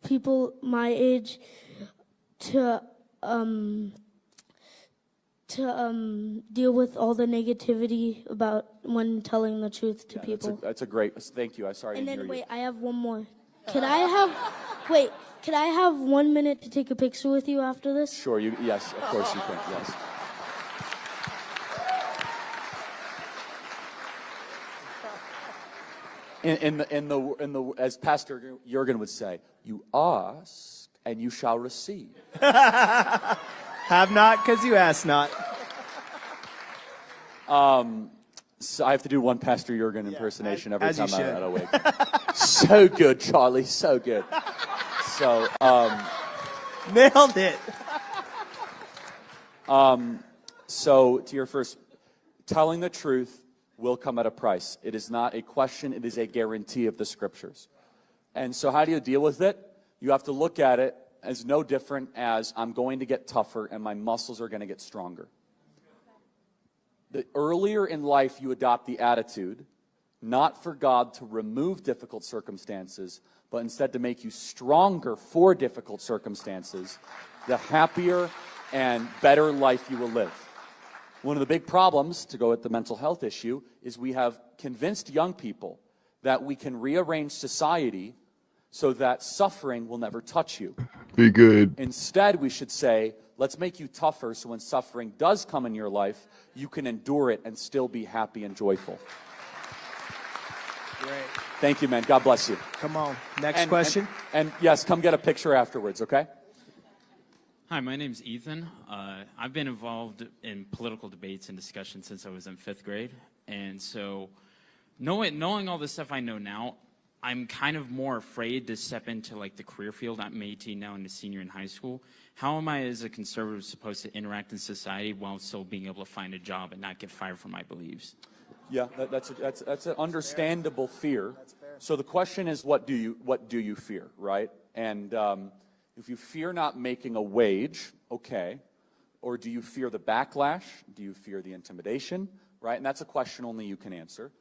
people my age to deal with all the negativity about when telling the truth to people. That's a great, thank you. I'm sorry I And didn't then hear you. wait, I have one more. Could I have 1 minute to take a picture with you after this? Sure, yes, of course you can, yes. In the as Pastor Jurgen would say, you ask and you shall receive. Have not, because you ask not. So I have to do one Pastor Jurgen impersonation every as you time I'm should. awake. So good, Charlie, so good. So, Nailed it. So to your first, telling the truth will come at a price. It is not a question, it is a guarantee of the scriptures. And so how do you deal with it? You have to look at it as no different as I'm going to get tougher and my muscles are going to get stronger. The earlier in life you adopt the attitude, not for God to remove difficult circumstances, but instead to make you stronger for difficult circumstances, the happier and better life you will live. One of the big problems, to go at the mental health issue, is we have convinced young people that we can rearrange society so that suffering will never touch you. Be good. Instead, we should say, let's make you tougher so when suffering does come in your life, you can endure it and still be happy and joyful. Great. Thank you, man. God bless you. Come on. Next question. And yes, come get a picture afterwards, okay? Hi, my name's Ethan. I've been involved in political debates and discussions since I was in 5th grade. And so knowing all the stuff I know now, I'm kind of more afraid to step into like the career field. I'm 18 now and a senior in high school. How am I as a conservative supposed to interact in society while still being able to find a job and not get fired for my beliefs? Yeah, that's an understandable fear. So the question is, what do you fear, right? And if you fear not making a wage, okay. Or do you fear the backlash? Do you fear the intimidation, right? And that's a question only you can answer.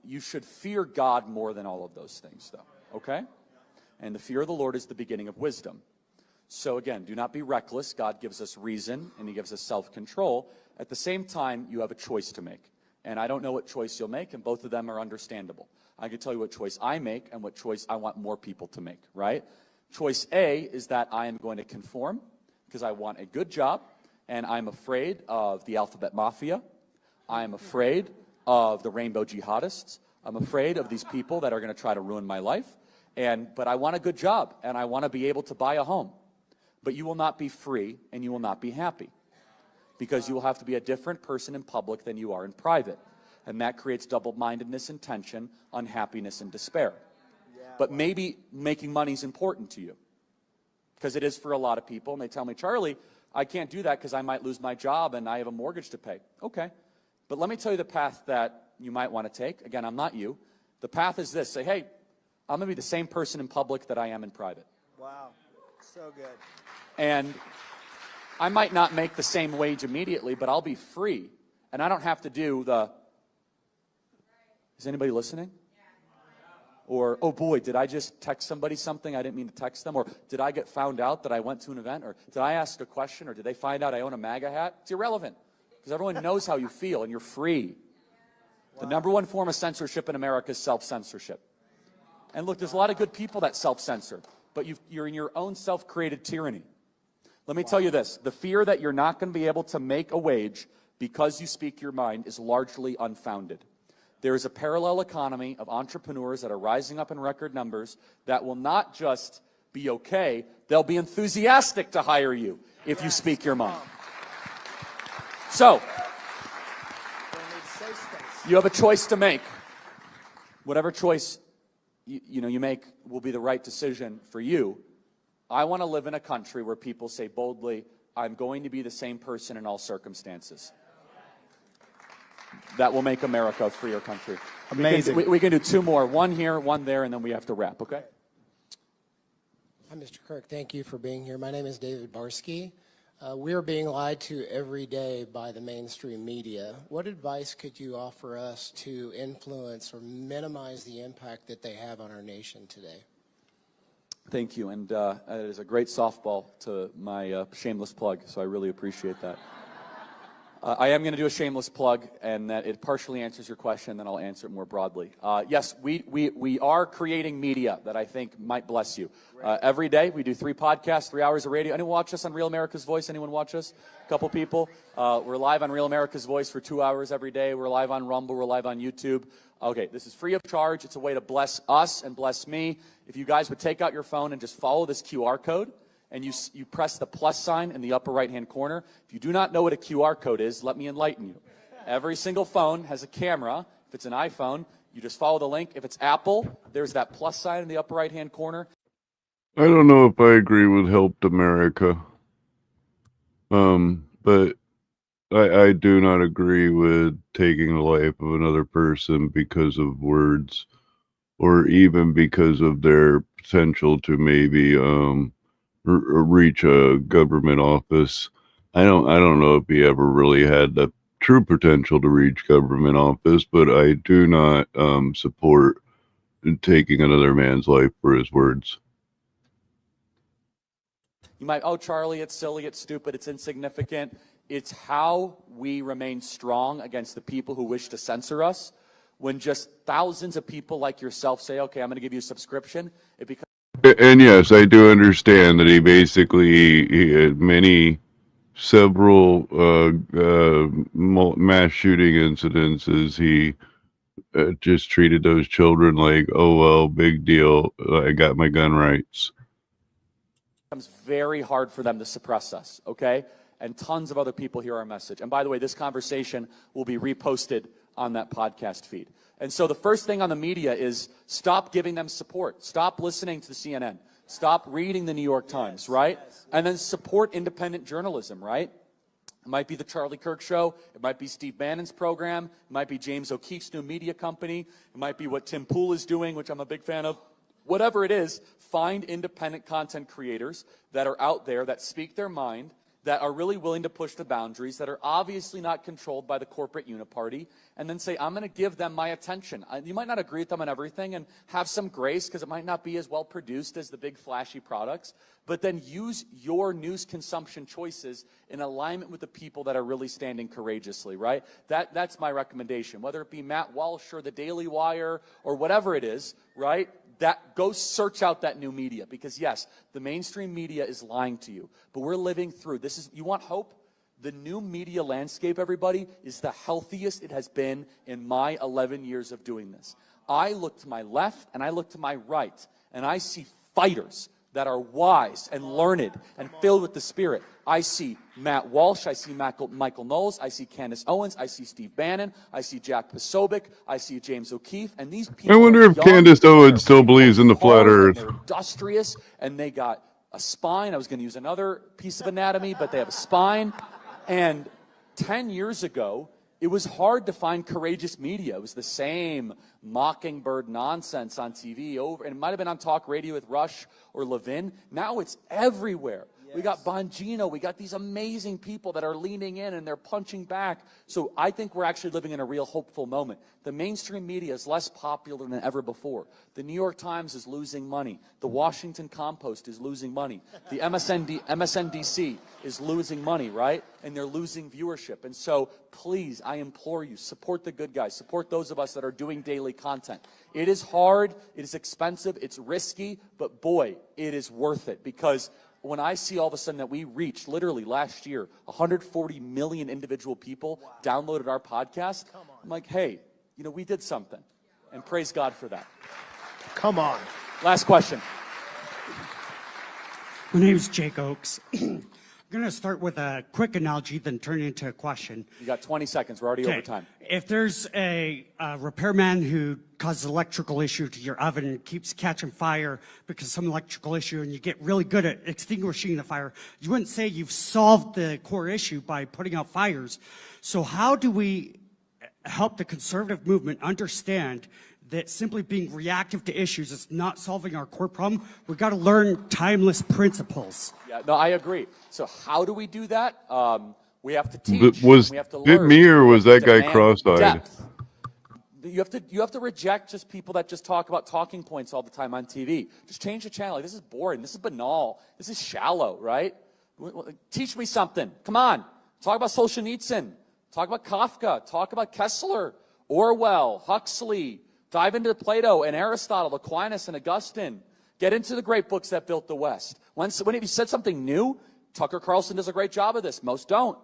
You should fear God more than all of those things, though, okay? And the fear of the Lord is the beginning of wisdom. So again, do not be reckless. God gives us reason, and he gives us self-control. At the same time, you have a choice to make. And I don't know what choice you'll make, and both of them are understandable. I can tell you what choice I make and what choice I want more people to make, right? Choice A is that I am going to conform because I want a good job, and I'm afraid of the alphabet mafia. I am afraid of the rainbow jihadists. I'm afraid of these people that are going to try to ruin my life. But I want a good job, and I want to be able to buy a home. But you will not be free, and you will not be happy, because you will have to be a different person in public than you are in private. And that creates double-mindedness and tension, unhappiness and despair. But maybe making money is important to you, because it is for a lot of people. And they tell me, Charlie, I can't do that because I might lose my job and I have a mortgage to pay. Okay. But let me tell you the path that you might want to take. Again, I'm not you. The path is this. Say, hey, I'm going to be the same person in public that I am in private. Wow. So good. And I might not make the same wage immediately, but I'll be free. And I don't have to do the, is anybody listening? Or, oh boy, did I just text somebody something I didn't mean to text them? Or did I get found out that I went to an event? Or did I ask a question? Or did they find out I own a MAGA hat? It's irrelevant, because everyone knows how you feel and you're free. Wow. The number one form of censorship in America is self-censorship. And look, there's a lot of good people that self-censor, but you're in your own self-created tyranny. Let me tell you this. The fear that you're not going to be able to make a wage because you speak your mind is largely unfounded. There is a parallel economy of entrepreneurs that are rising up in record numbers that will not just be okay, they'll be enthusiastic to hire you if you speak your mind. So, you have a choice to make. Whatever choice you make will be the right decision for you. I want to live in a country where people say boldly, I'm going to be the same person in all circumstances. That will make America a freer country. Amazing. We can do two more. One here, one there, and then we have to wrap, okay? Hi, Mr. Kirk. Thank you for being here. My name is David Barsky. We are being lied to every day by the mainstream media. What advice could you offer us to influence or minimize the impact that they have on our nation today? Thank you, and it is a great softball to my shameless plug, so I really appreciate that. I am going to do a shameless plug, and that it partially answers your question, then I'll answer it more broadly. Yes, we are creating media that I think might bless you. Every day, we do 3 podcasts, 3 hours of radio. Anyone watch us on Real America's Voice? Anyone watch us? A couple people. We're live on Real America's Voice for 2 hours every day. We're live on Rumble. We're live on YouTube. Okay, this is free of charge. It's a way to bless us and bless me. If you guys would take out your phone and just follow this QR code, and you press the plus sign in the upper right-hand corner. If you do not know what a QR code is, let me enlighten you. Every single phone has a camera. If it's an iPhone, you just follow the link. If it's Apple, there's that plus sign in the upper right-hand corner. I don't know if I agree with Helped America. But I do not agree with taking the life of another person because of words, or even because of their potential to maybe reach a government office. I don't know if he ever really had the true potential to reach government office, but I do not support taking another man's life for his words. You might, oh, Charlie, it's silly, it's stupid, it's insignificant. It's how we remain strong against the people who wish to censor us. When just thousands of people like yourself say, okay, I'm going to give you a subscription, it becomes... And yes, I do understand that he had several mass shooting incidences. He just treated those children like, oh, well, big deal. I got my gun rights. It's very hard for them to suppress us, okay? And tons of other people hear our message. And by the way, this conversation will be reposted on that podcast feed. And so the first thing on the media is stop giving them support. Stop listening to the CNN. Stop reading the New York Times, right? And then support independent journalism, right? It might be the Charlie Kirk Show. It might be Steve Bannon's program. It might be James O'Keefe's new media company. It might be what Tim Pool is doing, which I'm a big fan of. Whatever it is, find independent content creators that are out there that speak their mind, that are really willing to push the boundaries, that are obviously not controlled by the corporate uniparty, and then say, I'm going to give them my attention. You might not agree with them on everything and have some grace because it might not be as well produced as the big flashy products, but then use your news consumption choices in alignment with the people that are really standing courageously, right? That's my recommendation, whether it be Matt Walsh or the Daily Wire or whatever it is, right? That go search out that new media, because yes, the mainstream media is lying to you, but we're living through this. Is you want hope? The new media landscape, everybody, is the healthiest it has been in my 11 years of doing this. I look to my left and I look to my right, and I see fighters that are wise and learned and filled with the Spirit. I see Matt Walsh, I see Michael Knowles, I see Candace Owens, I see Steve Bannon, I see Jack Posobiec, I see James O'Keefe, and these people I wonder if Candace Owens still believes in the flat earth. They're industrious, and they got a spine. I was going to use another piece of anatomy, but they have a spine. And 10 years ago, it was hard to find courageous media. It was the same Mockingbird nonsense on TV and it might have been on talk radio with Rush or Levin. Now it's everywhere. We got Bongino. We got these amazing people that are leaning in and they're punching back. So I think we're actually living in a real hopeful moment. The mainstream media is less popular than ever before. The New York Times is losing money. The Washington Compost is losing money. The MSNBC is losing money, right? And they're losing viewership. And so please, I implore you, support the good guys. Support those of us that are doing daily content. It is hard. It is expensive. It's risky. But boy, it is worth it, because when I see all of a sudden that we reached, literally last year, 140 million individual people downloaded our podcast, I'm like, hey, you know, we did something. And praise God for that. Come on. Last question. My name is Jake Oakes. I'm going to start with a quick analogy, then turn it into a question. You got 20 seconds. We're already over time. If there's a repairman who causes electrical issue to your oven and keeps catching fire because of some electrical issue, and you get really good at extinguishing the fire, you wouldn't say you've solved the core issue by putting out fires. So how do we help the conservative movement understand that simply being reactive to issues is not solving our core problem. We've got to learn timeless principles. Yeah, no, I agree. So how do we do that? We have to teach. Was we have to it learn. me or we was have to that guy demand cross-eyed? depth. You have to reject just people that just talk about talking points all the time on TV. Just change the channel. Like, this is boring. This is banal. This is shallow, right? Teach me something. Come on. Talk about Solzhenitsyn. Talk about Kafka. Talk about Kessler, Orwell, Huxley. Dive into Plato and Aristotle, Aquinas and Augustine. Get into the great books that built the West. When have you said something new? Tucker Carlson does a great job of this. Most don't.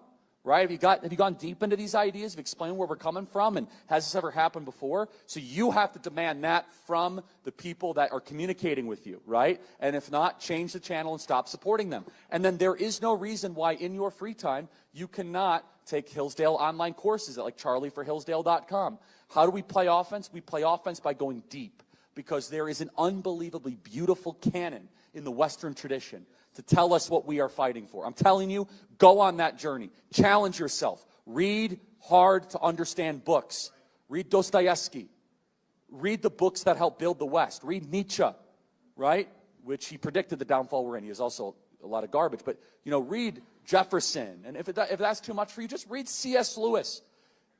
Right? Have you gone deep into these ideas? Have you explained where we're coming from? And has this ever happened before? So you have to demand that from the people that are communicating with you, right? And if not, change the channel and stop supporting them. And then there is no reason why in your free time you cannot take Hillsdale online courses at like charlieforhillsdale.com. How do we play offense? We play offense by going deep, because there is an unbelievably beautiful canon in the Western tradition to tell us what we are fighting for. I'm telling you, go on that journey. Challenge yourself. Read hard to understand books. Read Dostoevsky. Read the books that help build the West. Read Nietzsche, right? Which he predicted the downfall we're in. He is also a lot of garbage. But, read Jefferson. And if that's too much for you, just read C.S. Lewis.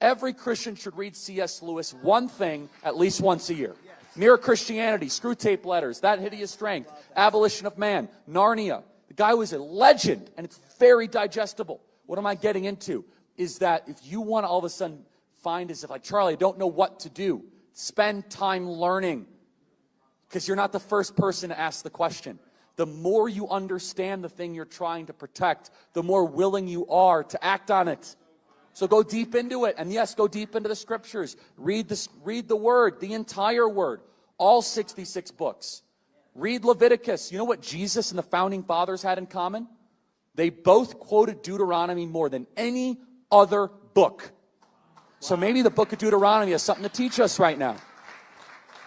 Every Christian should read C.S. Lewis one thing at least once a year. Mere Christianity, Screw Tape Letters, That Hideous Strength, Abolition of Man, Narnia. The guy was a legend, and it's very digestible. What am I getting into? Is that if you want to all of a sudden find as if, like, Charlie, I don't know what to do, spend time learning, because you're not the first person to ask the question. The more you understand the thing you're trying to protect, the more willing you are to act on it. So go deep into it. And yes, go deep into the scriptures. Read the word, the entire word, all 66 books. Read Leviticus. You know what Jesus and the founding fathers had in common? They both quoted Deuteronomy more than any other book. So maybe the book of Deuteronomy has something to teach us right now.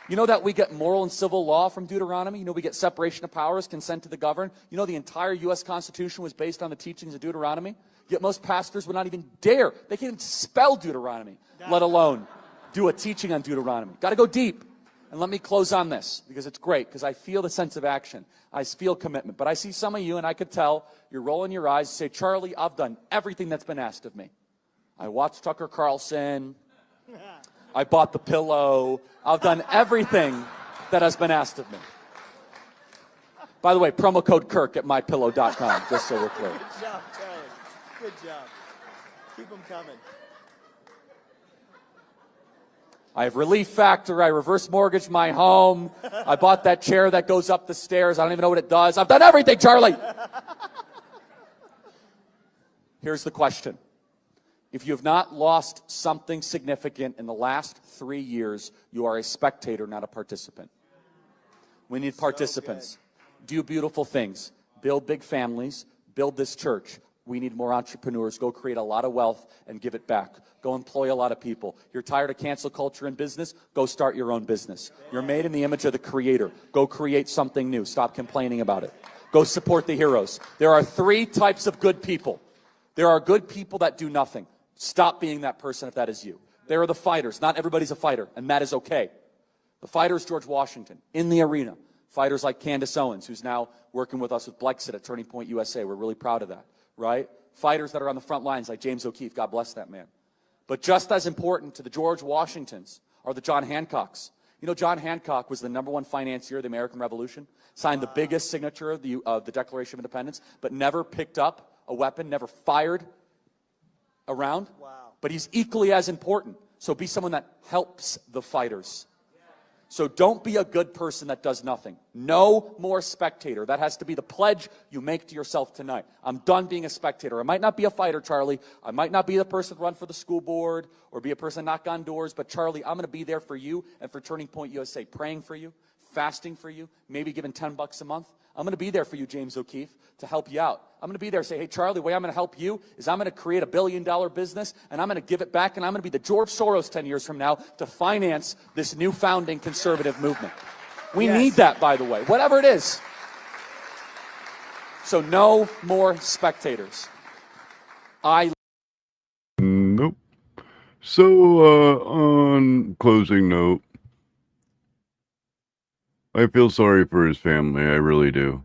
You know that we get moral and civil law from Deuteronomy? You know we get separation of powers, consent to the governed? You know the entire U.S. Constitution was based on the teachings of Deuteronomy? Yet most pastors would not even dare. They can't even spell Deuteronomy, let alone do a teaching on Deuteronomy. Got to go deep. And let me close on this, because it's great, because I feel the sense of action. I feel commitment. But I see some of you, and I could tell, you're rolling your eyes, say, Charlie, I've done everything that's been asked of me. I watched Tucker Carlson. I bought the pillow. I've done everything that has been asked of me. By the way, promo code Kirk at mypillow.com, just so we're clear. Good job, Charlie. Good job. Keep them coming. I have Relief Factor. I reverse mortgaged my home. I bought that chair that goes up the stairs. I don't even know what it does. I've done everything, Charlie. Here's the question. If you have not lost something significant in the last 3 years, you are a spectator, not a participant. We need participants. Do beautiful things. Build big families. Build this church. We need more entrepreneurs. Go create a lot of wealth and give it back. Go employ a lot of people. You're tired of cancel culture in business? Go start your own business. You're made in the image of the Creator. Go create something new. Stop complaining about it. Go support the heroes. There are 3 types of good people. There are good people that do nothing. Stop being that person if that is you. There are the fighters. Not everybody's a fighter, and that is okay. The fighter is George Washington in the arena. Fighters like Candace Owens, who's now working with us with Blexit at Turning Point USA. We're really proud of that, right? Fighters that are on the front lines like James O'Keefe. God bless that man. But just as important to the George Washingtons are the John Hancocks. You know, John Hancock was the #1 financier of the American Revolution, signed the biggest signature of the Declaration of Independence, but never picked up a weapon, never fired around. Wow. But he's equally as important. So be someone that helps the fighters. So don't be a good person that does nothing. No more spectator. That has to be the pledge you make to yourself tonight. I'm done being a spectator. I might not be a fighter, Charlie. I might not be the person to run for the school board or be a person to knock on doors. But Charlie, I'm going to be there for you and for Turning Point USA, praying for you, fasting for you, maybe giving $10 a month. I'm going to be there for you, James O'Keefe, to help you out. I'm going to be there and say, hey, Charlie, the way I'm going to help you is I'm going to create $1 billion business, and I'm going to give it back, and I'm going to be the George Soros 10 years from now to finance this new founding conservative movement. We need that, by the way, whatever it is. So no more spectators. Nope. So, on closing note, I feel sorry for his family. I really do.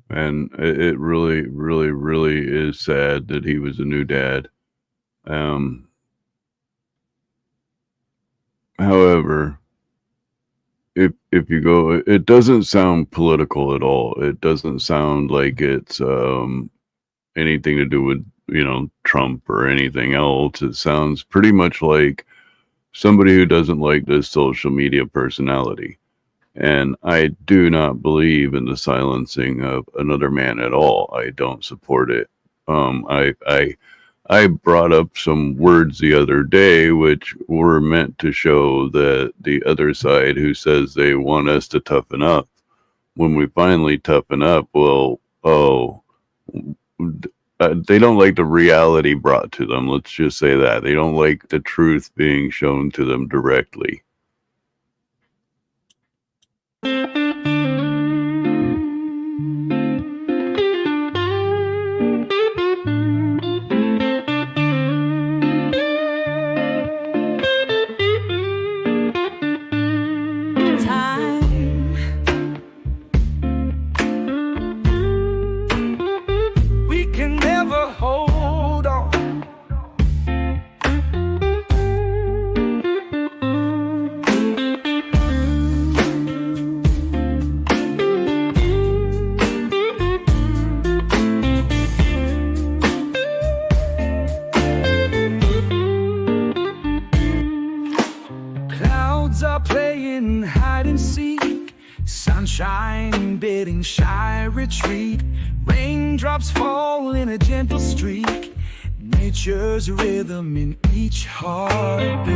And it really, really, really is sad that he was a new dad. However, if you go, it doesn't sound political at all. It doesn't sound like it's anything to do with, you know, Trump or anything else. It sounds pretty much like somebody who doesn't like this social media personality. And I do not believe in the silencing of another man at all. I don't support it. I brought up some words the other day which were meant to show that the other side, who says they want us to toughen up, when we finally toughen up, well, they don't like the reality brought to them. Let's just say that. They don't like the truth being shown to them directly. We can never hold on. Clouds are playing hide and seek, sunshine bidding shy retreat. Raindrops fall in a gentle streak, nature's rhythm in each heartbeat.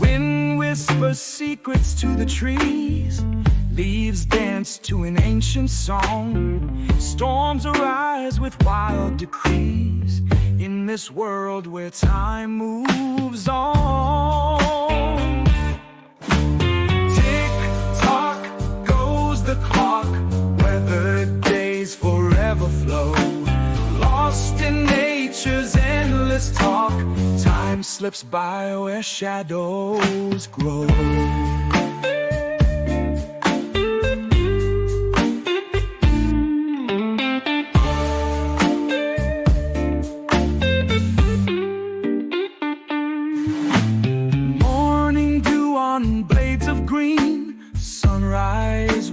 Wind whispers secrets to the trees, leaves dance to an ancient song. Storms arise with wild decrees in this world where time moves on. Tick-tock goes the clock, weathered days forever flow. Lost in nature's endless talk, time slips by where shadows grow.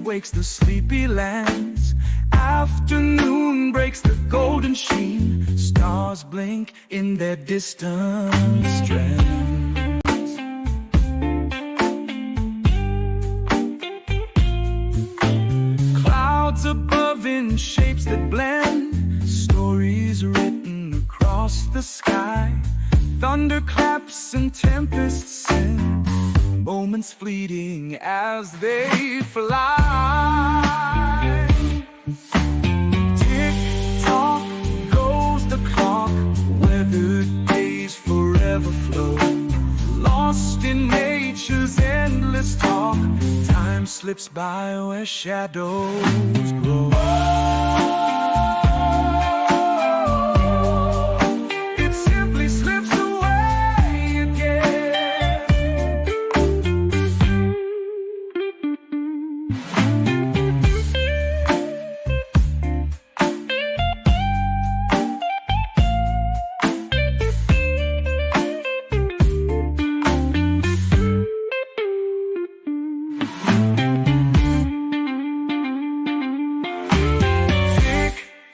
Wakes the sleepy lands, afternoon breaks the golden sheen, stars blink in their distant strands. Clouds above in shapes that blend, stories written across the sky. Thunder claps and tempests send moments fleeting as they fly. Tick-tock goes the clock, weathered days forever flow. Lost in nature's endless talk, time slips by where shadows grow.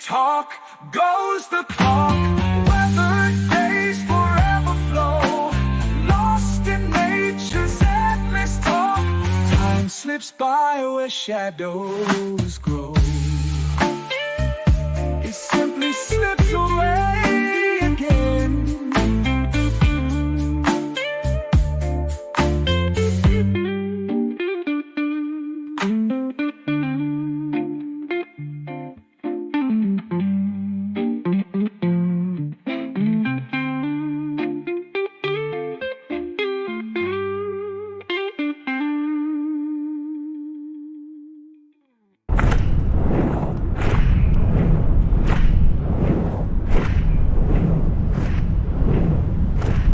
Talk goes the clock, weathered days forever flow. Lost in nature's endless talk, time slips by where shadows grow.